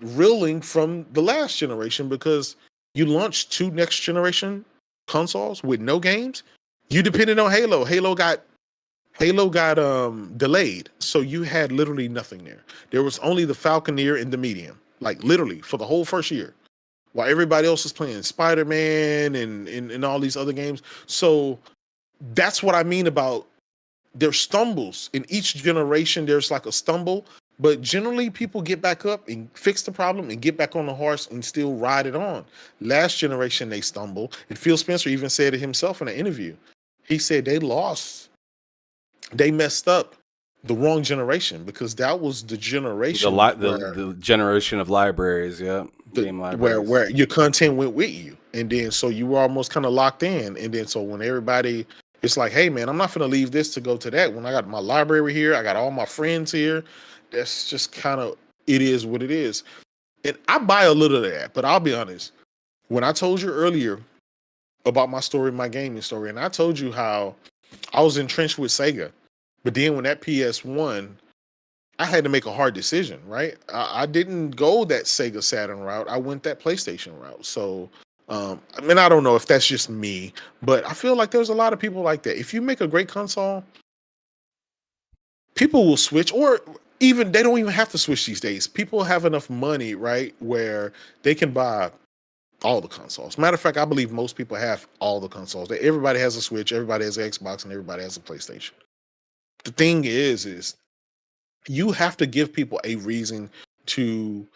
reeling from the last generation because you launched 2 next generation consoles with no games. You depended on Halo. Halo got delayed, so you had literally nothing there. There was only the Falconeer and the Medium, like literally for the whole first year, while everybody else was playing Spider-Man and all these other games. So that's what I mean about there's stumbles in each generation. There's like a stumble, but generally people get back up and fix the problem and get back on the horse and still ride it on. Last generation they stumble, and Phil Spencer even said it himself in an interview. He said they messed up the wrong generation because that was the generation the generation of libraries, game libraries, where your content went with you, and then so you were almost kind of locked in, and then so when everybody. It's like, hey, man, I'm not going to leave this to go to that. When I got my library here, I got all my friends here. That's just kind of, it is what it is. And I buy a little of that, but I'll be honest. When I told you earlier about my story, my gaming story, and I told you how I was entrenched with Sega, but then when that PS1, I had to make a hard decision, right? I didn't go that Sega Saturn route. I went that PlayStation route. So, I mean, I don't know if that's just me, but I feel like there's a lot of people like that. If you make a great console, people will switch, or even they don't even have to switch these days. People have enough money, right, where they can buy all the consoles. Matter of fact, I believe most people have all the consoles. Everybody has a Switch, everybody has an Xbox, and everybody has a PlayStation. The thing is you have to give people a reason to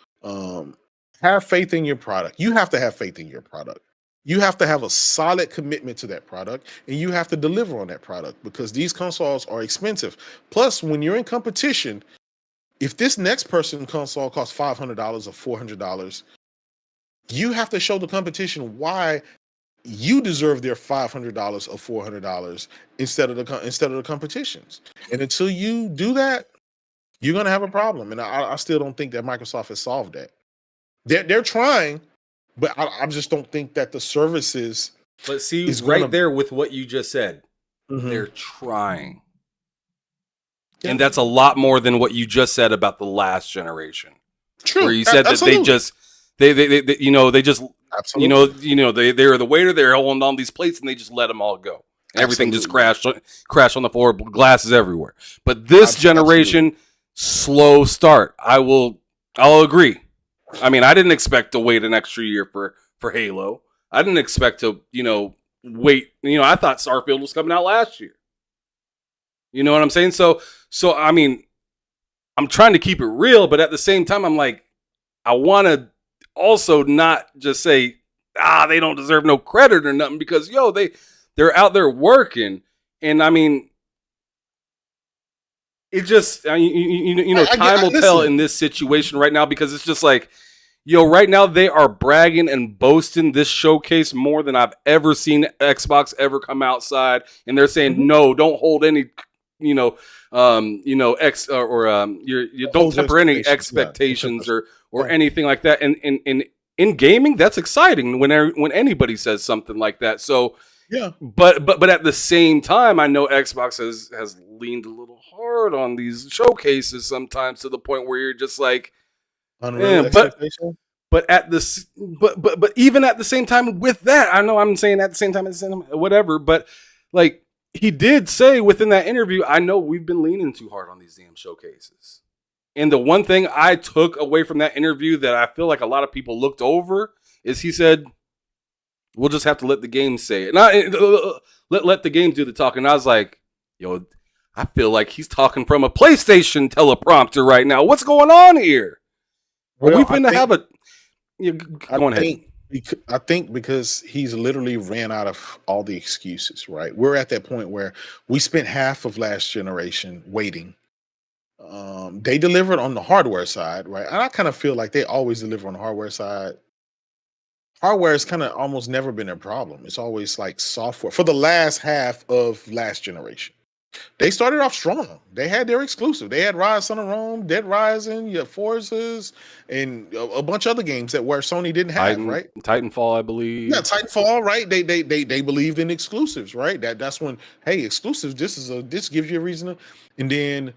have faith in your product. You have to have faith in your product. You have to have a solid commitment to that product, and you have to deliver on that product because these consoles are expensive. Plus, when you're in competition, if this next person console costs $500 or $400, you have to show the competition why you deserve their $500 or $400 instead of the competitions. And until you do that, you're gonna have a problem. And I still don't think that Microsoft has solved that. They're trying, but I just don't think that the services. But see, right there with what you just said, they're trying. Yeah. And that's a lot more than what you just said about the last generation. True. Where you said that they just they just absolutely. They're the waiter, they're holding on these plates and they just let them all go. And everything just crashed on the floor, glasses everywhere. But this generation, slow start. I'll agree. I mean, I didn't expect to wait an extra year for Halo. I didn't expect to, wait. I thought Starfield was coming out last year. You know what I'm saying? So I mean, I'm trying to keep it real, but at the same time, I'm like, I want to also not just say, they don't deserve no credit or nothing because, they're out there working. And I mean, it just, time will tell in this situation right now because it's just like, right now they are bragging and boasting this showcase more than I've ever seen Xbox ever come outside. And they're saying, no, don't hold any, you don't temper any expectations or anything like that. And in gaming, that's exciting when anybody says something like that. So, Yeah. but at the same time, I know Xbox has leaned a little hard on these showcases sometimes to the point where you're just like, Unreal eh, expectation. but at this, but even at the same time with that, I know I'm saying at the same time, whatever. But like he did say within that interview, I know we've been leaning too hard on these damn showcases. And the one thing I took away from that interview that I feel like a lot of people looked over is he said, "We'll just have to let the game say it. Let the game do the talking." And I was like, "Yo, I feel like he's talking from a PlayStation teleprompter right now. What's going on here? Are we Well, finna have a?" Yeah, I go ahead. think I think because he's literally ran out of all the excuses, right? We're at that point where we spent half of last generation waiting. They delivered on the hardware side, right? And I kind of feel like they always deliver on the hardware side. Hardware has kind of almost never been a problem. It's always like software for the last half of last generation. They started off strong. They had their exclusive. They had Rise, Son of Rome, Dead Rising, your Forzas, and a bunch of other games that where Sony didn't have, right? Titanfall, I Yeah, believe. Titanfall, right? They believed in exclusives, right? That's when, hey, exclusives. This gives you a reason to, and then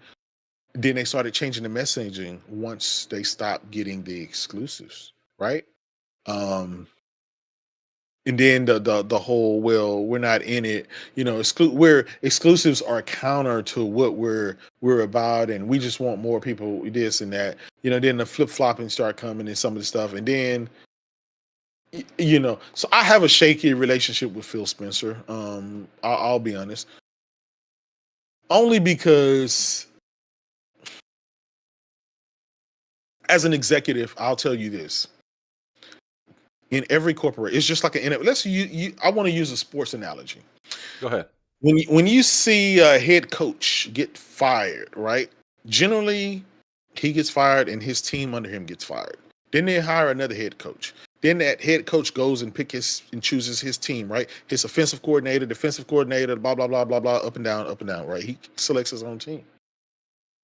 they started changing the messaging once they stopped getting the exclusives, right? Um, and then the whole, well, we're not in it, where exclusives are counter to what we're about, and we just want more people this and that, then the flip-flopping start coming and some of the stuff, and then so I have a shaky relationship with Phil Spencer. I'll be honest, only because as an executive, I'll tell you this: in every corporate, it's just like let's I want to use a sports analogy. Go ahead. When you see a head coach get fired, right? Generally, he gets fired and his team under him gets fired. Then they hire another head coach. Then that head coach goes and chooses his team, right? His offensive coordinator, defensive coordinator, blah blah blah blah blah, up and down, right? He selects his own team.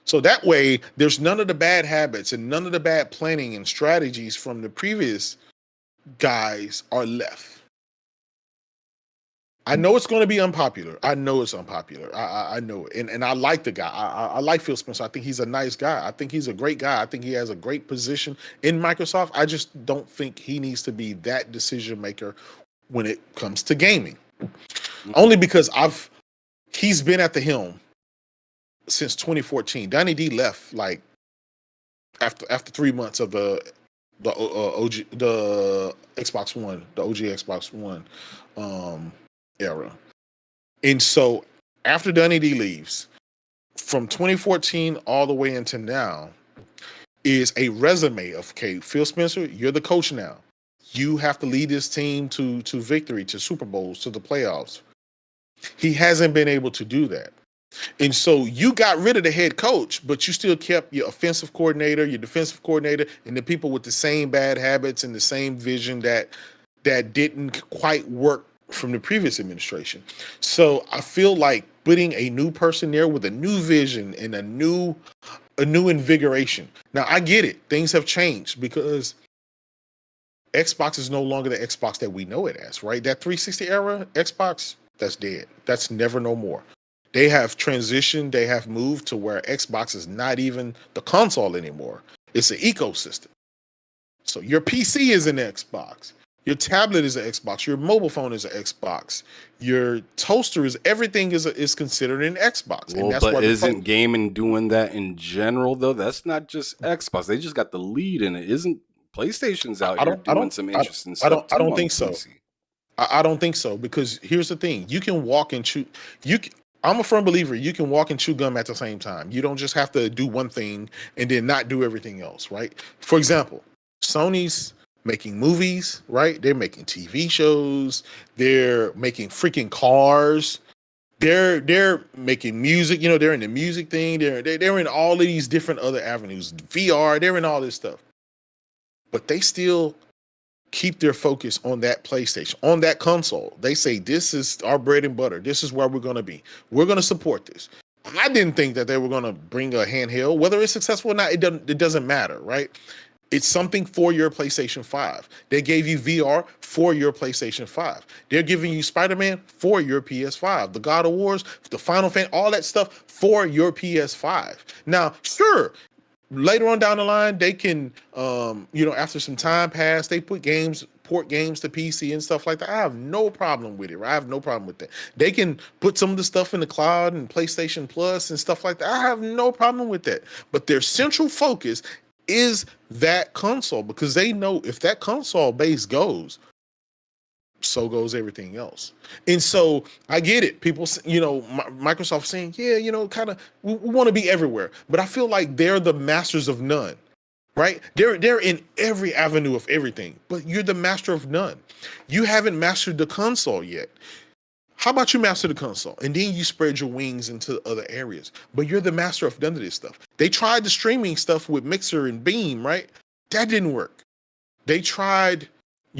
So that way, there's none of the bad habits and none of the bad planning and strategies from the previous guys are left. I know it's going to be unpopular. I know it's unpopular. I know it. And I like the guy. I like Phil Spencer. I think he's a nice guy. I think he's a great guy. I think he has a great position in Microsoft. I just don't think he needs to be that decision maker when it comes to gaming. Only because he's been at the helm since 2014. Donnie D left like after 3 months of the Xbox One, the OG Xbox One era. And so after Donnie D leaves, from 2014 all the way into now, is a resume of, okay, Phil Spencer, you're the coach now. You have to lead this team to victory, to Super Bowls, to the playoffs. He hasn't been able to do that. And so you got rid of the head coach, but you still kept your offensive coordinator, your defensive coordinator, and the people with the same bad habits and the same vision that didn't quite work from the previous administration. So I feel like putting a new person there with a new vision and a new invigoration. Now I get it. Things have changed because Xbox is no longer the Xbox that we know it as, right? That 360 era Xbox, that's dead. That's never no more. They have transitioned, they have moved to where Xbox is not even the console anymore. It's an ecosystem. So your PC is an Xbox. Your tablet is an Xbox. Your mobile phone is an Xbox. Your toaster everything is considered an Xbox. Well, and that's but why isn't gaming doing that in general though? That's not just Xbox. They just got the lead in it. Isn't PlayStation's out here doing some interesting stuff too I don't on the think so. PC? I don't think so, because here's the thing: you can walk and chew. I'm a firm believer you can walk and chew gum at the same time. You don't just have to do one thing and then not do everything else, right? For example, Sony's making movies, right? They're making TV shows. They're making freaking cars. They're making music. They're in the music thing. They're in all of these different other avenues. VR. They're in all this stuff, but they still keep their focus on that PlayStation, on that console. They say, this is our bread and butter. This is where we're going to be. We're going to support this. I didn't think that they were going to bring a handheld. Whether it's successful or not, it doesn't matter, right? It's something for your PlayStation 5. They gave you VR for your PlayStation 5. They're giving you Spider-Man for your PS5. The God of Wars, the Final Fantasy, all that stuff for your PS5. Now, sure, later on down the line, they can, after some time passed, they port games to PC and stuff like that. I have no problem with it. I have no problem with that. They can put some of the stuff in the cloud and PlayStation Plus and stuff like that. I have no problem with that. But their central focus is that console, because they know if that console base goes, so goes everything else. And so I get it. People, Microsoft saying, yeah, kind of, we want to be everywhere. But I feel like they're the masters of none, right? They're in every avenue of everything, but you're the master of none. You haven't mastered the console yet. How about you master the console and then you spread your wings into other areas? But you're the master of none of this stuff. They tried the streaming stuff with Mixer and Beam, right? That didn't work. They tried,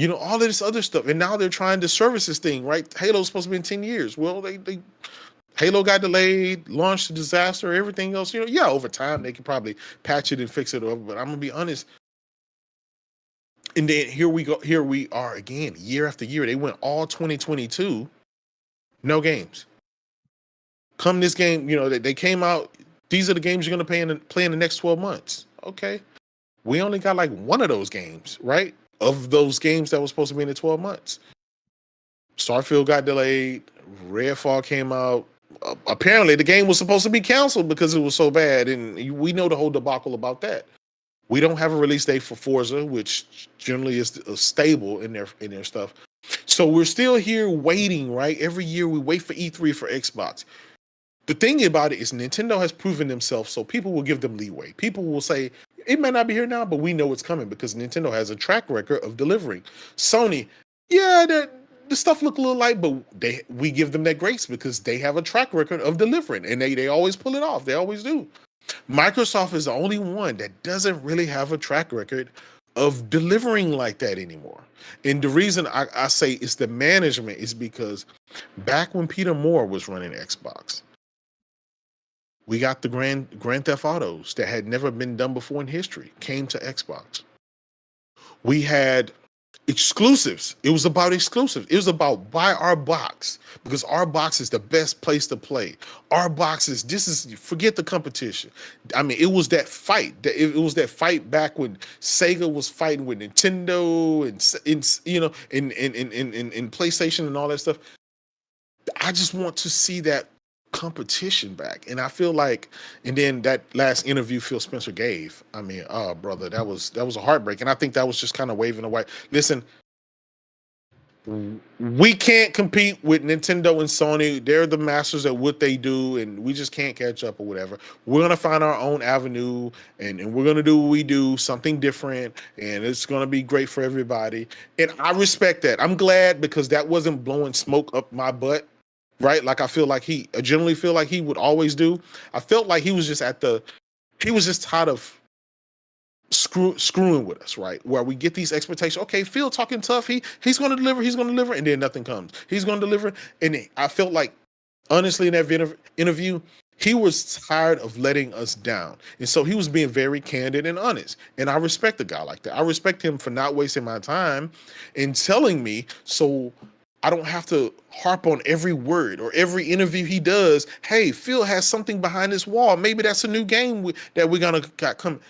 all of this other stuff, and now they're trying the services thing, right? Halo's supposed to be in 10 years. Well, Halo got delayed, launched a disaster, everything else. Over time they could probably patch it and fix it over. But I'm gonna be honest. And then here we are again, year after year. They went all 2022. No games. Come this game, they came out. These are the games you're going to play in the next 12 months. Okay. We only got like one of those games, right? Of those games that was supposed to be in the 12 months. Starfield got delayed. Redfall came out. Apparently, the game was supposed to be canceled because it was so bad. And we know the whole debacle about that. We don't have a release date for Forza, which generally is stable in their stuff. So we're still here waiting, right? Every year we wait for E3 for Xbox. The thing about it is Nintendo has proven themselves, so people will give them leeway. People will say, it may not be here now, but we know it's coming because Nintendo has a track record of delivering. Sony, the stuff look a little light, but we give them that grace because they have a track record of delivering, and they always pull it off. They always do. Microsoft is the only one that doesn't really have a track record of delivering like that anymore. And the reason I say it's the management is because back when Peter Moore was running Xbox, we got the Grand Theft Autos that had never been done before in history, came to Xbox. We had exclusives. It was about exclusives. It was about buy our box because our box is the best place to play. Our box is forget the competition. I mean, it was that fight. It was that fight back when Sega was fighting with Nintendo and in PlayStation and all that stuff. I just want to see that competition back. And I feel like, and then that last interview Phil Spencer gave, I mean, oh brother, that was a heartbreak. And I think that was just kind of waving away. Listen, we can't compete with Nintendo and Sony. They're the masters at what they do, and we just can't catch up or whatever. We're gonna find our own avenue, and we're gonna do what we do, something different, and it's gonna be great for everybody. And I respect that. I'm glad because that wasn't blowing smoke up my butt. Right? Like I generally feel like he would always do. I felt like he was just tired of screwing with us, right? Where we get these expectations. Okay, Phil talking tough. He's going to deliver, and then nothing comes. He's going to deliver, and I felt like, honestly, in that interview, he was tired of letting us down, and so he was being very candid and honest. And I respect a guy like that. I respect him for not wasting my time and telling me so I don't have to harp on every word or every interview he does. Hey, Phil has something behind this wall. Maybe that's a new game that we're going to come.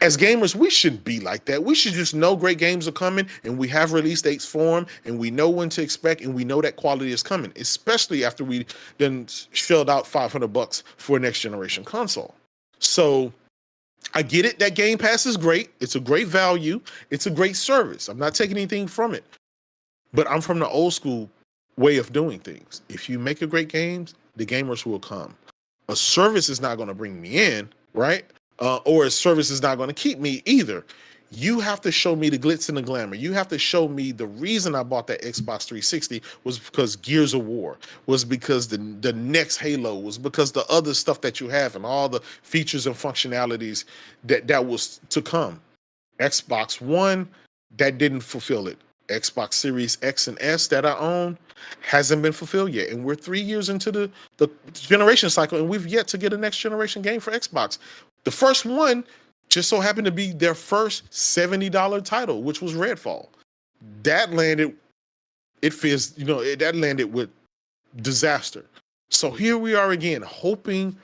As gamers, we shouldn't be like that. We should just know great games are coming and we have release dates for them and we know when to expect and we know that quality is coming, especially after we then shelled out $500 for a next generation console. So I get it that Game Pass is great. It's a great value. It's a great service. I'm not taking anything from it. But I'm from the old school way of doing things. If you make a great games, the gamers will come. A service is not going to bring me in, right? Or a service is not going to keep me either. You have to show me the glitz and the glamour. You have to show me the reason I bought that Xbox 360 was because Gears of War, was because the next Halo, was because the other stuff that you have and all the features and functionalities that was to come. Xbox One, that didn't fulfill it. Xbox Series X and S that I own hasn't been fulfilled yet. And we're 3 years into the generation cycle, and we've yet to get a next generation game for Xbox. The first one Just so happened to be their first $70 title, which was Redfall. That landed, it feels, that landed with disaster. So here we are again, hoping,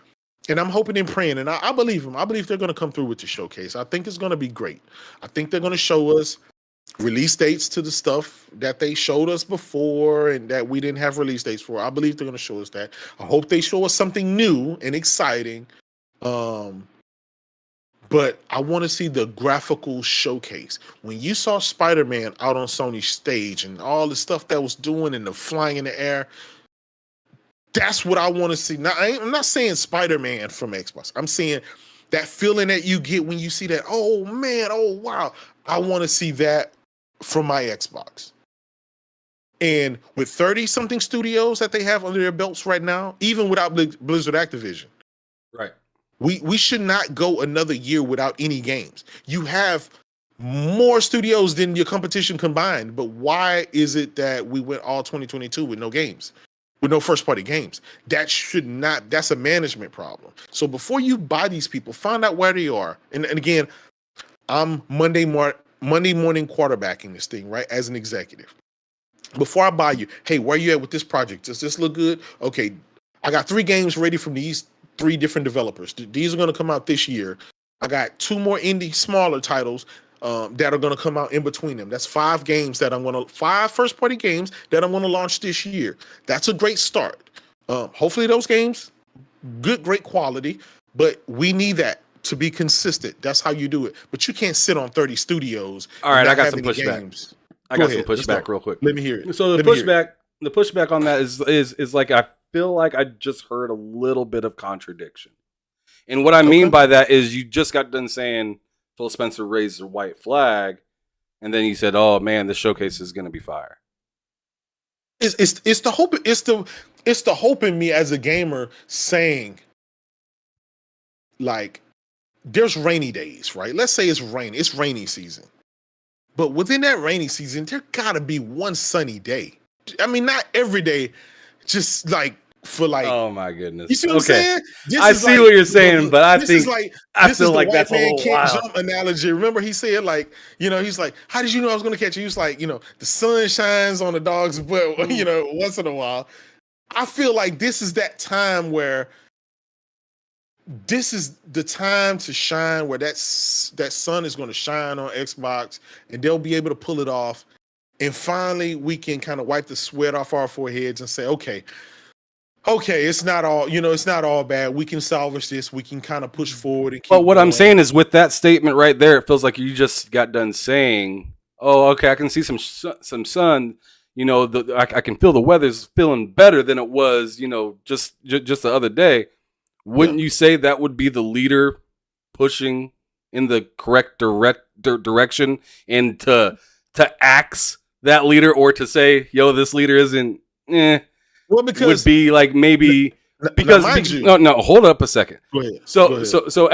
and I'm hoping and praying, and I believe them. I believe they're going to come through with the showcase. I think it's going to be great. I think they're going to show us release dates to the stuff that they showed us before and that we didn't have release dates for. I believe they're going to show us that. I hope they show us something new and exciting. But I want to see the graphical showcase. When you saw Spider-Man out on Sony's stage and all the stuff that was doing and the flying in the air, that's what I want to see. Now, I'm not saying Spider-Man from Xbox. I'm saying that feeling that you get when you see that, oh man, oh wow. I want to see that from my Xbox. And with 30-something studios that they have under their belts right now, even without Blizzard Activision, Right. we should not go another year without any games. You have more studios than your competition combined, but why is it that we went all 2022 with no games? With no first-party games? That should not, that's a management problem. So before you buy these people, find out where they are. And again, I'm Monday morning quarterbacking this thing, right? As an executive. Before I buy you, hey, where you at with this project? Does this look good? Okay, I got 3 games ready from these 3 different developers. These are going to come out this year. I got 2 more indie smaller titles that are going to come out in between them. That's 5 games that 5 first-party games that I'm going to launch this year. That's a great start. Hopefully those games, great quality, but we need that to be consistent. That's how you do it. But you can't sit on 30 studios. All right, I got some pushback. I got some pushback real quick. Let me hear it. So the pushback on that is like, I feel like I just heard a little bit of contradiction. And what I mean by that is you just got done saying Phil Spencer raised the white flag, and then you said, "Oh man, the showcase is going to be fire." It's the hope. It's the hope in me as a gamer saying, like, there's rainy days, right? Let's say it's rainy. It's rainy season. But within that rainy season, there gotta be one sunny day. I mean, not every day, just like for like. Oh my goodness! You see what I'm saying? I see what you're saying, but I think I feel like that's a little wild. Jump analogy. Remember, he said like, he's like, how did you know I was going to catch you? He was like, the sun shines on the dog's butt, once in a while. I feel like this is that time where. This is the time to shine where that sun is going to shine on Xbox and they'll be able to pull it off. And finally, we can kind of wipe the sweat off our foreheads and say, okay, it's not all bad. We can salvage this. We can kind of push forward. And keep but what going. I'm saying is with that statement right there, it feels like you just got done saying, oh, okay, I can see some sun. I can feel the weather's feeling better than it was, just the other day. Wouldn't you say that would be the leader pushing in the correct direction and to axe that leader, or to say, yo, this leader isn't, well, because would be like maybe because no, hold up a second. Go ahead. So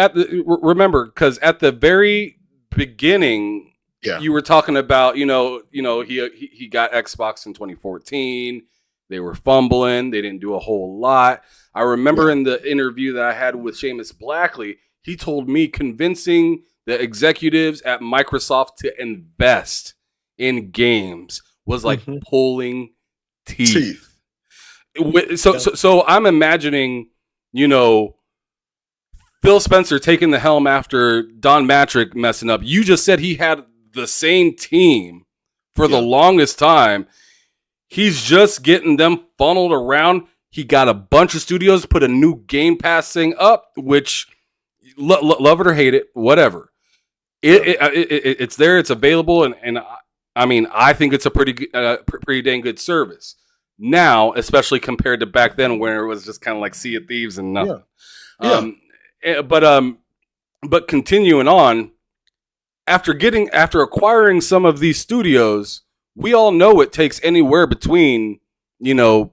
remember, because at the very beginning, you were talking about, he got Xbox in 2014. They were fumbling. They didn't do a whole lot. I remember in the interview that I had with Seamus Blackley, he told me convincing the executives at Microsoft to invest in games was like pulling teeth. So I'm imagining, Phil Spencer taking the helm after Don Matrick messing up. You just said he had the same team for the longest time. He's just getting them funneled around. He got a bunch of studios, put a new Game Pass thing up, which love it or hate it, whatever. It's there, it's available, and I mean, I think it's a pretty dang good service now, especially compared to back then, where it was just kind of like Sea of Thieves and nothing. But continuing on, after acquiring some of these studios, we all know it takes anywhere between 4,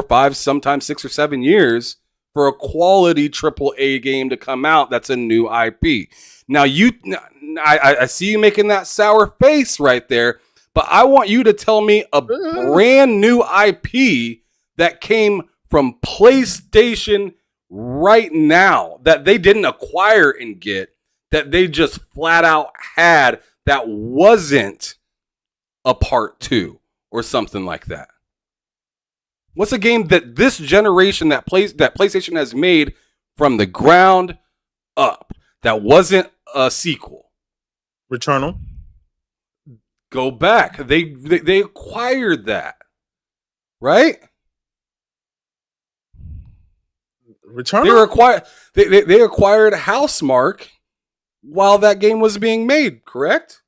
5, sometimes 6 or 7 years for a quality AAA game to come out that's a new IP. Now, I see you making that sour face right there, but I want you to tell me a brand new IP that came from PlayStation right now that they didn't acquire and get, that they just flat out had that wasn't a part 2 or something like that? What's a game that this generation that PlayStation has made from the ground up that wasn't a sequel? Returnal. Go back. They acquired that, right? Returnal. They acquired Housemarque while that game was being made, correct?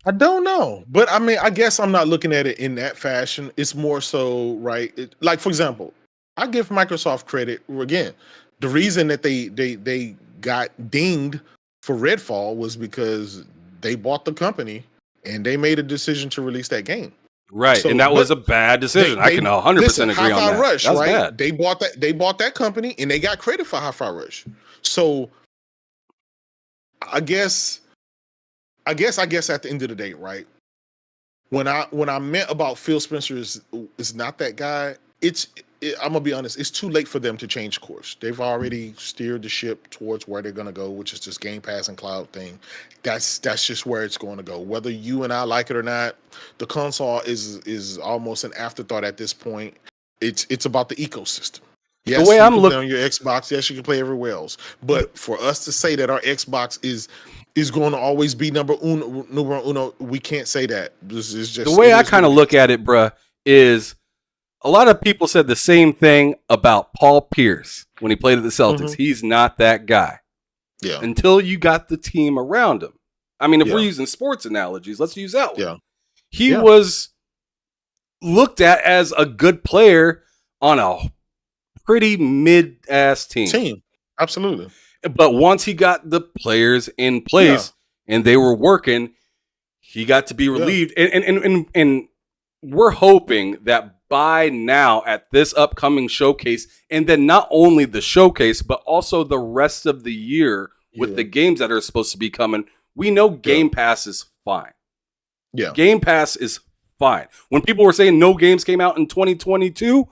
I don't know, but I mean, I guess I'm not looking at it in that fashion. It's more so, right? Like, for example, I give Microsoft credit again. The reason that they got dinged for Redfall was because they bought the company and they made a decision to release that game. Right, So, and that was but a bad decision. I can 100% listen, agree on Hi-Fi that. Rush, That's right? bad. They bought that company and they got credit for Hi-Fi Rush. So I guess at the end of the day, right? When I meant about Phil Spencer is not that guy, I'm gonna be honest, it's too late for them to change course. They've already steered the ship towards where they're gonna go, which is this Game Pass and cloud thing. That's just where it's going to go. Whether you and I like it or not, the console is almost an afterthought at this point. It's about the ecosystem. Yes, way you I'm can looking, play on your Xbox. Yes, you can play everywhere else. But for us to say that our Xbox is going to always be number uno, we can't say that. This is just the way it I is kind what of it look is. at it, bruh, is a lot of people said the same thing about Paul Pierce when he played at the Celtics. Mhm. He's not that guy Yeah, until you got the team around him. I mean, if we're yeah, using sports analogies, let's use that one. yeah, He yeah. was looked at as a good player on a pretty mid-ass team. Team, absolutely. But once he got the players in Yeah, place and they were working, he got to be yeah, relieved. And we're hoping that by now at this upcoming showcase, and then not only the showcase, but also the rest of the year with yeah, the games that are supposed to be coming, we know yeah, Game Pass is fine. yeah, Game Pass is fine. When people were saying no games came out in 2022,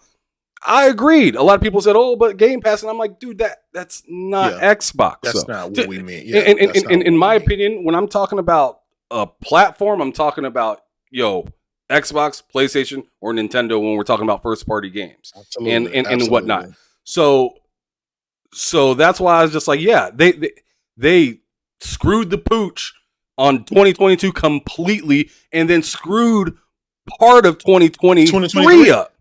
I agreed. A lot of people said, "Oh, but Game Pass," and I'm like, "Dude, that's not yeah. Xbox." That's So, not what to, we meant. Yeah, that's not in what we my meant. opinion, when I'm talking about a platform, I'm talking about Xbox, PlayStation, or Nintendo when we're talking about first party games Absolutely, and whatnot. absolutely. So that's why I was just like, yeah, they screwed the pooch on 2022 completely, and then screwed part of 2023 2023. up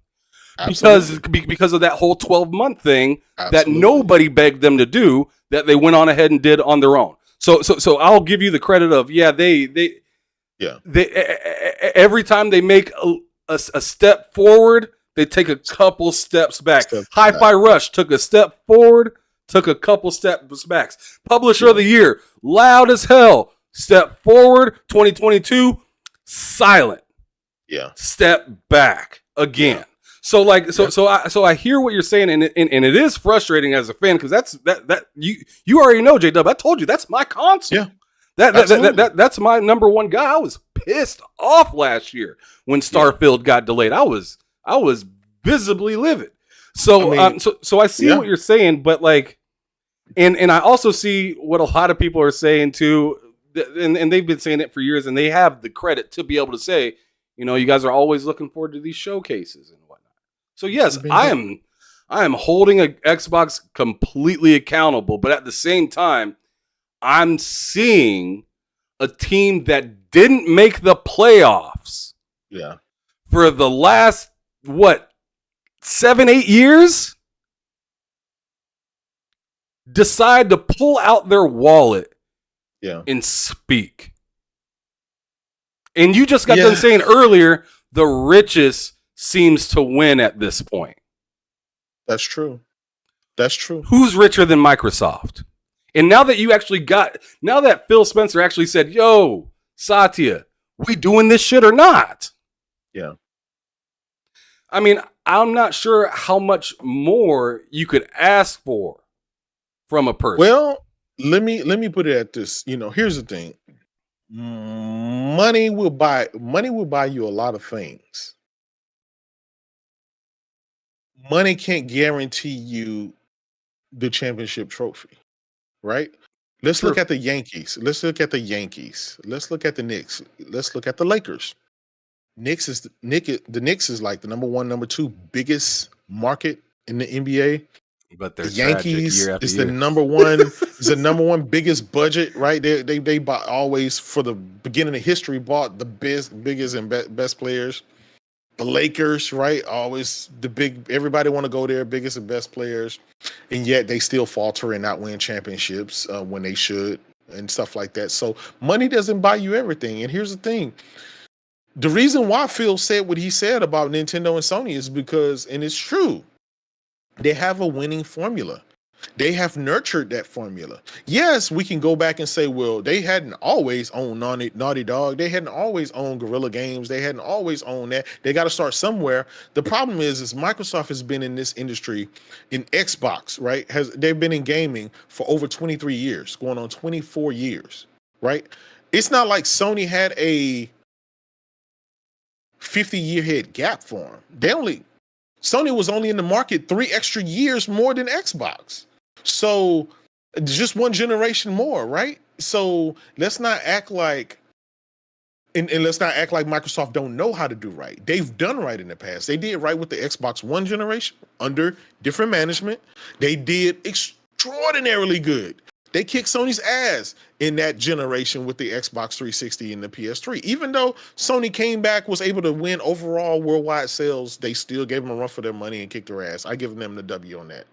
Absolutely, because of that whole 12-month thing that absolutely. nobody begged them to do, that they went on ahead and did on their own. So I'll give you the credit of, yeah, Yeah, they every time they make a step forward, they take a couple steps back. steps back. Hi-Fi Rush took a step forward, took a couple steps back. Publisher Yeah, of the Year, loud as hell. Step forward, 2022, silent. yeah, Step back yeah, again. So like yeah, so I hear what you're saying, and it is frustrating as a fan, because that you already know, Jaydub. I told you that's my console. yeah. Absolutely. That's my number one guy. I was pissed off last year when Yeah. Starfield got delayed. I was visibly livid. I So mean, so I see yeah, what you're saying, but like, and I also see what a lot of people are saying too, and they've been saying it for years, and they have the credit to be able to say, you guys are always looking forward to these showcases and whatnot. So yes, I mean, I am holding a Xbox completely accountable, but at the same time, I'm seeing a team that didn't make the playoffs yeah, for the last, what, 7, 8 years, decide to pull out their wallet yeah, and speak. And you just got done yeah. saying earlier, the richest seems to win at this point. That's true. That's true. Who's richer than Microsoft? And now that Phil Spencer actually said, "Yo, Satya, we doing this shit or not?" Yeah. I mean, I'm not sure how much more you could ask for from a person. Well, let me put it at this. Here's the thing. Money will buy you a lot of things. Money can't guarantee you the championship trophy. right? Let's True. look at the Yankees. Let's look at the Yankees. Let's look at the Knicks. Let's look at the Lakers. The Knicks is like the number one, number two biggest market in the NBA. But The they're tragic Yankees year after is the year. number one is the number one biggest budget, right? They bought always for the beginning of history bought the biggest and best players. The Lakers, right? Always the big. Everybody want to go there, biggest and best players, and yet they still falter and not win championships when they should and stuff like that. So money doesn't buy you everything. And here's the thing: the reason why Phil said what he said about Nintendo and Sony is because, and it's true, they have a winning formula. They have nurtured that formula. Yes, we can go back and say, well, they hadn't always owned Naughty Dog. They hadn't always owned Guerrilla Games. They hadn't always owned that. They got to start somewhere. The problem is Microsoft has been in this industry, in Xbox, right? They've been in gaming for over 23 years, going on 24 years, right? It's not like Sony had a 50-year head gap for them. Sony was only in the market 3 extra years more than Xbox. So just one generation more, right? So let's not act like and let's not act like Microsoft don't know how to do right. They've done right in the past. They did right with the Xbox One generation under different management. They did extraordinarily good. They kicked Sony's ass in that generation with the Xbox 360 and the PS3. Even though Sony came back, was able to win overall worldwide sales, they still gave them a run for their money and kicked their ass. I give them the W on that.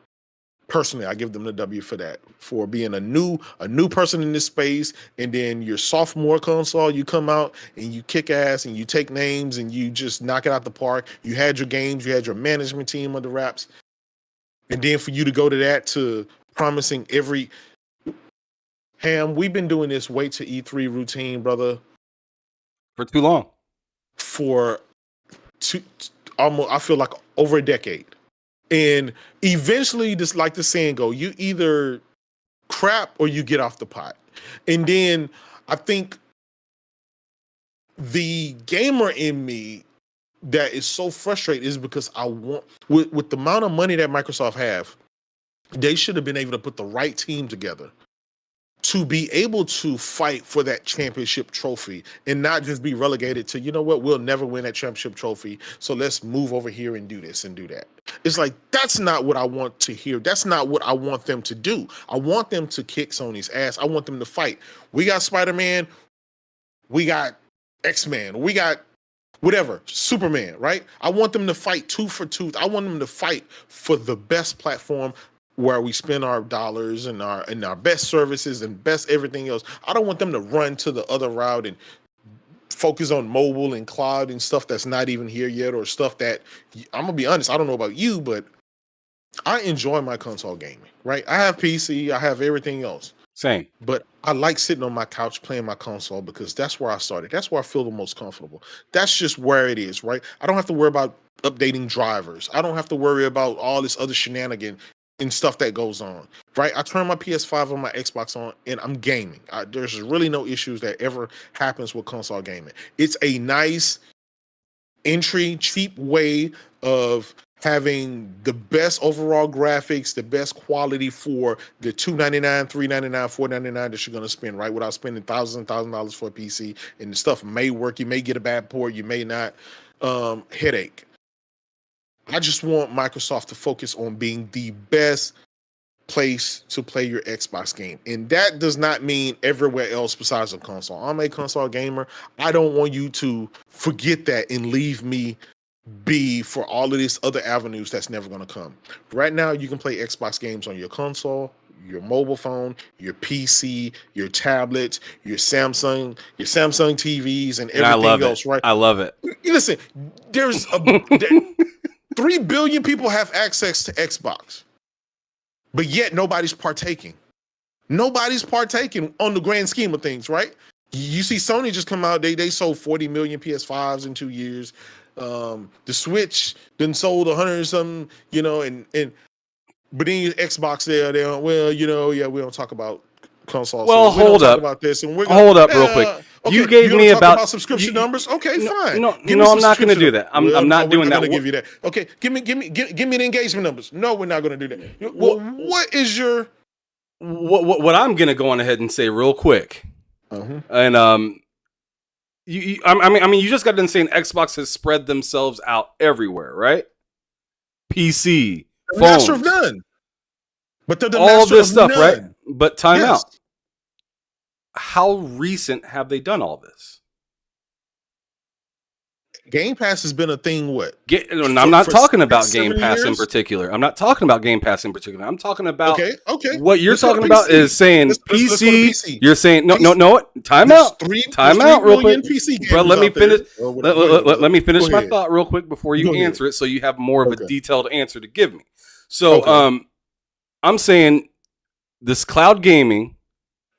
Personally, I give them the W for that, for being a new person in this space. And then your sophomore console, you come out and you kick ass and you take names and you just knock it out the park. You had your games, you had your management team under wraps. And then for you to go to that, to promising every Ham, we've been doing this wait to E3 routine, brother, For too long. for almost, I feel like, over a decade. And eventually, just like the saying go, you either crap or you get off the pot. And then I think the gamer in me that is so frustrated is because I want, with the amount of money that Microsoft have, they should have been able to put the right team together to be able to fight for that championship trophy and not just be relegated to, you know what, we'll never win that championship trophy, so let's move over here and do this and do that. It's like, that's not what I want to hear. That's not what I want them to do. I want them to kick Sony's ass. I want them to fight. We got Spider-Man. We got X-Men. We got whatever, Superman, right? I want them to fight tooth for tooth. I want them to fight for the best platform where we spend our dollars and our best services and best everything else. I don't want them to run to the other route and focus on mobile and cloud and stuff that's not even here yet, or stuff that, I'm gonna be honest, I don't know about you, but I enjoy my console gaming, right? I have PC, I have everything else. Same. But I like sitting on my couch playing my console because that's where I started. That's where I feel the most comfortable. That's just where it is, right? I don't have to worry about updating drivers. I don't have to worry about all this other shenanigan and stuff that goes on, right? I turn my PS5 on my Xbox on and I'm gaming. There's really no issues that ever happens with console gaming. It's a nice entry, cheap way of having the best overall graphics, the best quality for the $299, $399, $499 that you're going to spend, right? Without spending thousands and thousands of dollars for a PC. And the stuff may work. You may get a bad port. You may not. Headache. I just want Microsoft to focus on being the best place to play your Xbox game. And that does not mean everywhere else besides a console. I'm a console gamer. I don't want you to forget that and leave me be for all of these other avenues that's never going to come. Right now, you can play Xbox games on your console, your mobile phone, your PC, your tablets, your Samsung TVs, and everything else, right? I love it. Listen, there's 3 billion people have access to Xbox, but yet nobody's partaking. Nobody's partaking on the grand scheme of things, right? You see Sony just come out, they sold 40 million PS5s in 2 years. The Switch then sold 100 or something, but then your Xbox there, well, yeah, we don't talk about consoles. Well, hold up about this, and we're hold up real quick. Okay, you gave me about subscription numbers. Okay, fine. No, I'm not going to do that. I'm not doing that. I'm going to give you that. Okay, give me the engagement numbers. No, we're not going to do that. Well, what is your what I'm gonna go on ahead and say real quick, Uh-huh. and I mean, you just got done saying Xbox has spread themselves out everywhere, right? PC, The master of phones, none. But they're the all master this of stuff, right? none. But time Yes. out. How recent have they done all this? Game Pass has been a thing, what? I'm not talking about 6, Game 7 Pass in years? particular. I'm not talking about Game Pass in particular. I'm talking about Okay. what you're Let's go to talking about PC. is saying Let's go to PC. PC. You're saying no. Time There's out. three Time out real quick, million PC bro. gamers Let me out there. finish. Go ahead, Let me finish Go my ahead. thought real quick before you Go ahead. answer it, so you have more of a Okay. detailed answer to give me. So, Okay. I'm saying this cloud gaming,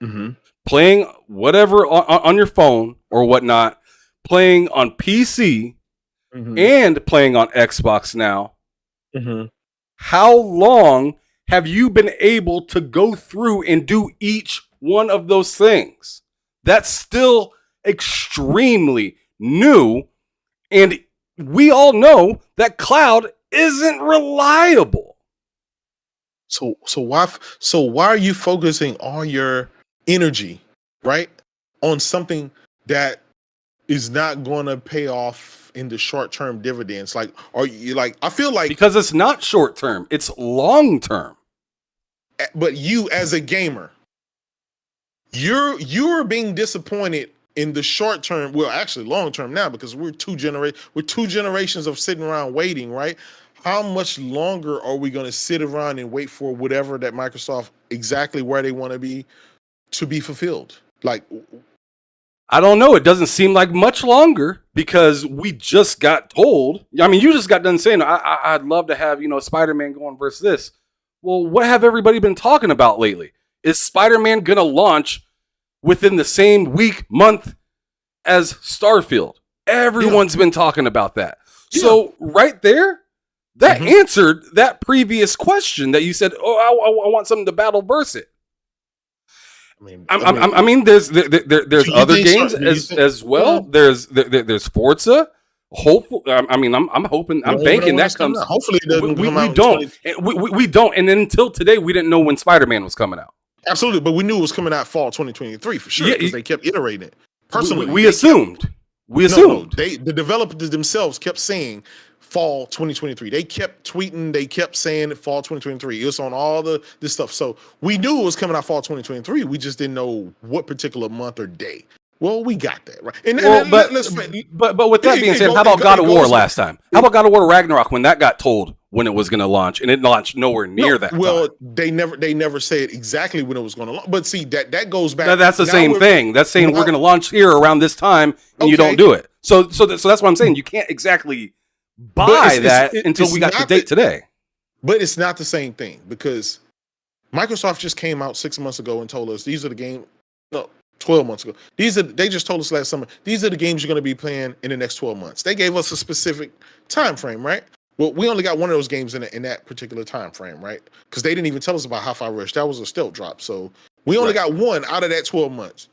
Mm-hmm. playing whatever on your phone or whatnot, playing on PC Mm-hmm. and playing on Xbox now. Mm-hmm. How long have you been able to go through and do each one of those things? That's still extremely new. And we all know that cloud isn't reliable. So why are you focusing all your energy, right, on something that is not going to pay off in the short-term dividends? Like, are you like? I feel like, Because it's not short term, it's long term. but you as a gamer, you're being disappointed in the short term. Well, actually, long term now, because we're two generations of sitting around waiting, right? How much longer are we going to sit around and wait for whatever that Microsoft exactly where they want to be fulfilled? Like, I don't know. It doesn't seem like much longer because we just got told. I mean, you just got done saying, I'd love to have, Spider-Man going versus this. Well, what have everybody been talking about lately? Is Spider-Man going to launch within the same week, month as Starfield? Everyone's been talking about that. Yeah. So right there, that Mhm. answered that previous question that you said, oh, I want something to battle verse it. I mean, there's other games as well. Yeah. There's Forza. Hopefully, I'm hoping, I'm banking that comes. Hopefully, it doesn't come out. We don't. We don't. And until today, we didn't know when Spider-Man was coming out. Absolutely, but we knew it was coming out fall 2023 for sure, because they kept iterating it. Personally, we assumed. The developers themselves kept saying fall 2023. They kept tweeting, they kept saying fall 2023. It was on all this stuff. So we knew it was coming out fall 2023. We just didn't know what particular month or day. Well, we got that, right? But with that being said, how about God of War last time? How about God of War Ragnarok when that got told when it was going to launch, and it launched nowhere near that well, time? they never said exactly when it was going to launch. But see, that goes back. That's the same thing. That's saying we're going to launch here around this time, and you don't do it. So that's what I'm saying. You can't exactly buy that until we got the date today. But it's not the same thing, because Microsoft just came out 6 months ago and told us these are the games. No, 12 months ago. They just told us last summer, these are the games you're going to be playing in the next 12 months. They gave us a specific time frame, right? Well, we only got one of those games in that particular time frame, right? Because they didn't even tell us about Hi-Fi Rush. That was a stealth drop. So we only got one out of that 12 months.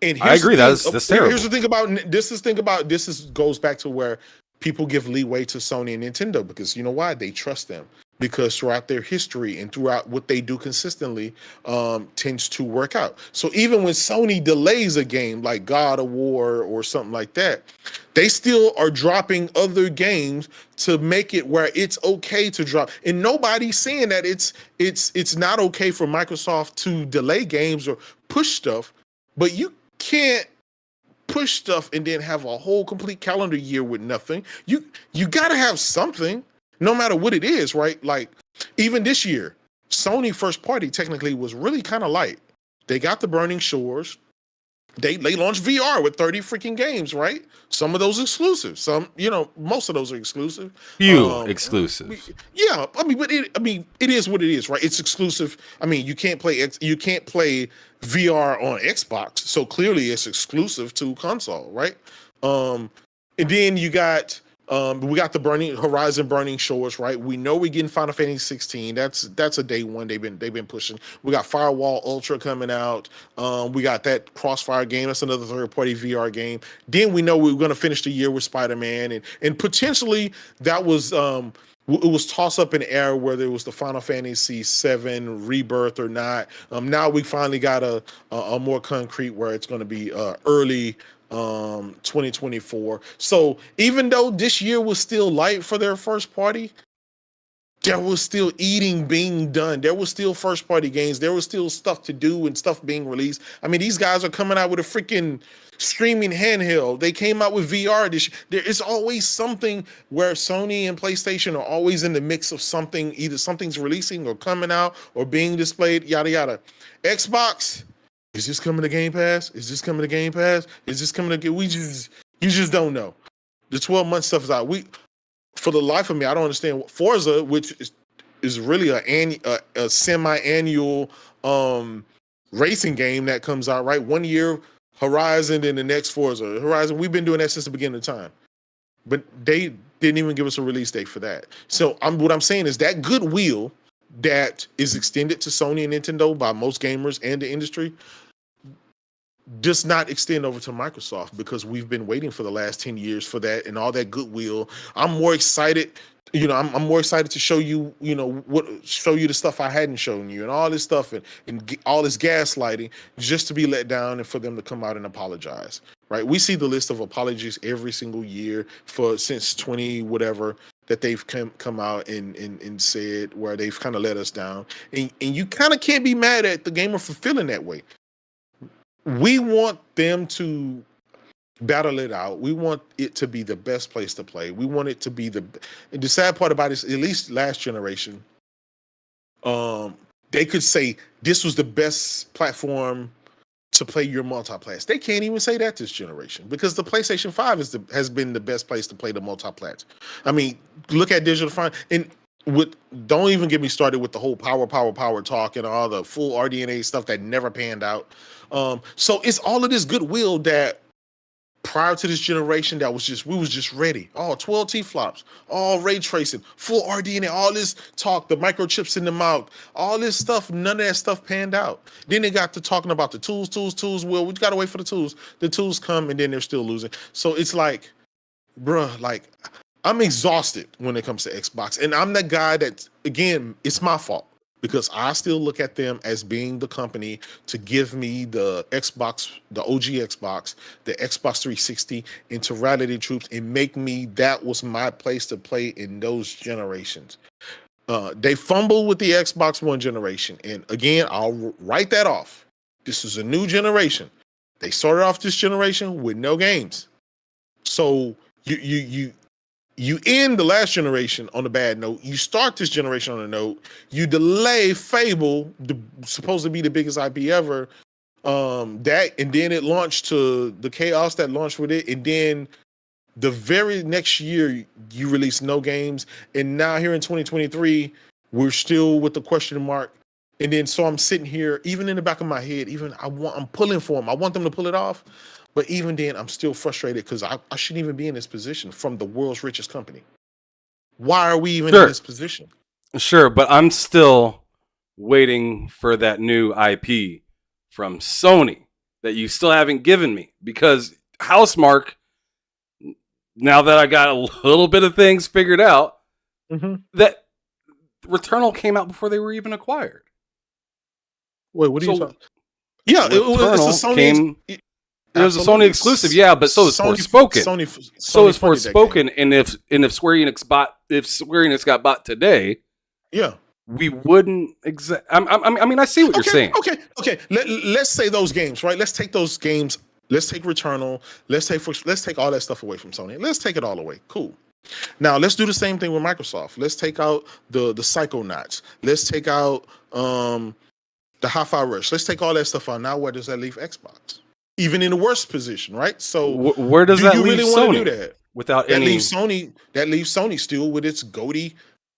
And I agree. That's terrible. Here's the thing about this goes back to where people give leeway to Sony and Nintendo, because you know why? They trust them. Because throughout their history and throughout what they do consistently, tends to work out. So even when Sony delays a game like God of War or something like that, they still are dropping other games to make it where it's okay to drop. And nobody's saying that it's not okay for Microsoft to delay games or push stuff, but you can't push stuff and then have a whole complete calendar year with nothing. You got to have something. No matter what it is, right? Like, even this year, Sony first party technically was really kind of light. They got the Burning Shores. They launched VR with 30 freaking games, right? Some of those exclusive. Some, most of those are exclusive. Few exclusive. Yeah, but it is what it is, right? It's exclusive. I mean, you can't play VR on Xbox, so clearly it's exclusive to console, right? And then you got. We got the Horizon Burning Shores, right? We know we're getting Final Fantasy 16. That's a day one they've been pushing. We got Firewall Ultra coming out. We got that Crossfire game. That's another third-party VR game. Then we know we're going to finish the year with Spider-Man, and potentially that was it was toss up in the air whether it was the Final Fantasy VII Rebirth or not. Now we finally got a more concrete where it's going to be early 2024. So even though this year was still light for their first party, there was still eating being done. There was still first party games. There was still stuff to do and stuff being released. I mean, these guys are coming out with a freaking streaming handheld. They came out with VR. There is always something where Sony and PlayStation are always in the mix of something. Either something's releasing or coming out or being displayed, yada, yada. Xbox, is this coming to Game Pass? Is this coming to Game Pass? Is this coming to... You just don't know. The 12-month stuff is out. For the life of me, I don't understand what Forza, which is really a semi-annual racing game that comes out, right? 1 year Horizon, then the next Forza. Horizon, we've been doing that since the beginning of time. But they didn't even give us a release date for that. So what I'm saying is that goodwill that is extended to Sony and Nintendo by most gamers and the industry does not extend over to Microsoft, because we've been waiting for the last 10 years for that and all that goodwill. I'm more excited, I'm more excited to show you, show you the stuff I hadn't shown you and all this stuff and all this gaslighting just to be let down and for them to come out and apologize, right? We see the list of apologies every single year since 20 whatever that they've come out and said where they've kind of let us down. And you kind of can't be mad at the gamer for feeling that way. We want them to battle it out. We want it to be the best place to play. We want it to be the sad part about it is, at least last generation, they could say this was the best platform to play your multiplayer. They can't even say that this generation, because the PlayStation 5 has been the best place to play the multiplayer. I mean, look at Digital Fine and don't even get me started with the whole power talk and all the full RDNA stuff that never panned out. So it's all of this goodwill that prior to this generation we was just ready. 12 T-flops, all ray tracing, full RDNA, all this talk, the microchips in the mouth, all this stuff, none of that stuff panned out. Then they got to talking about the tools. Well, we gotta wait for the tools. The tools come and then they're still losing. So it's like, bruh, like I'm exhausted when it comes to Xbox. And I'm that guy that, again, it's my fault, because I still look at them as being the company to give me the Xbox, the OG Xbox, the Xbox 360, and to rally the troops and make me, that was my place to play in those generations. They fumbled with the Xbox One generation. And again, I'll write that off. This is a new generation. They started off this generation with no games. So you end the last generation on a bad note. You start this generation on a note. You delay Fable, supposed to be the biggest IP ever. And then it launched to the chaos that launched with it. And then the very next year, you release no games. And now here in 2023, we're still with the question mark. And then so I'm sitting here, even in the back of my head, I'm pulling for them. I want them to pull it off. But even then, I'm still frustrated because I shouldn't even be in this position from the world's richest company. Why are we even in this position? Sure, but I'm still waiting for that new IP from Sony that you still haven't given me. Because Housemark, now that I got a little bit of things figured out, that Returnal came out before they were even acquired. Wait, what are you talking? Yeah, it's a Sony. It was a Sony exclusive, yeah, but so is Forspoken. So is Forspoken, and if Square Enix got bought today, yeah, we wouldn't. I mean, I see what you're saying. Okay. Let's say those games, right? Let's take those games. Let's take Returnal. Let's take all that stuff away from Sony. Let's take it all away. Cool. Now let's do the same thing with Microsoft. Let's take out the Psychonauts. Let's take out the Hi-Fi Rush. Let's take all that stuff out. Now where does that leave Xbox? Even in the worst position, right? So where does that leave Sony? Want to do that? Without that leaves Sony still with its GOTY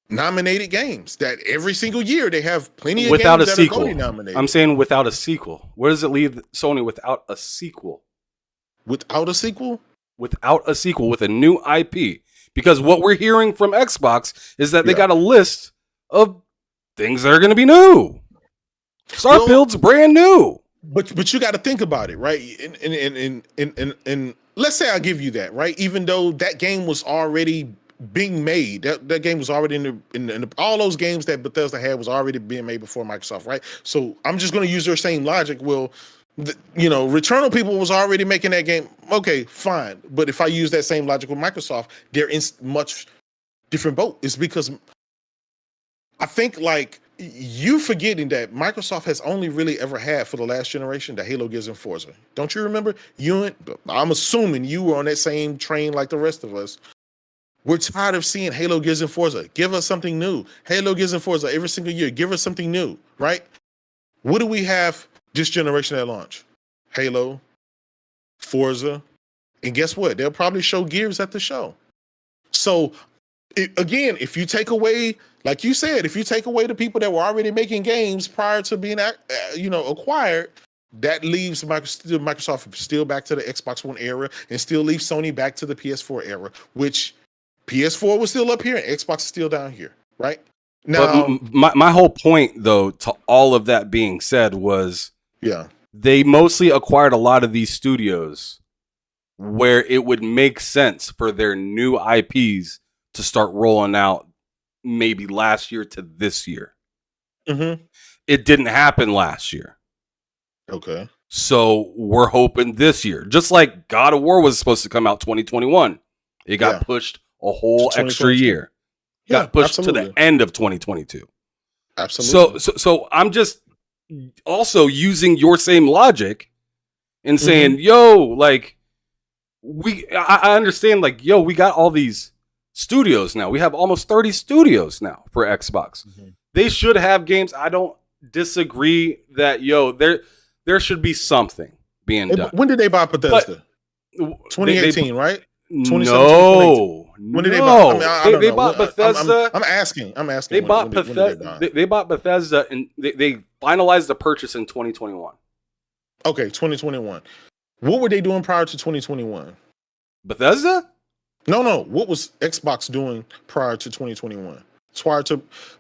nominated games that every single year they have plenty of without games a that sequel. are GOTY nominated. I'm saying without a sequel. Where does it leave Sony without a sequel? Without a sequel? Without a sequel, with a new IP. Because what we're hearing from Xbox is that they got a list of things that are going to be new. Starfield's brand new. But you got to think about it, right? And let's say I give you that, right? Even though that game was already being made. That game was already in the all those games that Bethesda had was already being made before Microsoft, right? So I'm just going to use their same logic. Well, Returnal people was already making that game. Okay, fine. But if I use that same logic with Microsoft, they're in much different boat. It's because I think like you forgetting that Microsoft has only really ever had for the last generation the Halo, Gears, and Forza. Don't you remember? I'm assuming you were on that same train like the rest of us. We're tired of seeing Halo, Gears, and Forza. Give us something new. Halo, Gears, and Forza every single year. Give us something new, right? What do we have this generation at launch? Halo, Forza, and guess what? They'll probably show Gears at the show. So, again, if you take away, like you said, if you take away the people that were already making games prior to being, acquired, that leaves Microsoft still back to the Xbox One era and still leaves Sony back to the PS4 era, which PS4 was still up here and Xbox is still down here, right? Now, but my whole point, though, to all of that being said was, they mostly acquired a lot of these studios where it would make sense for their new IPs to start rolling out maybe last year to this year. Mm-hmm. It didn't happen last year. Okay. So we're hoping this year. Just like God of War was supposed to come out 2021. It got pushed a whole extra year. Got pushed to the end of 2022. Absolutely. So I'm just also using your same logic and saying, yo, like I understand, like, yo, we got all these studios now. We have almost 30 studios now for Xbox. Mm-hmm. They should have games. I don't disagree that, yo, there should be something being done. When did they buy Bethesda? 2018, right? No. When did they buy? I mean, they bought Bethesda. I'm asking. They bought Bethesda. They bought Bethesda, and they finalized the purchase in 2021. Okay, 2021. What were they doing prior to 2021? Bethesda? No. What was Xbox doing prior to 2021?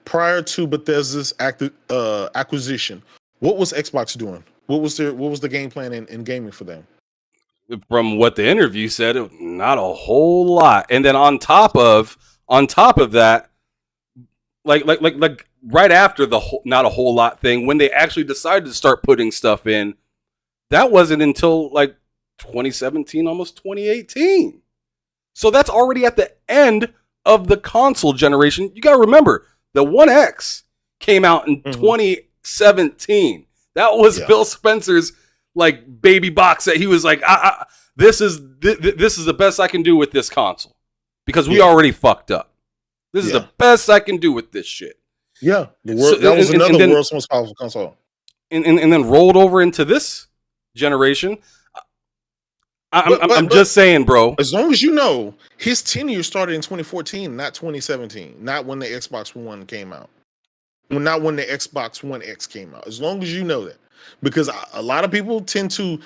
Prior to Bethesda's acquisition, what was Xbox doing? What was the game plan in gaming for them? From what the interview said, not a whole lot. And then on top of that, like right after the whole, not a whole lot thing, when they actually decided to start putting stuff in, that wasn't until like 2017, almost 2018. So that's already at the end of the console generation. You got to remember, the One X came out in 2017. That was Phil Spencer's like baby box that he was like, this is the best I can do with this console because we already fucked up. This is the best I can do with this shit. Yeah, that was another world's most powerful console. And then rolled over into this generation. I'm just saying, bro. As long as you know, his tenure started in 2014, not 2017, not when the Xbox One came out. Not when the Xbox One X came out. As long as you know that. Because a lot of people tend to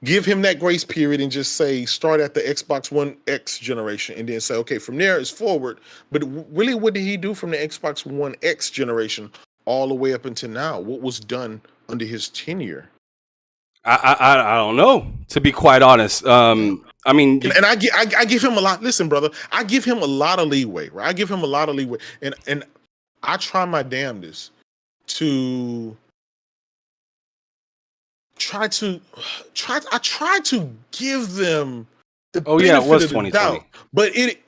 give him that grace period and just say start at the Xbox One X generation and then say, okay, from there is forward. But really, what did he do from the Xbox One X generation all the way up until now? What was done under his tenure? I don't know, to be quite honest. I mean, and I give him a lot. Listen, brother, I give him a lot of leeway, right? I give him a lot of leeway, and I try my damnedest to try to give them the it was 2020. Doubt, but it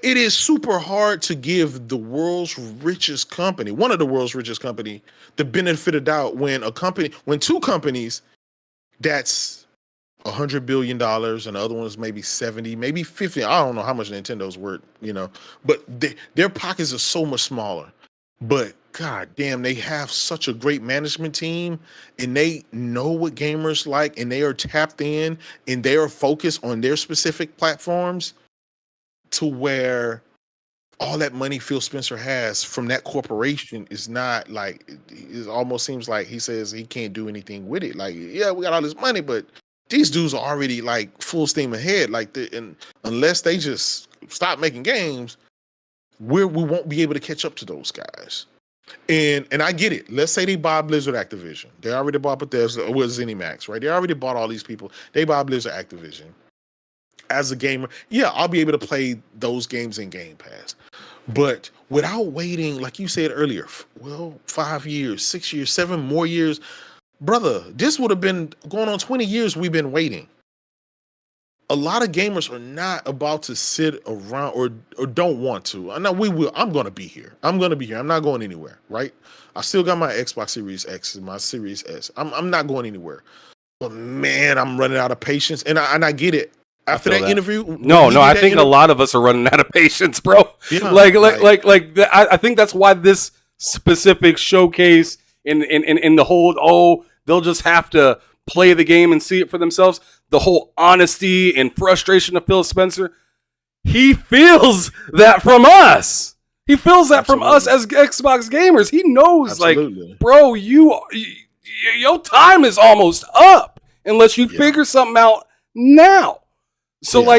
is super hard to give the world's richest company, one of the world's richest company, the benefit of doubt when two companies that's $100 billion and the other one is maybe 70, maybe 50. I don't know how much Nintendo's worth, but their pockets are so much smaller. But god damn, they have such a great management team and they know what gamers like and they are tapped in and they are focused on their specific platforms to where all that money Phil Spencer has from that corporation is not like, it almost seems like he says he can't do anything with it. Like, yeah, we got all this money, but these dudes are already like full steam ahead. Like, and unless they just stop making games, we won't be able to catch up to those guys. And I get it. Let's say they buy Blizzard Activision. They already bought Bethesda or ZeniMax, right? They already bought all these people. They buy Blizzard Activision. as a gamer, yeah, I'll be able to play those games in Game Pass. But without waiting, like you said earlier, 5 years, 6 years, 7 more years, brother, this would have been going on 20 years we've been waiting. A lot of gamers are not about to sit around or don't want to. I know we will. I'm gonna be here. I'm not going anywhere, right? I still got my Xbox Series X and my Series S. I'm not going anywhere. But man, I'm running out of patience. And I get it. After that interview, no, I think a lot of us are running out of patience, bro. Yeah, I think that's why this specific showcase in the whole, they'll just have to play the game and see it for themselves. The whole honesty and frustration of Phil Spencer, he feels that from us. He feels that from us as Xbox gamers. He knows, like, bro, your time is almost up unless you figure something out now. So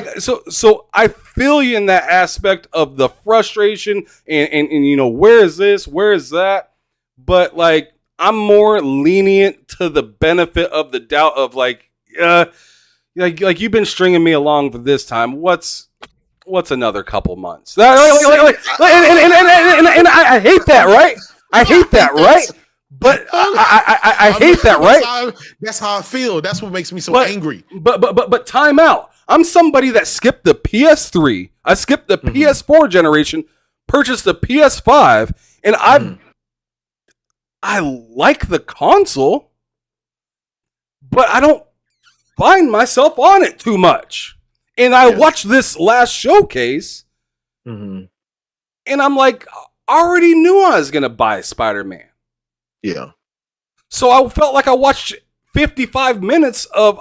so I feel you in that aspect of the frustration and you know, where is this, where is that? But like, I'm more lenient to the benefit of the doubt of like you've been stringing me along for this time. What's another couple months? And I hate that, right? I hate that, right? But I hate that, right? That's how I feel. That's what makes me so angry. But time out. I'm somebody that skipped the PS3. I skipped the PS4 generation, purchased the PS5, and I like the console, but I don't find myself on it too much. And I watched this last showcase, and I'm like, I already knew I was going to buy Spider-Man. Yeah. So I felt like I watched 55 minutes of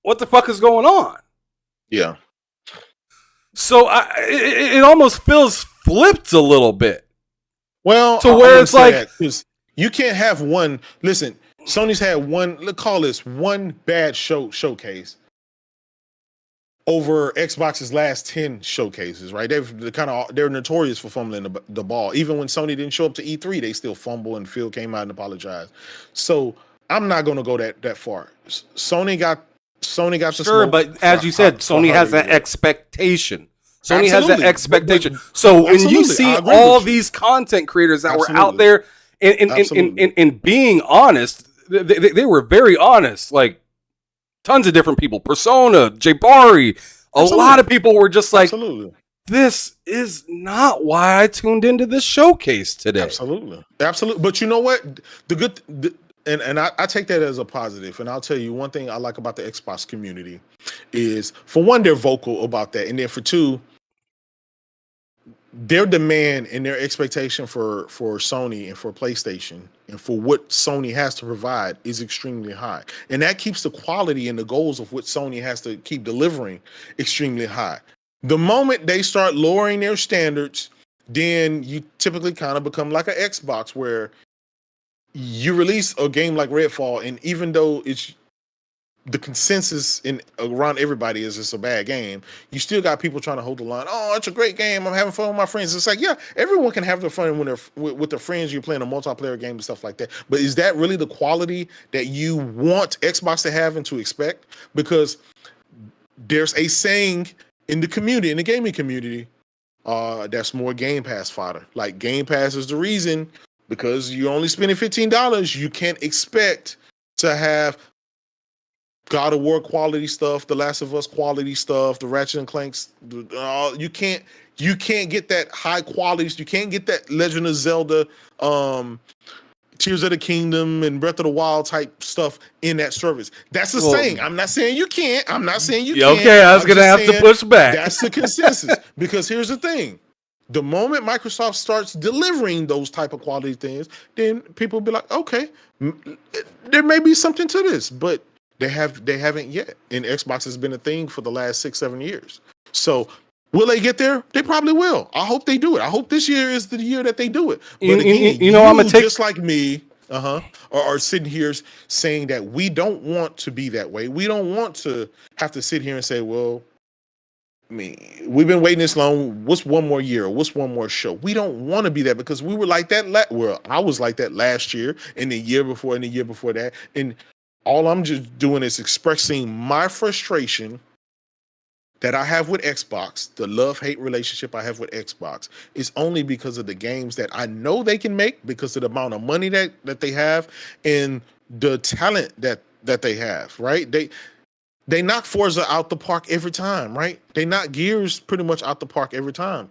what the fuck is going on. Yeah. So it almost feels flipped a little bit. Well, to where it's like, you can't have one. Listen, Sony's had one. Let's call this one bad showcase over Xbox's last 10 showcases. Right? They're notorious for fumbling the ball. Even when Sony didn't show up to E3, they still fumble, and Phil came out and apologized. So I'm not going to go that far. Sony got the sure, but as you said, Sony has that expectation. Sony has that expectation. So when you see all these content creators that were out there and being honest, they were very honest. Like tons of different people, Persona, Jabari, a lot of people were just like, this is not why I tuned into this showcase today. Absolutely. But you know what? And I take that as a positive. And I'll tell you one thing I like about the Xbox community is, for one, they're vocal about that. And then for two, their demand and their expectation for Sony and for PlayStation and for what Sony has to provide is extremely high. And that keeps the quality and the goals of what Sony has to keep delivering extremely high. The moment they start lowering their standards, then you typically kind of become like an Xbox, where you release a game like Redfall, and even though it's the consensus around everybody is it's a bad game, you still got people trying to hold the line. Oh, it's a great game. I'm having fun with my friends. It's like, yeah, everyone can have their fun when they're with their friends. You're playing a multiplayer game and stuff like that. But is that really the quality that you want Xbox to have and to expect? Because there's a saying in the community, in the gaming community, that's more Game Pass fodder. Like, Game Pass is the reason, because you're only spending $15. You can't expect to have God of War quality stuff, The Last of Us quality stuff, the Ratchet and Clanks. You can't get that high qualities. You can't get that Legend of Zelda, Tears of the Kingdom, and Breath of the Wild type stuff in that service. That's the saying. I'm not saying you can't. I'm not saying you can't. Okay, I was going to have to push back. That's the consensus. Because here's the thing. The moment Microsoft starts delivering those type of quality things, then people will be like, okay, there may be something to this, but they haven't yet. And Xbox has been a thing for the last 6-7 years. So will they get there? They probably will. I hope they do it. I hope this year is the year that they do it. But again, I'm gonna take, just like me, are sitting here saying that we don't want to be that way. We don't want to have to sit here and say, well, I mean, we've been waiting this long. What's one more year? What's one more show? We don't want to be that, because we were like that. I was like that last year, and the year before, and the year before that. And all I'm just doing is expressing my frustration that I have with Xbox, the love-hate relationship I have with Xbox, is only because of the games that I know they can make, because of the amount of money that they have and the talent that they have, right? They knock Forza out the park every time, right? They knock Gears pretty much out the park every time.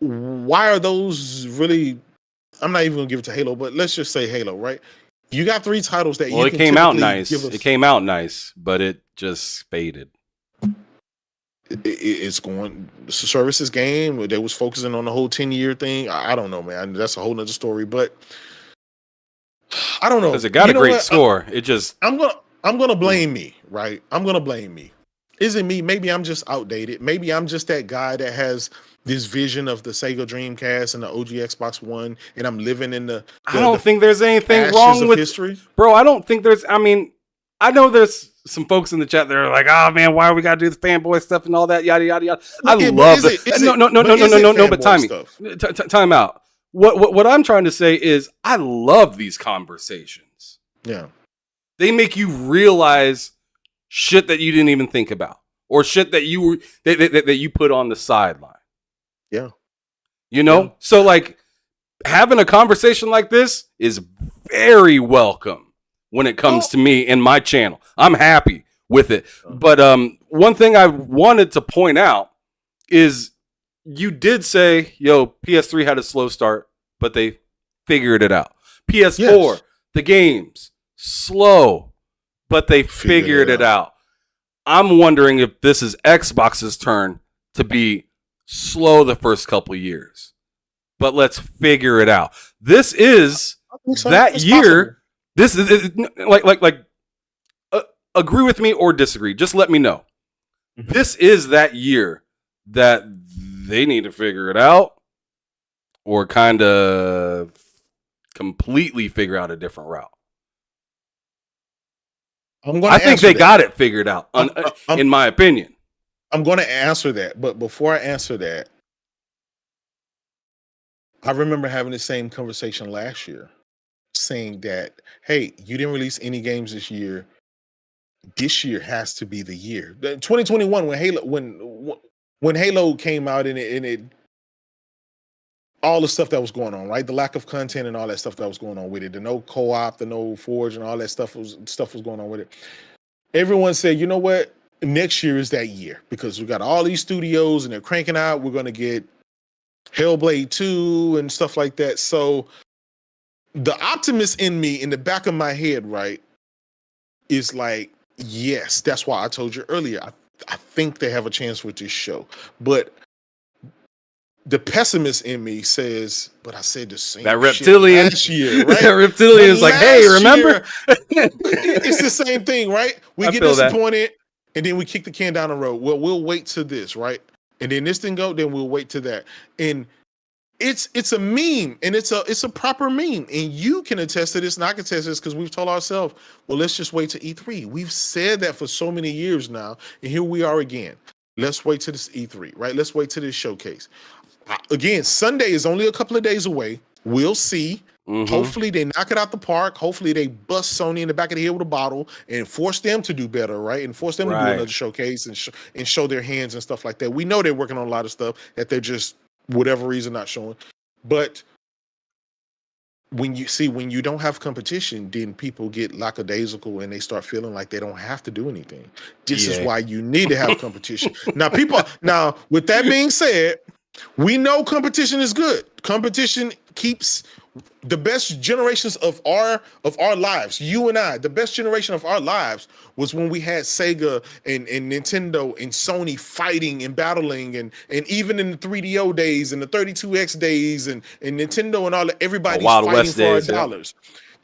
Why are those really? I'm not even gonna give it to Halo, but let's just say Halo, right? You got 3 titles that Well, you it can came out typically give nice. It us. came out nice, but it just faded. It's going. It's a services game. They was focusing on the whole 10-year thing. I don't know, man. That's a whole nother story. But I don't know. Because it got You a know great what? score. It just I'm gonna blame me, right? I'm gonna blame me. Is it me? Maybe I'm just outdated. Maybe I'm just that guy that has this vision of the Sega Dreamcast and the OG Xbox One, and I'm living in I don't the think there's anything ashes wrong of with, history. bro. I don't think there's. I mean, I know there's some folks in the chat that are like, "Oh man, why we gotta do this fanboy stuff and all that, yada yada yada." I But love is the it? Is no, it? no, no, But no, no, is no, it no, no. But fanboy time stuff? time out. What I'm trying to say is, I love these conversations. Yeah. They make you realize shit that you didn't even think about, or shit that you were that you put on the sideline. Yeah. You know, Yeah. so like having a conversation like this is very welcome when it comes to me and my channel. I'm happy with it. But one thing I wanted to point out is you did say, yo, PS3 had a slow start, but they figured it out. PS4, Yes. the games, slow, but they figured it out. I'm wondering if this is Xbox's turn to be slow the first couple years, but let's figure it out. This is So. that It's year. possible. This is agree with me or disagree. Just let me know. Mhm. This is that year that they need to figure it out, or kind of completely figure out a different route. I'm going I to think answer they that. got it figured out, I'm in my opinion. I'm going to answer that, but before I answer that, I remember having the same conversation last year, saying that, hey, you didn't release any games this year. This year has to be the year. 2021, when Halo came out, and it all the stuff that was going on, right? The lack of content and all that stuff that was going on with it, the no co-op, the no forge, and all that stuff was going on with it. Everyone said, you know what? Next year is that year, because we got all these studios and they're cranking out. We're going to get Hellblade 2 and stuff like that. So the optimist in me, in the back of my head, right, is like, yes, that's why I told you earlier. I think they have a chance with this show. But the pessimist in me says, but I said the same That shit reptilian, last year, right? that reptilian is like, hey, remember? It's the same thing, right? We I get feel that. disappointed, and then we kick the can down the road. Well, we'll wait to this, right? And then this didn't go, then we'll wait to that. And it's a meme, and it's a proper meme. And you can attest to this, and I can attest to this, because we've told ourselves, well, let's just wait to E3. We've said that for so many years now, and here we are again. Let's wait to this E3, right? Let's wait to this showcase. Again, Sunday is only a couple of days away. We'll see. Mm-hmm. Hopefully they knock it out the park. Hopefully they bust Sony in the back of the head with a bottle and force them to do better, right? And force them to do another showcase and show their hands and stuff like that. We know they're working on a lot of stuff that they're just, whatever reason, not showing. But when you don't have competition, then people get lackadaisical and they start feeling like they don't have to do anything. This is why you need to have competition. Now, with that being said, we know competition is good. Competition keeps the best generations of our lives. You and I, the best generation of our lives was when we had Sega and Nintendo and Sony fighting and battling, and even in the 3DO days and the 32X days and Nintendo and all that, everybody's fighting West for days, our dollars.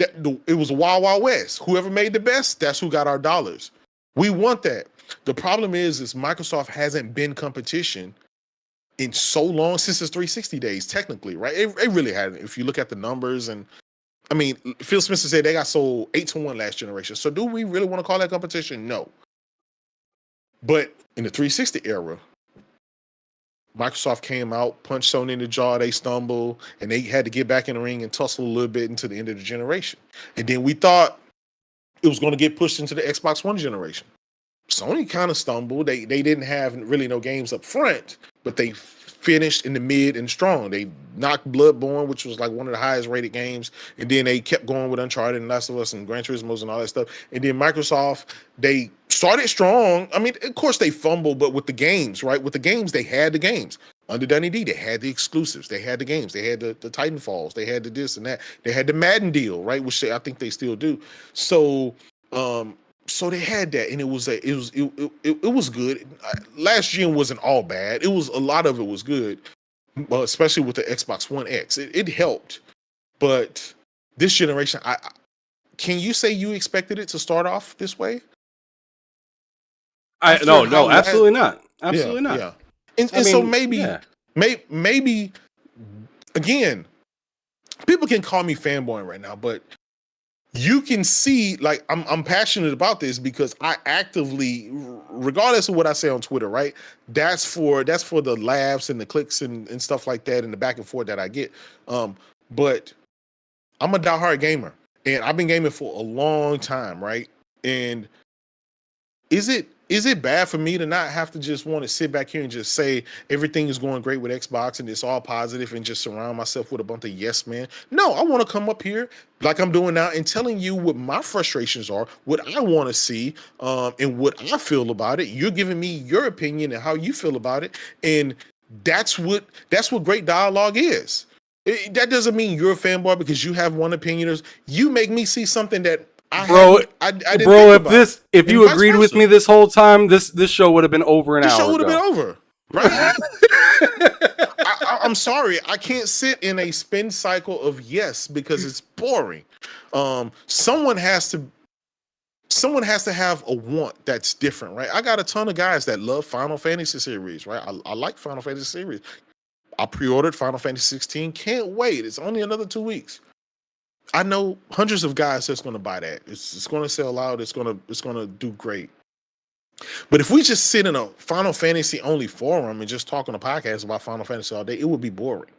It was a Wild Wild West. Whoever made the best, that's who got our dollars. We want that. The problem is Microsoft hasn't been competition in so long since its 360 days, technically, right? It really hadn't. If you look at the numbers, and I mean, Phil Spencer said they got sold 8-1 last generation. So do we really want to call that competition? No. But in the 360 era, Microsoft came out, punched Sony in the jaw, they stumbled, and they had to get back in the ring and tussle a little bit into the end of the generation. And then we thought it was going to get pushed into the Xbox One generation. Sony kind of stumbled. They didn't have really no games up front, but they finished in the mid and strong. They knocked Bloodborne, which was like one of the highest rated games, and then they kept going with Uncharted and Last of Us and Gran Turismo and all that stuff. And then Microsoft, they started strong. I mean, of course they fumbled, but with the games, right? With the games, they had the games. Under Dunny D, they had the exclusives. They had the games. They had the Titanfalls. They had the this and that. They had the Madden deal, right? Which I think they still do. So, so they had that, and it was good. Last gen wasn't all bad. It was a lot of it was good, especially with the Xbox One X. It helped, but this generation, can you say you expected it to start off this way? No, absolutely not. Absolutely not. Yeah. And so maybe again, people can call me fanboying right now, but you can see, like, I'm passionate about this because I actively, regardless of what I say on Twitter, right? That's for the laughs and the clicks and stuff like that and the back and forth that I get. But I'm a diehard gamer and I've been gaming for a long time, right? And is it bad for me to not have to just want to sit back here and just say everything is going great with Xbox and it's all positive and just surround myself with a bunch of yes men? No, I want to come up here like I'm doing now and telling you what my frustrations are, what I want to see, and what I feel about it. You're giving me your opinion and how you feel about it, and that's what great dialogue is. That doesn't mean you're a fanboy because you have one opinion. You make me see something that I didn't think about. If you agreed with me this whole time, this show would have been over an hour ago. This show would have been over, right? I'm sorry, I can't sit in a spin cycle of yes because it's boring. Someone has to have a want that's different, right? I got a ton of guys that love Final Fantasy series, right? I like Final Fantasy series. I pre-ordered Final Fantasy 16. Can't wait. It's only another 2 weeks. I know hundreds of guys that's going to buy that. It's going to sell out. It's going to do great. But if we just sit in a Final Fantasy only forum and just talk on a podcast about Final Fantasy all day, it would be boring.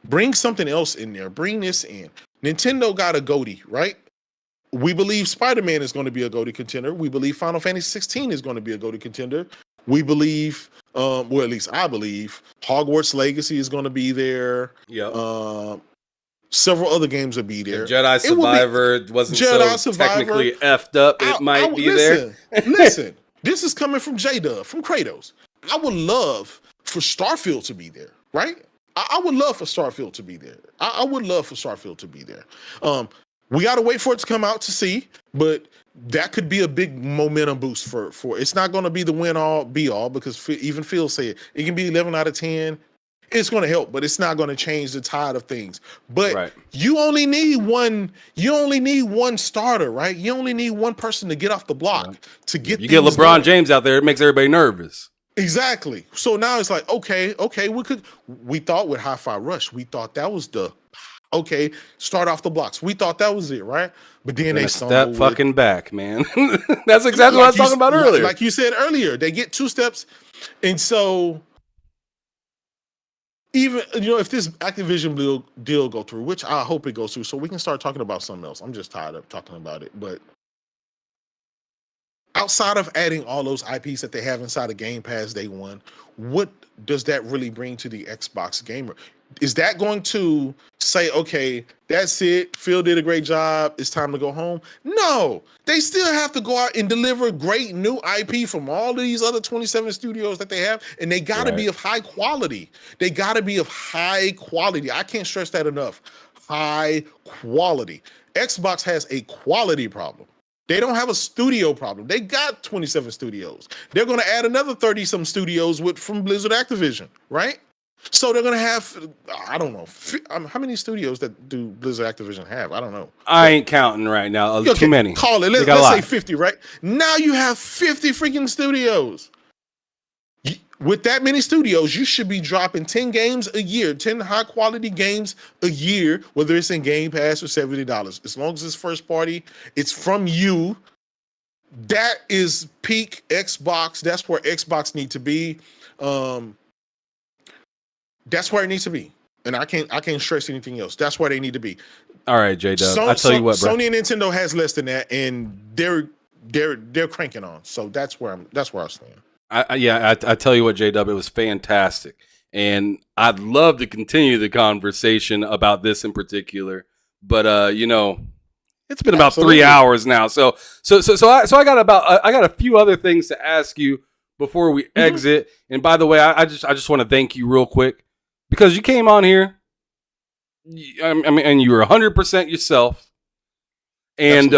Bring something else in there. Bring this in. Nintendo got a GOTY, right? We believe Spider-Man is going to be a GOTY contender. We believe Final Fantasy 16 is going to be a GOTY contender. We believe, well, at least I believe, Hogwarts Legacy is going to be there. Yeah. Several other games will be there. Jedi Survivor wasn't so technically effed up. It might be there. Listen, this is coming from Jaydub, from Kratos. I would love for Starfield to be there, right? I would love for Starfield to be there. I would love for Starfield to be there. We got to wait for it to come out to see, but that could be a big momentum boost for it's not going to be the win all be all because even Phil said it can be 11 out of 10. It's going to help, but it's not going to change the tide of things. But you only need one. You only need one starter, right? You only need one person to get off the block to get. You get LeBron James out there, it makes everybody nervous. Exactly. So now it's like, okay, we thought with Hi-Fi Rush, we thought that was the start off the blocks. We thought that was it, right? But then they step fucking back, man. That's exactly what I was talking about earlier. Like you said earlier, they get 2 steps, and so. Even, if this Activision deal go through, which I hope it goes through, so we can start talking about something else. I'm just tired of talking about it. But outside of adding all those IPs that they have inside of Game Pass day one, what does that really bring to the Xbox gamer? Is that going to say, okay, that's it, Phil did a great job, it's time to go home? No, they still have to go out and deliver great new IP from all of these other 27 studios that they have, and they got to be of high quality. They got to be of high quality. I can't stress that enough. High quality. Xbox has a quality problem. They don't have a studio problem. They got 27 studios. They're going to add another 30-some studios from Blizzard Activision, right? So they're going to have, I don't know, how many studios that do Blizzard Activision have? I don't know. I ain't counting right now. Too many. Call it. Let's say 50, right? Now you have 50 freaking studios. With that many studios, you should be dropping 10 games a year, 10 high-quality games a year, whether it's in Game Pass or $70. As long as it's first party, it's from you. That is peak Xbox. That's where Xbox need to be. That's where it needs to be, and I can't stress anything else. That's where they need to be. All right, Jaydub. I tell you what, bro. Sony and Nintendo has less than that, and they're cranking on. So that's where I stand. I tell you what, J-Dub, it was fantastic. And I'd love to continue the conversation about this in particular. But it's been about 3 hours now. So I got a few other things to ask you before we exit. And by the way, I just want to thank you real quick because you came on here. I mean, and you were 100% yourself. And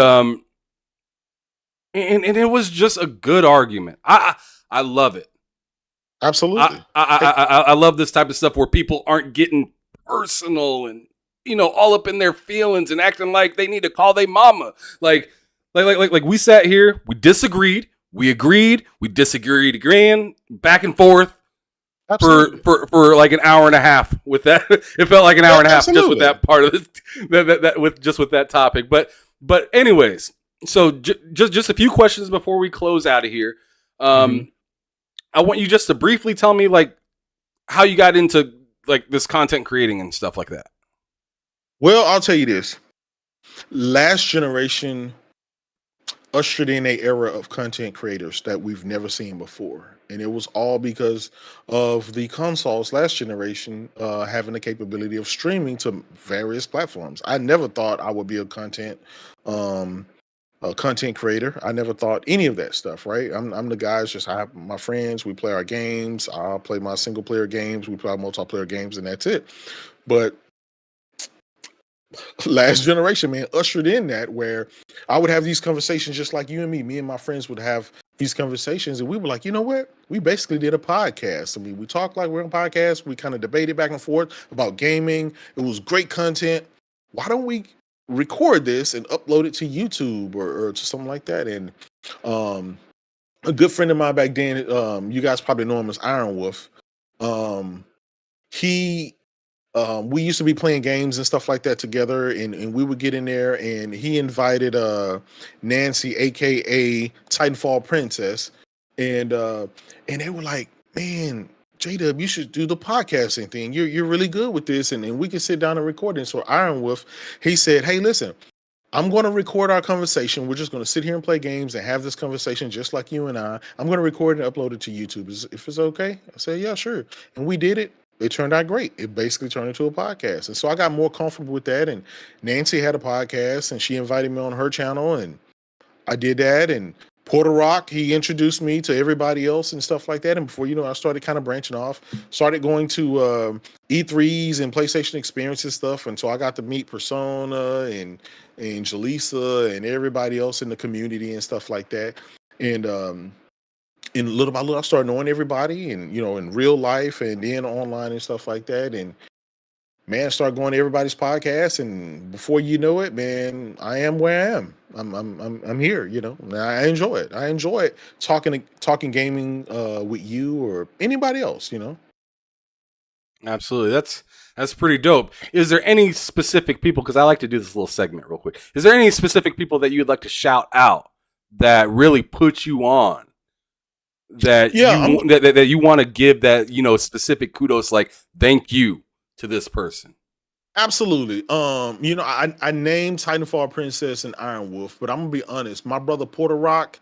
and it was just a good argument. I love it. Absolutely. I love this type of stuff where people aren't getting personal and all up in their feelings and acting like they need to call their mama. Like we sat here, we disagreed, we agreed, we disagreed again, back and forth for like an hour and a half with that. It felt like an hour and a half just with that part of this, with that topic. But anyways, so just a few questions before we close out of here. I want you just to briefly tell me like how you got into like this content creating and stuff like that. Well, I'll tell you this. Last generation ushered in an era of content creators that we've never seen before. And it was all because of the consoles last generation having the capability of streaming to various platforms. I never thought I would be a content creator. I never thought any of that stuff, right? I'm the guys, just I have my friends, we play our games, I'll play my single player games, we play our multiplayer games, and that's it. But last generation, man, ushered in that where I would have these conversations just like you and me and my friends would have these conversations, and we were like, you know what? We basically did a podcast. I mean, we talked like we're on a podcast, we kind of debated back and forth about gaming. It was great content. Why don't we record this and upload it to YouTube or to something like that? And a good friend of mine back then, you guys probably know him as Iron Wolf. We used to be playing games and stuff like that together, and we would get in there, and he invited Nancy, aka Titanfall Princess, and they were like, man, Jaydub, you should do the podcasting thing. You're really good with this, and we can sit down and record it. So Iron Wolf, he said, hey, listen, I'm going to record our conversation. We're just going to sit here and play games and have this conversation just like you and I. I'm going to record and upload it to YouTube. If it's okay? I said, yeah, sure. And we did it. It turned out great. It basically turned into a podcast. And so I got more comfortable with that. And Nancy had a podcast and she invited me on her channel and I did that. And Porter Rock, he introduced me to everybody else and stuff like that. And before you know, I started kind of branching off, started going to E3s and PlayStation Experience and stuff. And so I got to meet Persona and Jaleesa and everybody else in the community and stuff like that. And little by little, I started knowing everybody, and in real life, and then online and stuff like that. And man, I started going to everybody's podcast, and before you know it, man, I am where I am. I'm here. And I enjoy it. I enjoy it talking gaming with you or anybody else. Absolutely, that's pretty dope. Is there any specific people? Because I like to do this little segment real quick. Is there any specific people that you'd like to shout out that really put you on? That you want to give that specific kudos, like thank you to this person. Absolutely. I named Titanfall Princess and Iron Wolf, but I'm gonna be honest. My brother Porter Rock,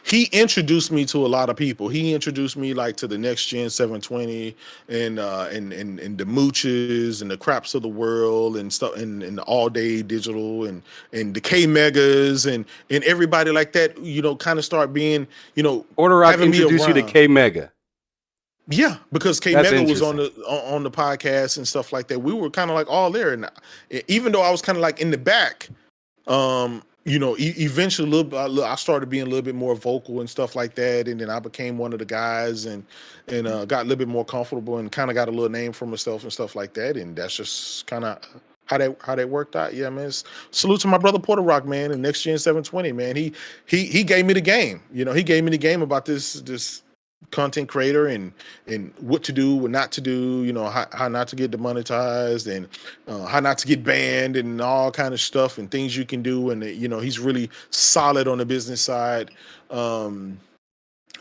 he introduced me to a lot of people. He introduced me like to the next gen 720 and the mooches and the craps of the world and stuff and the all day digital and the K megas and everybody like that. Kind of start being Porter Rock introduced you to K Mega. Yeah, because K Mega was on the podcast and stuff like that. We were kind of like all there, and even though I was kind of like in the back, eventually I started being a little bit more vocal and stuff like that, and then I became one of the guys and got a little bit more comfortable and kind of got a little name for myself and stuff like that, and that's just kind of how that worked out. Yeah, man. Salute to my brother Porter Rock, man, and Next Gen 720, man. He gave me the game. He gave me the game about this content creator and what to do, what not to do, how not to get demonetized and how not to get banned and all kind of stuff and things you can do. And he's really solid on the business side.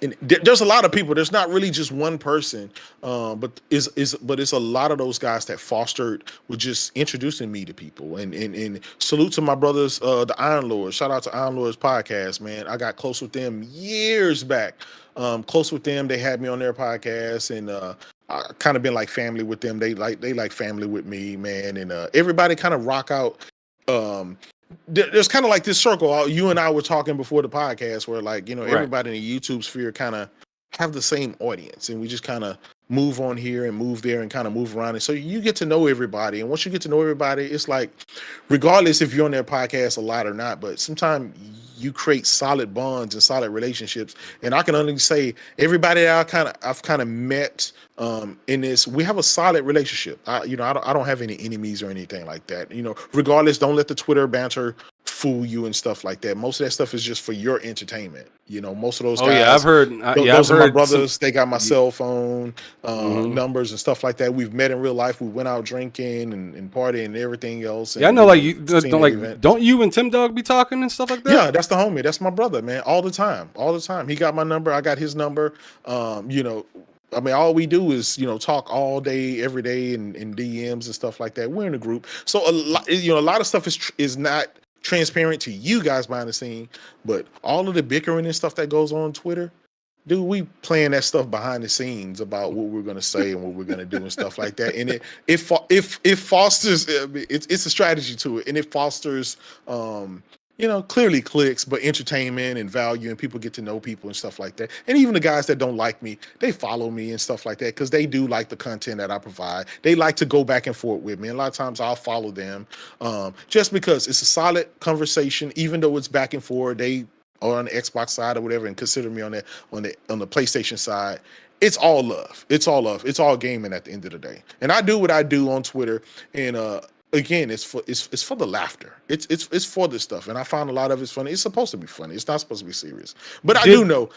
and there's a lot of people. There's not really just one person, but it's a lot of those guys that fostered with just introducing me to people. And salute to my brothers, the Iron Lords. Shout out to Iron Lords podcast, man. I got close with them years back. Close with them. They had me on their podcast, and I kind of been like family with them. They like family with me, man. And everybody kind of rock out. There's kind of like this circle. You and I were talking before the podcast where, like, you know, Right. everybody in the YouTube sphere kind of have the same audience, and we just kind of move on here and move there and kind of move around. And so you get to know everybody. And once you get to know everybody, it's like, regardless if you're on their podcast a lot or not, but sometimes you create solid bonds and solid relationships. And I can only say everybody that I've kind of met in this, we have a solid relationship. I don't have any enemies or anything like that. You know, regardless, don't let the Twitter banter fool you and stuff like that. Most of that stuff is just for your entertainment. You know, most of those guys. Yeah, I've heard. Those I've are my heard brothers. They got my some- cell phone Mhm. numbers and stuff like that. We've met in real life. We went out drinking and partying and everything else. And, Yeah, I know. Like, seen don't you and Tim Dog be talking and stuff like that? Yeah, that's the homie. That's my brother, man. All the time. He got my number. I got his number. You know, I mean, all we do is, you know, talk all day, every day, in DMs and stuff like that. We're in a group, so a lot of stuff is not transparent to you guys behind the scene, but all of the bickering and stuff that goes on Twitter, dude, we playing that stuff behind the scenes about what we're gonna say and what we're gonna do and stuff like that. And it fosters, it's a strategy to it, and it fosters you know, clearly clicks, but entertainment and value, and people get to know people and stuff like that. And even the guys that don't like me, they follow me and stuff like that because they do like the content that I provide. They like to go back and forth with me. And a lot of times I'll follow them just because it's a solid conversation, even though it's back and forth. They are on the Xbox side or whatever and consider me on the PlayStation side. It's all love. It's all love. It's all gaming at the end of the day. And I do what I do on Twitter, and again, it's for the laughter. It's for this stuff, and I found a lot of it's funny. It's supposed to be funny. It's not supposed to be serious. But I do know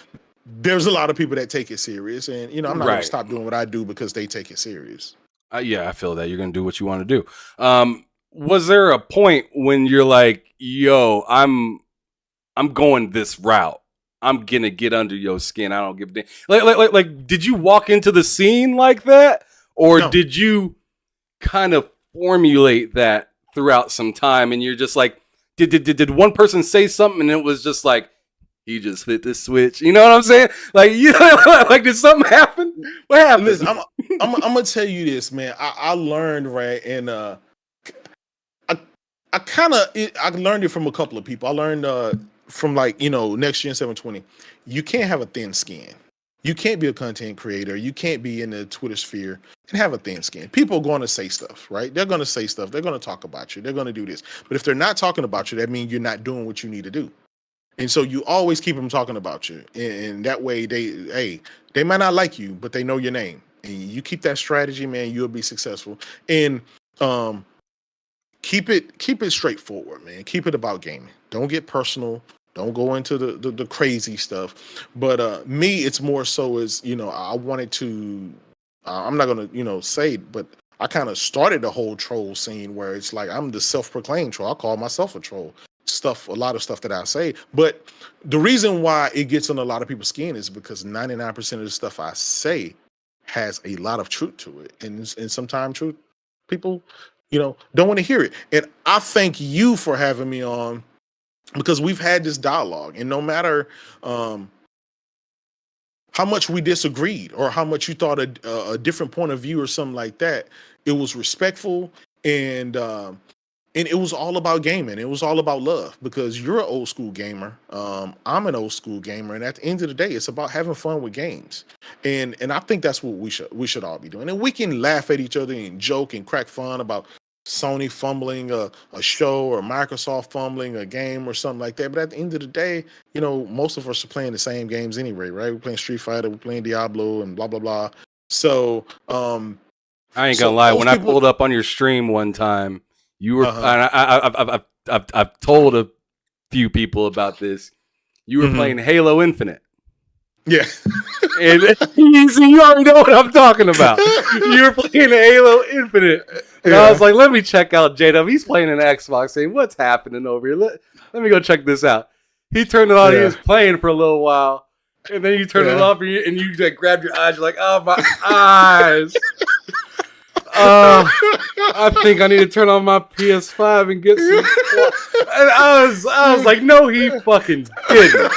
there's a lot of people that take it serious, and you know, I'm not going to stop doing what I do because they take it serious. Yeah, I feel that you're going to do what you want to do. Was there a point when you're like, "Yo, I'm going this route. I'm gonna get under your skin. I don't give a damn." Like, did you walk into the scene like that, or did you kind of formulate that throughout some time, and you're just like, did one person say something and it was just like, he just hit this switch, you know what I'm saying? Like, you know, like, did something happen? What happened? Listen, I'm gonna tell you this, man. I learned, right, and I learned it from a couple of people. I learned from, like, you know, Next Gen 720. You can't have a thin skin. You can't be a content creator. You can't be in the Twitter sphere and have a thin skin. People are going to say stuff, right? They're going to say stuff. They're going to talk about you. They're going to do this. But if they're not talking about you, that means you're not doing what you need to do. And so you always keep them talking about you. And that way they might not like you, but they know your name. And you keep that strategy, man, you'll be successful. And keep it straightforward, man. Keep it about gaming. Don't get personal. Don't go into the crazy stuff. But me, it's more so as, you know, I wanted to, I'm not going to, you know, say, but I kind of started the whole troll scene where it's like, I'm the self-proclaimed troll. I call myself a troll. A lot of stuff that I say. But the reason why it gets on a lot of people's skin is because 99% of the stuff I say has a lot of truth to it. And sometimes truth, people, you know, don't want to hear it. And I thank you for having me on, because we've had this dialogue, and no matter how much we disagreed or how much you thought a different point of view or something like that, it was respectful, and it was all about gaming. It was all about love, because you're an old school gamer. I'm an old school gamer, and at the end of the day, it's about having fun with games. And I think that's what we should all be doing. And we can laugh at each other and joke and crack fun about Sony fumbling a show, or Microsoft fumbling a game or something like that. But at the end of the day, you know, most of us are playing the same games anyway, right? We're playing Street Fighter, we're playing Diablo, and blah, blah, blah. So, I ain't gonna lie. When I pulled up on your stream one time, you were, I've told a few people about this. You were playing Halo Infinite. Yeah. And you already know what I'm talking about. You were playing Halo Infinite. And I was like, let me check out Jaydub. He's playing an Xbox, saying, what's happening over here? Let me go check this out. He turned it on. He was playing for a little while. And then you turn it off, and you like grab your eyes. You're like, oh, my eyes. I think I need to turn on my PS5 and get some. And I was like, no, he fucking didn't.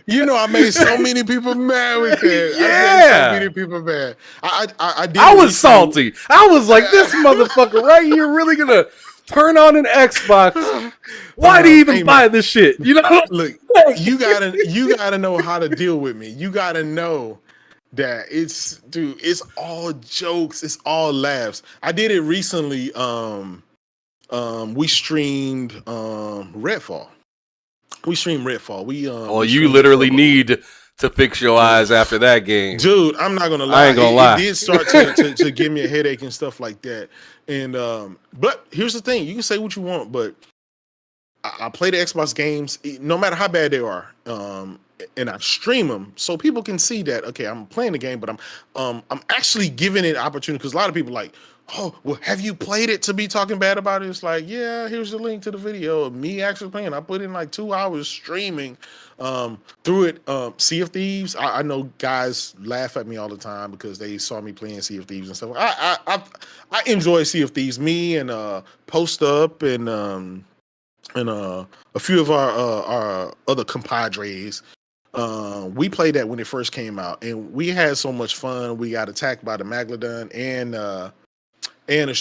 I made so many people mad with that. Yeah. I made so many people mad. I did. I was salty. I was like, this motherfucker right here really gonna turn on an Xbox. Why do you even buy this shit? You know, look, you gotta know how to deal with me. You gotta know that it's all jokes, it's all laughs. I did it recently. We streamed Redfall. We streamed Redfall. You literally need to fix your eyes after that game, dude. I'm not gonna lie. I ain't gonna lie. It did start to give me a headache and stuff like that. And but here's the thing: you can say what you want, but I play the Xbox games, no matter how bad they are, and I stream them so people can see that. Okay, I'm playing the game, but I'm actually giving it opportunity, because a lot of people like, oh, well, have you played it to be talking bad about it? It's like, yeah, here's the link to the video of me actually playing. I put in like 2 hours streaming through it. Sea of Thieves. I know guys laugh at me all the time because they saw me playing Sea of Thieves and stuff. I enjoy Sea of Thieves. Me and Post Up and a few of our other compadres. We played that when it first came out, and we had so much fun. We got attacked by the Megalodon and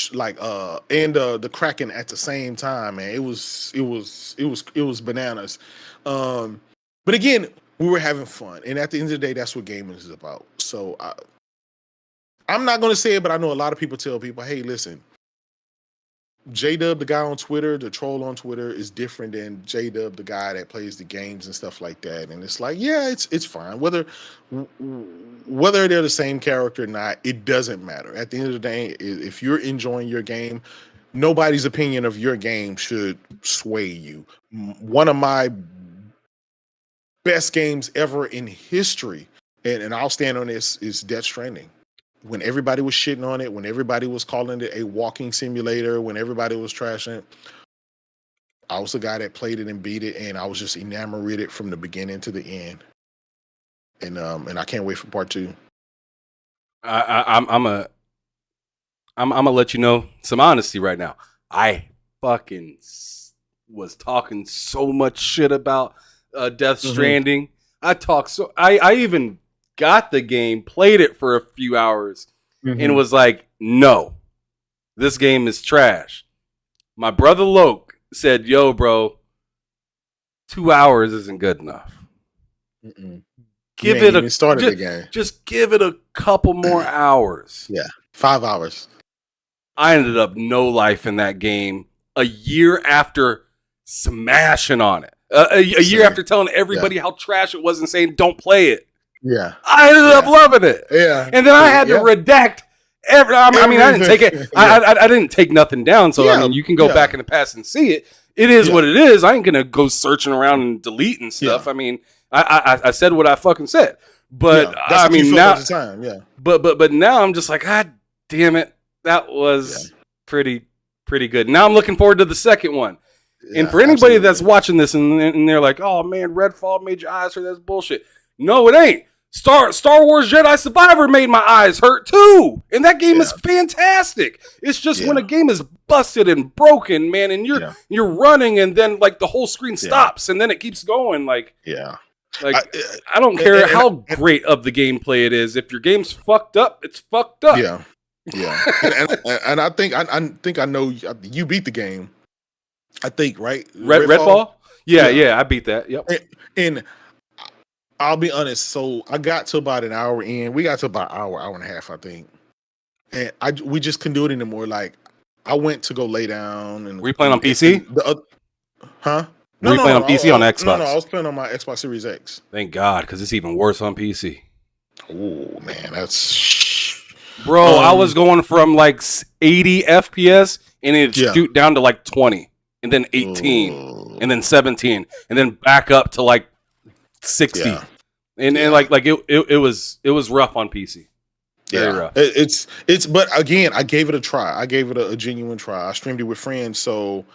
the Kraken at the same time, man. It was bananas. But again, we were having fun, and at the end of the day, that's what gaming is about. So I'm not going to say it, but I know a lot of people tell people, hey, listen, Jaydub, the guy on Twitter, the troll on Twitter, is different than Jaydub, the guy that plays the games and stuff like that. And it's like, yeah, it's fine. Whether they're the same character or not, it doesn't matter. At the end of the day, if you're enjoying your game, nobody's opinion of your game should sway you. One of my best games ever in history, and I'll stand on this, is Death Stranding. When everybody was shitting on it, when everybody was calling it a walking simulator, when everybody was trashing it, I was the guy that played it and beat it, and I was just enamored with it from the beginning to the end. And I can't wait for part 2. I'm gonna let you know some honesty right now. I fucking was talking so much shit about Death Stranding. I even got the game, played it for a few hours, and was like, no, this game is trash. My brother Loke said, yo, bro, 2 hours isn't good enough. Give it a started the game. Just give it a couple more hours. Yeah, 5 hours. I ended up no life in that game a year after smashing on it. A year after telling everybody how trash it was and saying, don't play it. Yeah, I ended up loving it. Yeah, and then I had to redact every. I mean, I didn't take it. I didn't take nothing down. So I mean, you can go back in the past and see it. It is what it is. I ain't gonna go searching around and deleting stuff. I mean, I said what I fucking said. But I mean now, at the time. But now I'm just like, God damn it, that was pretty good. Now I'm looking forward to the second one. And for anybody that's watching this and they're like, oh man, Redfall made your eyes hurt, that's bullshit. No, it ain't. Star Wars Jedi Survivor made my eyes hurt too. And that game is fantastic. It's just when a game is busted and broken, man, and you're running and then like the whole screen stops and then it keeps going. Like, I don't care how great of the gameplay it is. If your game's fucked up, it's fucked up. Yeah. and I think I know you beat the game. I think, right? Redfall? Yeah, I beat that. Yep. And I'll be honest. So I got to about an hour in. We got to about hour and a half, I think. And we just couldn't do it anymore. Like, I went to go lay down. And were you playing on PC? Huh? Were you playing on PC or on Xbox? No, I was playing on my Xbox Series X. Thank God, because it's even worse on PC. Oh man, that's bro. I was going from like 80 FPS and it shoot down to like 20, and then 18, and then 17, and then back up to like 60, and like it was rough on PC. Very rough. It's but again, I gave it a try. I gave it a genuine try. I streamed it with friends, so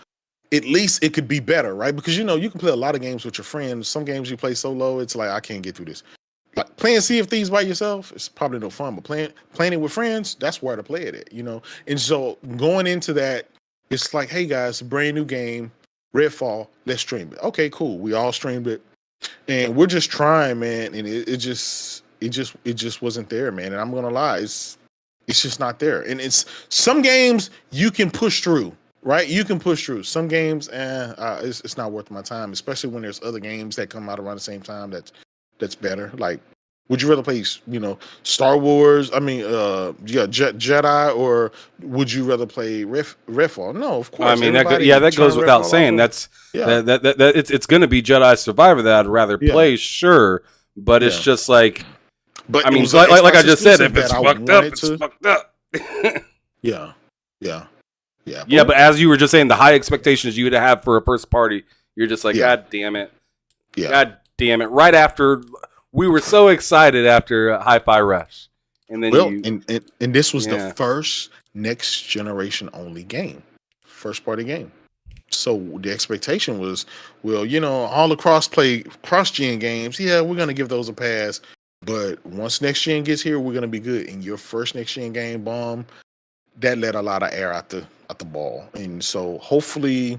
at least it could be better, right? Because you can play a lot of games with your friends. Some games you play solo, it's like I can't get through this. Like playing Sea of Thieves by yourself, it's probably no fun. But playing it with friends, that's where to play it at. And so going into that, it's like, hey guys, brand new game, Redfall, let's stream it. Okay, cool. We all streamed it, and we're just trying, man. And it just wasn't there, man. And I'm gonna lie, it's just not there. And it's some games you can push through. Right, you can push through some games, and it's not worth my time, especially when there's other games that come out around the same time that's better. Like, would you rather play, Star Wars? I mean, Jedi, or would you rather play Redfall? No, of course. I mean, that goes without saying. That's that it's going to be Jedi Survivor that I'd rather play, sure, but it's just like, but I mean, like I just said, if it's fucked up, it's fucked up. Yeah. But as you were just saying, the high expectations you would have for a first party, you're just like, God damn it. Yeah. God damn it. Right after, we were so excited after Hi-Fi Rush. And then and this was the first next generation only game. First party game. So the expectation was, well, all the cross-gen games, we're going to give those a pass. But once next gen gets here, we're going to be good. And your first next gen game, bomb, that let a lot of air out the ball. And so hopefully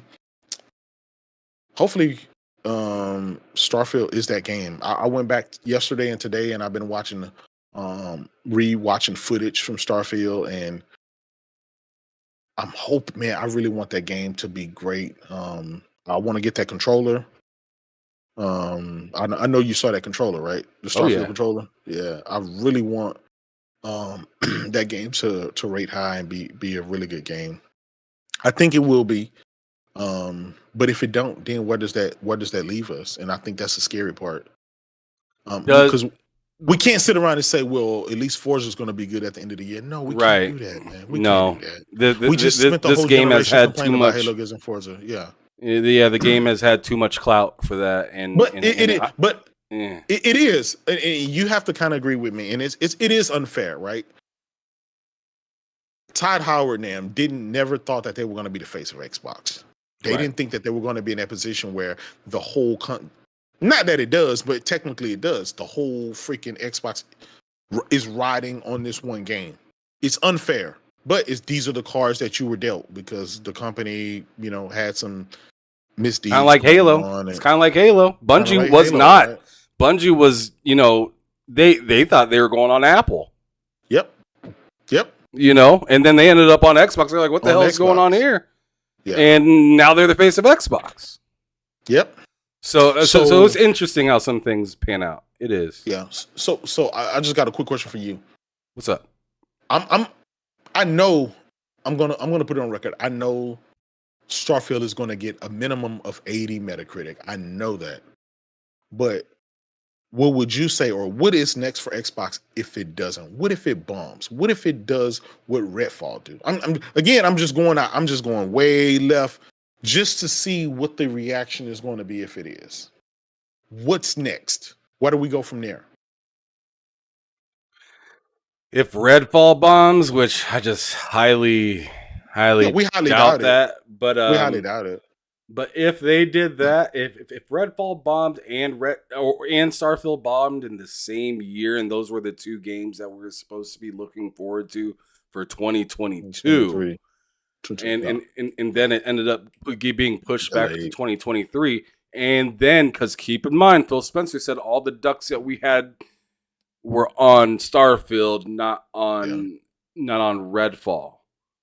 Starfield is that game. I went back yesterday and today, and I've been watching re-watching footage from Starfield, and I'm hoping, man, I really want that game to be great. I want to get that controller. I know you saw that controller, right? The Starfield controller. Yeah, I really want that game to rate high and be a really good game. I think it will be. But if it don't, then where does that leave us? And I think that's the scary part. Because we can't sit around and say, well, at least Forza is going to be good at the end of the year. No, we can't do that, man. We can't do that. We just spent the whole game has had too much. Halo Gears and Forza. Yeah, the game has had too much clout for that. It is, and you have to kind of agree with me. And it is unfair, right? Todd Howard and them never thought that they were going to be the face of Xbox. They didn't think that they were going to be in that position where the whole not that it does, but technically it does. The whole freaking Xbox is riding on this one game. It's unfair, but these are the cards that you were dealt because the company, had some misdeeds. Kind of like Halo. It's kind of like Halo. Bungie was Halo, not. Right? Bungie was, they thought they were going on Apple. Yep. And then they ended up on Xbox. They're like, what the hell is going on here? Yeah. And now they're the face of Xbox. Yep. So it's interesting how some things pan out. It is. Yeah. So I just got a quick question for you. What's up? I know I'm gonna put it on record. I know Starfield is gonna get a minimum of 80 Metacritic. I know that. But what would you say, or what is next for Xbox if it doesn't? What if it bombs? What if it does what Redfall do? I'm just going way left just to see what the reaction is going to be if it is. What's next? Where do we go from there? If Redfall bombs, which I just highly doubt that, but we highly doubt it. But if they did that, if Redfall bombed and Starfield bombed in the same year, and those were the two games that we're supposed to be looking forward to for 2022, and then it ended up being pushed back to 2023, and then because keep in mind, Phil Spencer said all the ducks that we had were on Starfield, not on Redfall.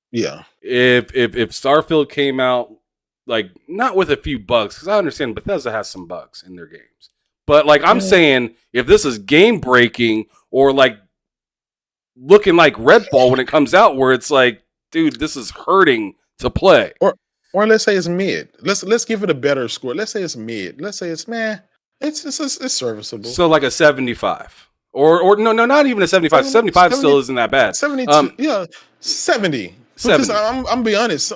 Yeah. If Starfield came out, like, not with a few bugs, because I understand Bethesda has some bugs in their games. But, like, I'm saying, if this is game-breaking or, like, looking like Redfall when it comes out, where it's like, dude, this is hurting to play. Or let's say it's mid. Let's give it a better score. Let's say it's mid. Let's say it's, it's serviceable. So, like a 75. Or no, not even a 75. 75 still isn't that bad. 72, 70. Because I'm be honest,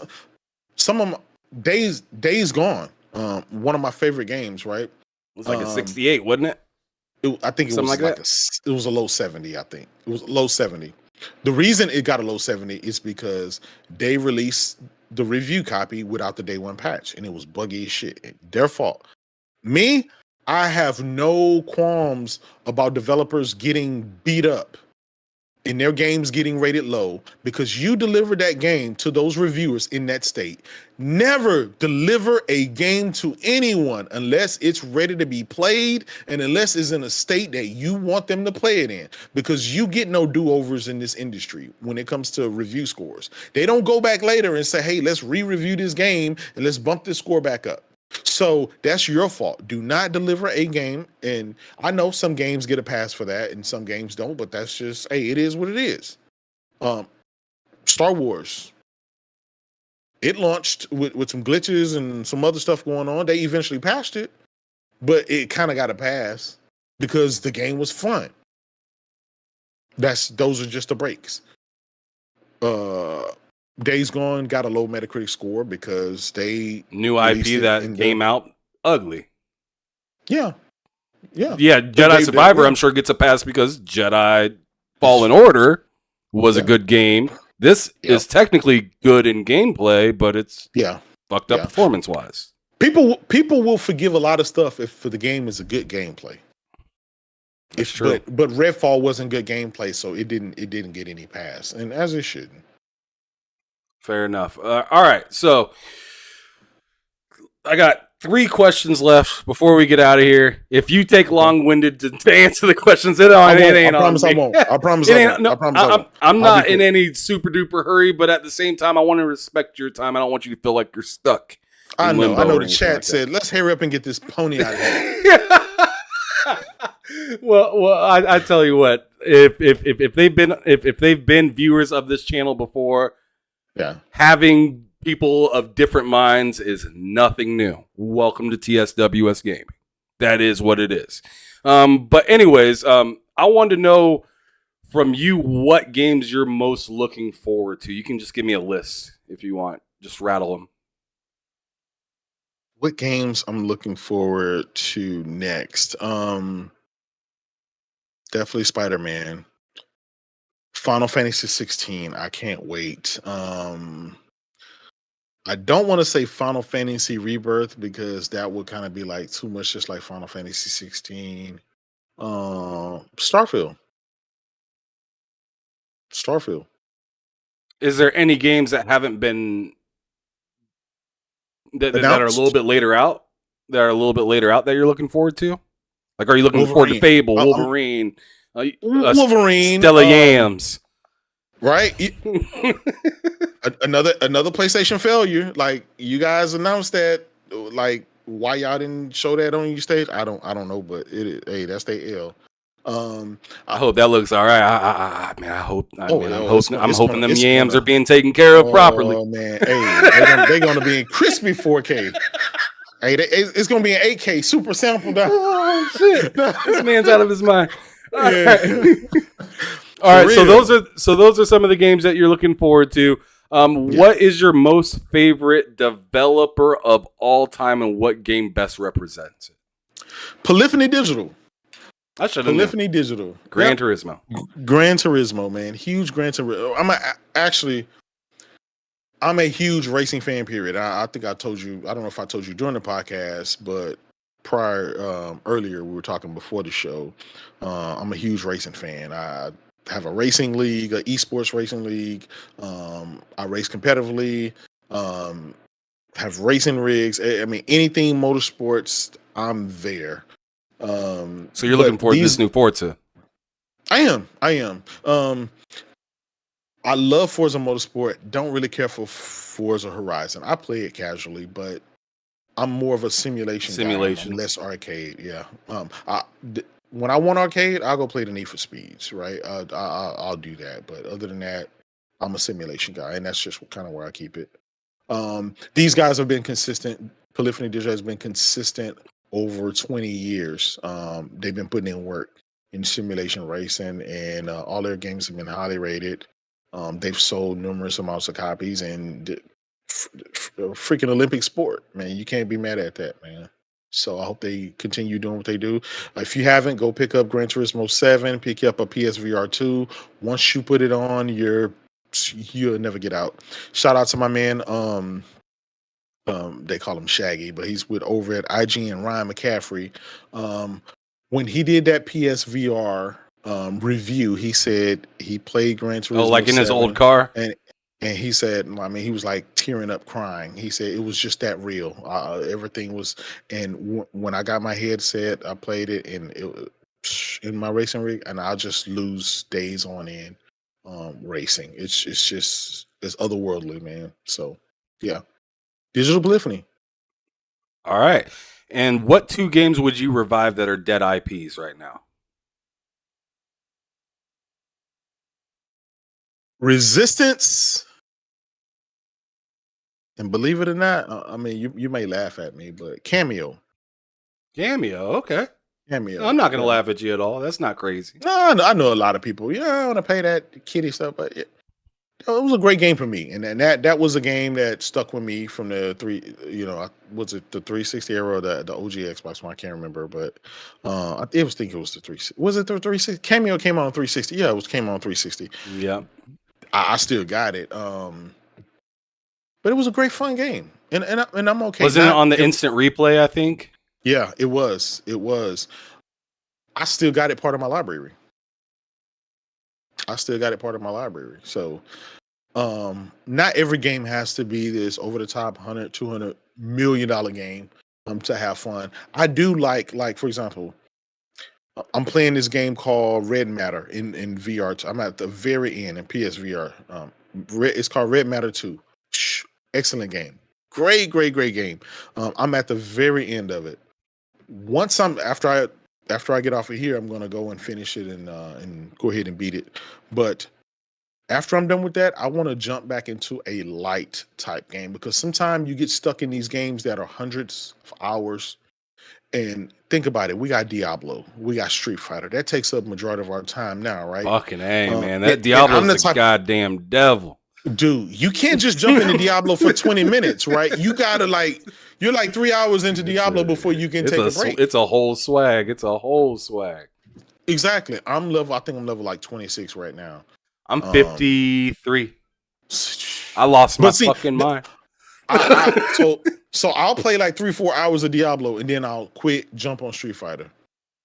some of my Days Gone, one of my favorite games, right? It was like a 68, wasn't it? I think it was it was a low 70. I think it was low 70. The reason it got a low 70 is because they released the review copy without the day one patch, and it was buggy as shit. Their fault. Me, I have no qualms about developers getting beat up and their games getting rated low because you delivered that game to those reviewers in that state. Never deliver a game to anyone unless it's ready to be played and unless it's in a state that you want them to play it in, because you get no do-overs in this industry when it comes to review scores. They don't go back later and say, hey, let's re-review this game and let's bump this score back up. So that's your fault. Do not deliver a game. And I know some games get a pass for that and some games don't, but that's just, hey, it is what it is. Star Wars, it launched with some glitches and some other stuff going on. They eventually patched it, but it kind of got a pass because the game was fun. Those are just the breaks. Days Gone got a low Metacritic score because they new IP that came out ugly. Yeah. Jedi Survivor, I'm sure, gets a pass because Jedi Fallen Order was a good game. This is technically good in gameplay, but it's fucked up performance-wise. People will forgive a lot of stuff if the game is a good gameplay. It's true. But Redfall wasn't good gameplay, so it didn't get any pass, and as it shouldn't. Fair enough. All right, so I got 3 questions left before we get out of here. If you take long-winded to answer the questions, it ain't on me. I won't. I promise I won't. I'm not in any super-duper hurry, but at the same time, I want to respect your time. I don't want you to feel like you're stuck. I know the chat said, let's hurry up and get this pony out of here. Well, I tell you what, if they've been viewers of this channel before, having people of different minds is nothing new. Welcome to TSWS Gaming. That is what it is. But anyways, I wanted to know from you what games you're most looking forward to. You can just give me a list if you want. Just rattle them. What games I'm looking forward to next? Definitely Spider-Man. Final Fantasy 16. I can't wait. I don't want to say Final Fantasy Rebirth because that would kind of be like too much, just like Final Fantasy 16. Starfield. Is there any games that haven't been that are a little bit later out? That are a little bit later out that you're looking forward to? Like, are you looking forward to Fable, Wolverine, Stella Yams? Right? Another PlayStation failure. Like, you guys announced that. Like, why y'all didn't show that on your stage? I don't know, but that's their L. I hope that looks all right. I'm hoping them yams are being taken care of properly. Oh man, hey, they're gonna be in crispy 4K. Hey, it's gonna be an 8K super sample down. Oh shit, this man's out of his mind. All right. All right, so those are some of the games that you're looking forward to. What is your most favorite developer of all time, and what game best represents it? Polyphony Digital. I should have Polyphony Digital. Gran Turismo, man. Huge Gran Turismo. I'm a huge racing fan. Period. I think I told you. I don't know if I told you during the podcast, but earlier we were talking before the show. I'm a huge racing fan. I have a racing league, an esports racing league. I race competitively. Have racing rigs. I mean, anything motorsports, I'm there. So you're looking forward to this new Forza? I am. I love Forza Motorsport. Don't really care for Forza Horizon. I play it casually, but I'm more of a simulation guy, less arcade. Yeah. When I want arcade, I'll go play the Need for Speeds. Right. I'll do that. But other than that, I'm a simulation guy, and that's just kind of where I keep it. These guys have been consistent. Polyphony Digital has been consistent over 20 years. They've been putting in work in simulation racing, and all their games have been highly rated. They've sold numerous amounts of copies, and freaking Olympic sport, man. You can't be mad at that, man. So I hope they continue doing what they do. If you haven't, go pick up Gran Turismo 7, pick up a PSVR 2. Once you put it on your you'll never get out. Shout out to my man. They call him Shaggy, but he's with over at IGN, Ryan McCaffrey. Um, when he did that PSVR review, he said he played Gran Oh, Turismo like in his 7, old car? and he said, I mean, he was like tearing up, crying. He said it was just that real. Everything was, and when I got my headset, I played it, and it was in my racing rig, and I'll just lose days on end racing. It's just it's otherworldly, man. So yeah. Digital Polyphony. All right. And what 2 games would you revive that are dead IPs right now? Resistance. And believe it or not, I mean, you may laugh at me, but Cameo. Cameo, okay. Cameo. I'm not going to yeah. laugh at you at all. That's not crazy. No, I know a lot of people. Yeah, I want to pay that kitty stuff, but it was a great game for me, and that was a game that stuck with me from the three. Was it the 360 era or the OG Xbox One? I can't remember, but I think it was the 360. Was it the 360? Cameo came out on 360. Yeah, came out on 360. Yeah. I still got it. But it was a great fun game, and I'm okay. Wasn't it on the instant replay? I think. Yeah, it was. It was. I still got it part of my library. So, not every game has to be this over the top 100, 200 million dollar game to have fun. I do like for example, I'm playing this game called Red Matter in VR. I'm at the very end in PSVR. It's called Red Matter 2. Excellent game. Great game. I'm at the very end of it. Once after I get off of here, I'm gonna go and finish it and go ahead and beat it. But after I'm done with that, I want to jump back into a light type game, because sometimes you get stuck in these games that are hundreds of hours. And think about it, we got Diablo, we got Street Fighter. That takes up majority of our time now, right? Fucking A, man. That Diablo's a goddamn devil. Dude, you can't just jump into Diablo for 20 minutes, right? You gotta you're like 3 hours into Diablo before you can take a break. It's a whole swag. Exactly. I think I'm level like 26 right now. I'm 53. I lost my fucking mind. So I'll play like 3-4 hours of Diablo, and then I'll quit, jump on Street Fighter.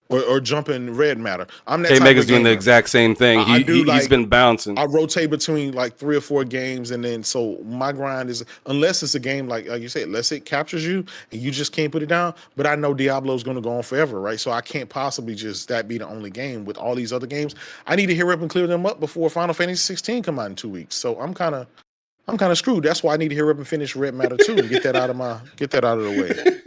Or jump in Red Matter. I'm that type Mega's of doing the exact same thing. He's been bouncing. I rotate between like 3 or 4 games, and then so my grind is, unless it's a game like you said, unless it captures you and you just can't put it down. But I know Diablo's going to go on forever, right? So I can't possibly just that be the only game with all these other games. I need to hurry up and clear them up before Final Fantasy 16 come out in 2 weeks. So I'm kind of screwed. That's why I need to hurry up and finish Red Matter 2 and get that out of the way.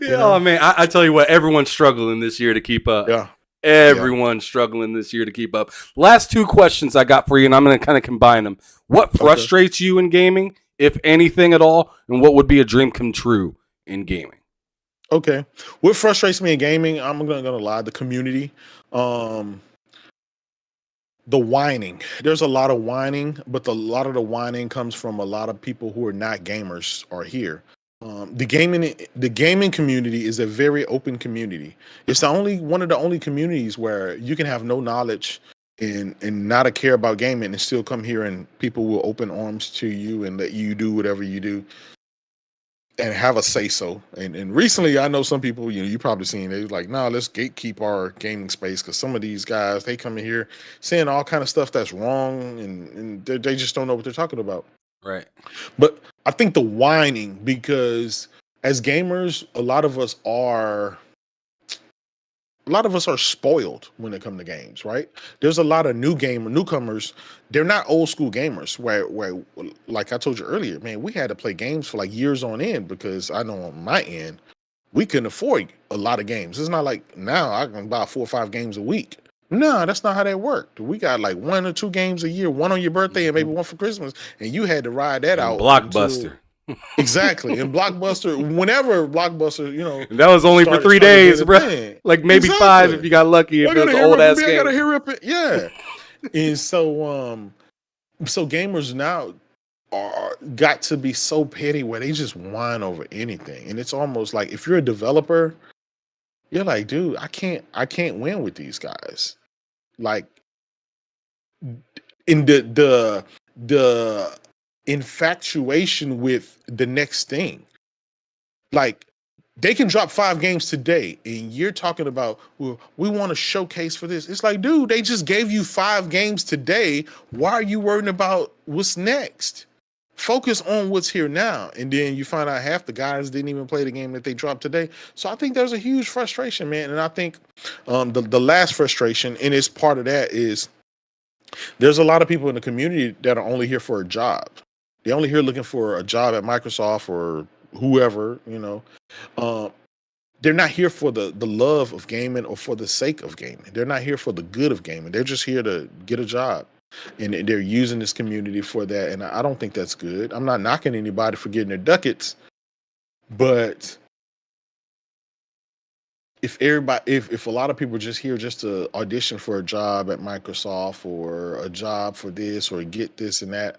Oh man, I tell you what, everyone's struggling this year to keep up. Yeah. Everyone's struggling this year to keep up. Last 2 questions I got for you, and I'm going to kind of combine them. What frustrates you in gaming, if anything at all, and what would be a dream come true in gaming? Okay. What frustrates me in gaming, I'm going to lie, the community. The whining. There's a lot of whining, but a lot of the whining comes from a lot of people who are not gamers are here. The gaming community is a very open community. It's one of the only communities where you can have no knowledge and not a care about gaming and still come here, and people will open arms to you and let you do whatever you do and have a say so. And recently, I know some people, you probably seen, they're like, nah, let's gatekeep our gaming space, because some of these guys, they come in here saying all kind of stuff that's wrong, and they just don't know what they're talking about. Right. But I think the whining, because as gamers, a lot of us are spoiled when it comes to games, right? There's a lot of newcomers. They're not old school gamers where like I told you earlier, man, we had to play games for like years on end, because I know on my end, we couldn't afford a lot of games. It's not like now I can buy 4 or 5 games a week. No, that's not how that worked. We got like 1 or 2 games a year, one on your birthday and maybe one for Christmas, and you had to ride that out. Blockbuster. Exactly. And Blockbuster, whenever Blockbuster, and that was only for 3 days, bro. Like maybe 5 if you got lucky. If it was old ass game. I gotta hear it. Yeah. And so gamers now are got to be so petty where they just whine over anything. And it's almost like, if you're a developer, you're like, dude, I can't win with these guys. Like, in the the infatuation with the next thing. Like they can drop 5 games today, and you're talking about, well, we want to showcase for this. It's like, dude, they just gave you 5 games today. Why are you worrying about what's next? Focus on what's here now. And then you find out half the guys didn't even play the game that they dropped today. So I think there's a huge frustration, man. And I think the last frustration, and it's part of that, is there's a lot of people in the community that are only here for a job. They're only here looking for a job at Microsoft or whoever, they're not here for the love of gaming or for the sake of gaming. They're not here for the good of gaming. They're just here to get a job, and they're using this community for that. And I don't think that's good. I'm not knocking anybody for getting their ducats, but if a lot of people are just here just to audition for a job at Microsoft or a job for this or get this and that,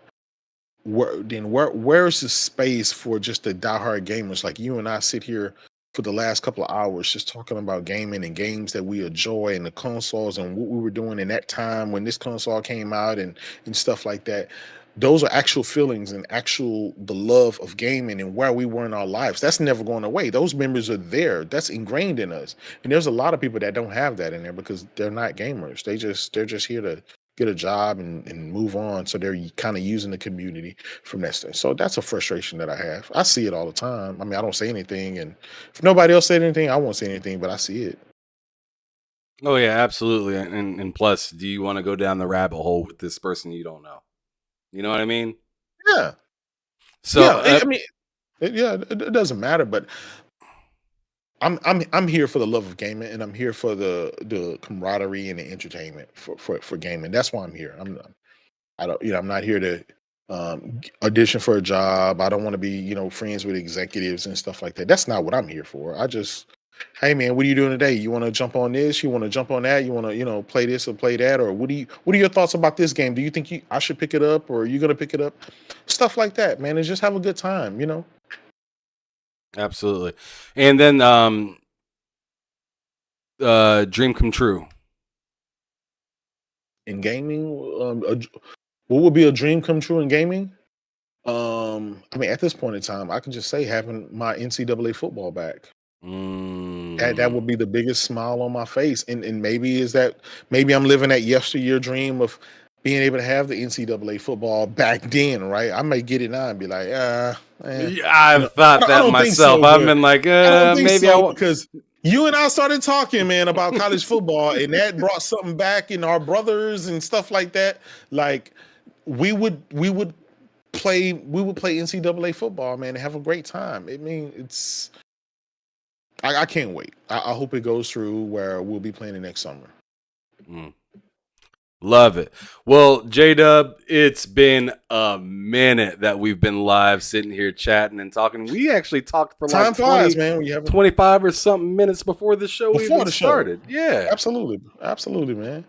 where's the space for just the diehard gamers like you and I sit here for the last couple of hours just talking about gaming and games that we enjoy and the consoles and what we were doing in that time when this console came out and stuff like that. Those are actual feelings and actual the love of gaming and where we were in our lives. That's never going away. Those memories are there. That's ingrained in us. And there's a lot of people that don't have that in there because they're not gamers. They're just here to get a job and move on. So they're kind of using the community from that stuff. So that's a frustration that I have. I see it all the time. I mean, I don't say anything, and if nobody else said anything, I won't say anything, but I see it. Oh yeah, absolutely. And plus, do you want to go down the rabbit hole with this person you don't know? You know what I mean? Yeah. So yeah, I mean, it doesn't matter, but I'm here for the love of gaming, and I'm here for the camaraderie and the entertainment for gaming. That's why I'm here. I'm not here to audition for a job. I don't want to be friends with executives and stuff like that. That's not what I'm here for. Hey man, what are you doing today? You want to jump on this? You want to jump on that? You want to play this or play that? Or what are your thoughts about this game? Do you think I should pick it up, or are you gonna pick it up? Stuff like that, man. And just have a good time. Absolutely. And then dream come true. In gaming, what would be a dream come true in gaming? I mean, at this point in time, I can just say having my NCAA football back. That would be the biggest smile on my face. And maybe I'm living that yesteryear dream of being able to have the NCAA football back then, right? I may get it now and be like, I've thought that myself. I've been like, maybe I won't. Because you and I started talking, man, about college football, and that brought something back in our brothers and stuff like that. Like we would play NCAA football, man, and have a great time. I mean, I can't wait. I hope it goes through where we'll be playing it next summer. Love it. Well, Jaydub, it's been a minute that we've been live sitting here chatting and talking. We actually talked for time flies, man. 25 or something minutes before the show started. Yeah. Absolutely, man.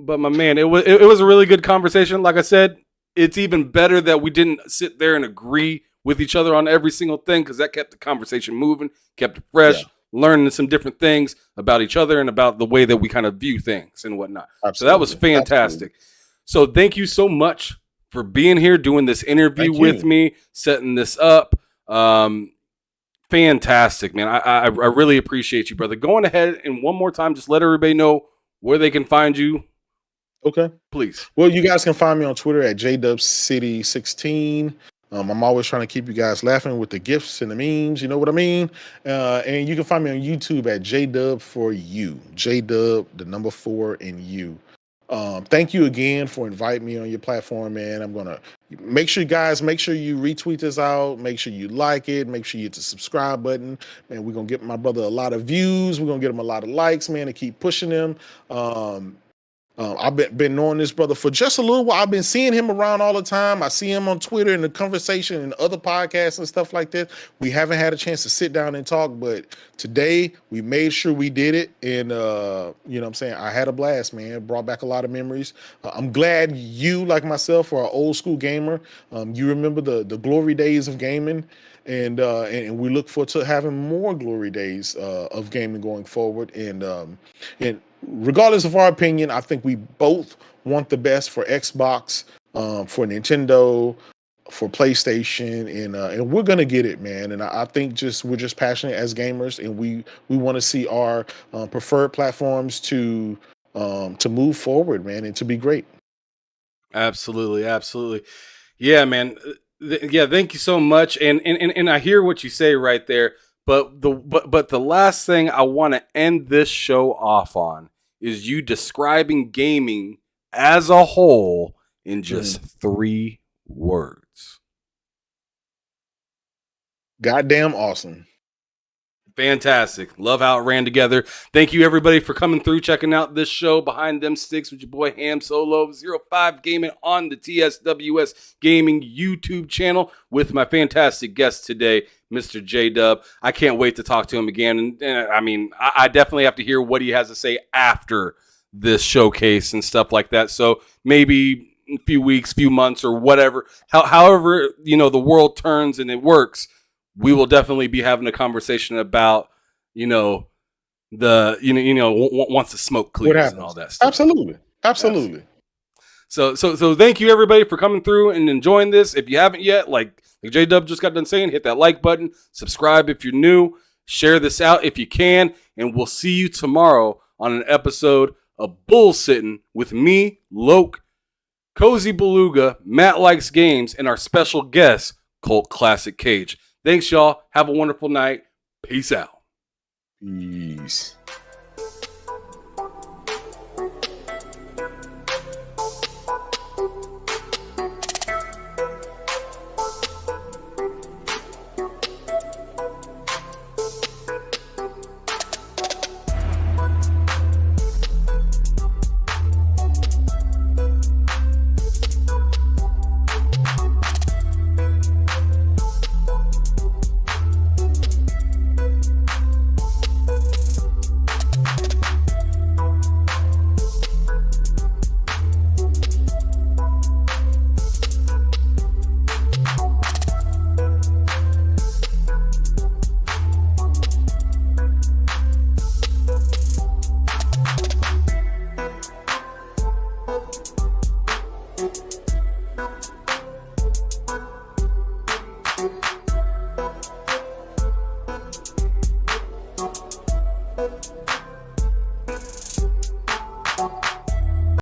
But my man, it was a really good conversation. Like I said, it's even better that we didn't sit there and agree with each other on every single thing, because that kept the conversation moving, kept it fresh, learning some different things about each other and about the way that we kind of view things and whatnot. Absolutely. So that was fantastic. Absolutely. So thank you so much for being here, doing this interview with me, setting this up. Fantastic, man. I really appreciate you, brother. Going ahead and one more time, just let everybody know where they can find you. Okay. Please. Well, you guys can find me on Twitter at JDubCity16. I'm always trying to keep you guys laughing with the gifs and the memes, you know what I mean? And you can find me on YouTube at JDub4U. JDub, the number 4 and U. Thank you again for inviting me on your platform, man. I'm going to make sure you retweet this out. Make sure you like it. Make sure you hit the subscribe button. Man, we're going to get my brother a lot of views. We're going to get him a lot of likes, man, and keep pushing him. I've been knowing this brother for just a little while. I've been seeing him around all the time. I see him on Twitter and the conversation and other podcasts and stuff like that. We haven't had a chance to sit down and talk, but today we made sure we did it. And, you know what I'm saying? I had a blast, man. It brought back a lot of memories. I'm glad you, like myself, are an old school gamer. You remember the glory days of gaming. And we look forward to having more glory days of gaming going forward. And regardless of our opinion, I think we both want the best for Xbox. for Nintendo, for PlayStation, and we're gonna get it, man. And I think just we're just passionate as gamers, and we want to see our preferred platforms to move forward, man, and to be great. Absolutely, absolutely. Yeah, man. Yeah, thank you so much. And I hear what you say right there. But the last thing I want to end this show off on is you describing gaming as a whole in just 3 words. Goddamn awesome. Fantastic. Love how it ran together. Thank you, everybody, for coming through, checking out this show, Behind Them Sticks, with your boy Ham Solo 05 Gaming on the TSWS Gaming YouTube channel with my fantastic guest today, Mr. Jaydub. I can't wait to talk to him again. And I mean, I definitely have to hear what he has to say after this showcase and stuff like that. So maybe a few weeks, few months, or whatever, however, the world turns and it works, we will definitely be having a conversation about, once the smoke clears and all that stuff. Absolutely. So thank you, everybody, for coming through and enjoying this. If you haven't yet, like J-Dub just got done saying, hit that like button, subscribe if you're new, share this out if you can, and we'll see you tomorrow on an episode of Bull Sitting with me, Loke, Cozy Beluga, Matt Likes Games, and our special guest, Cult Classic Cage. Thanks, y'all. Have a wonderful night. Peace out. Peace.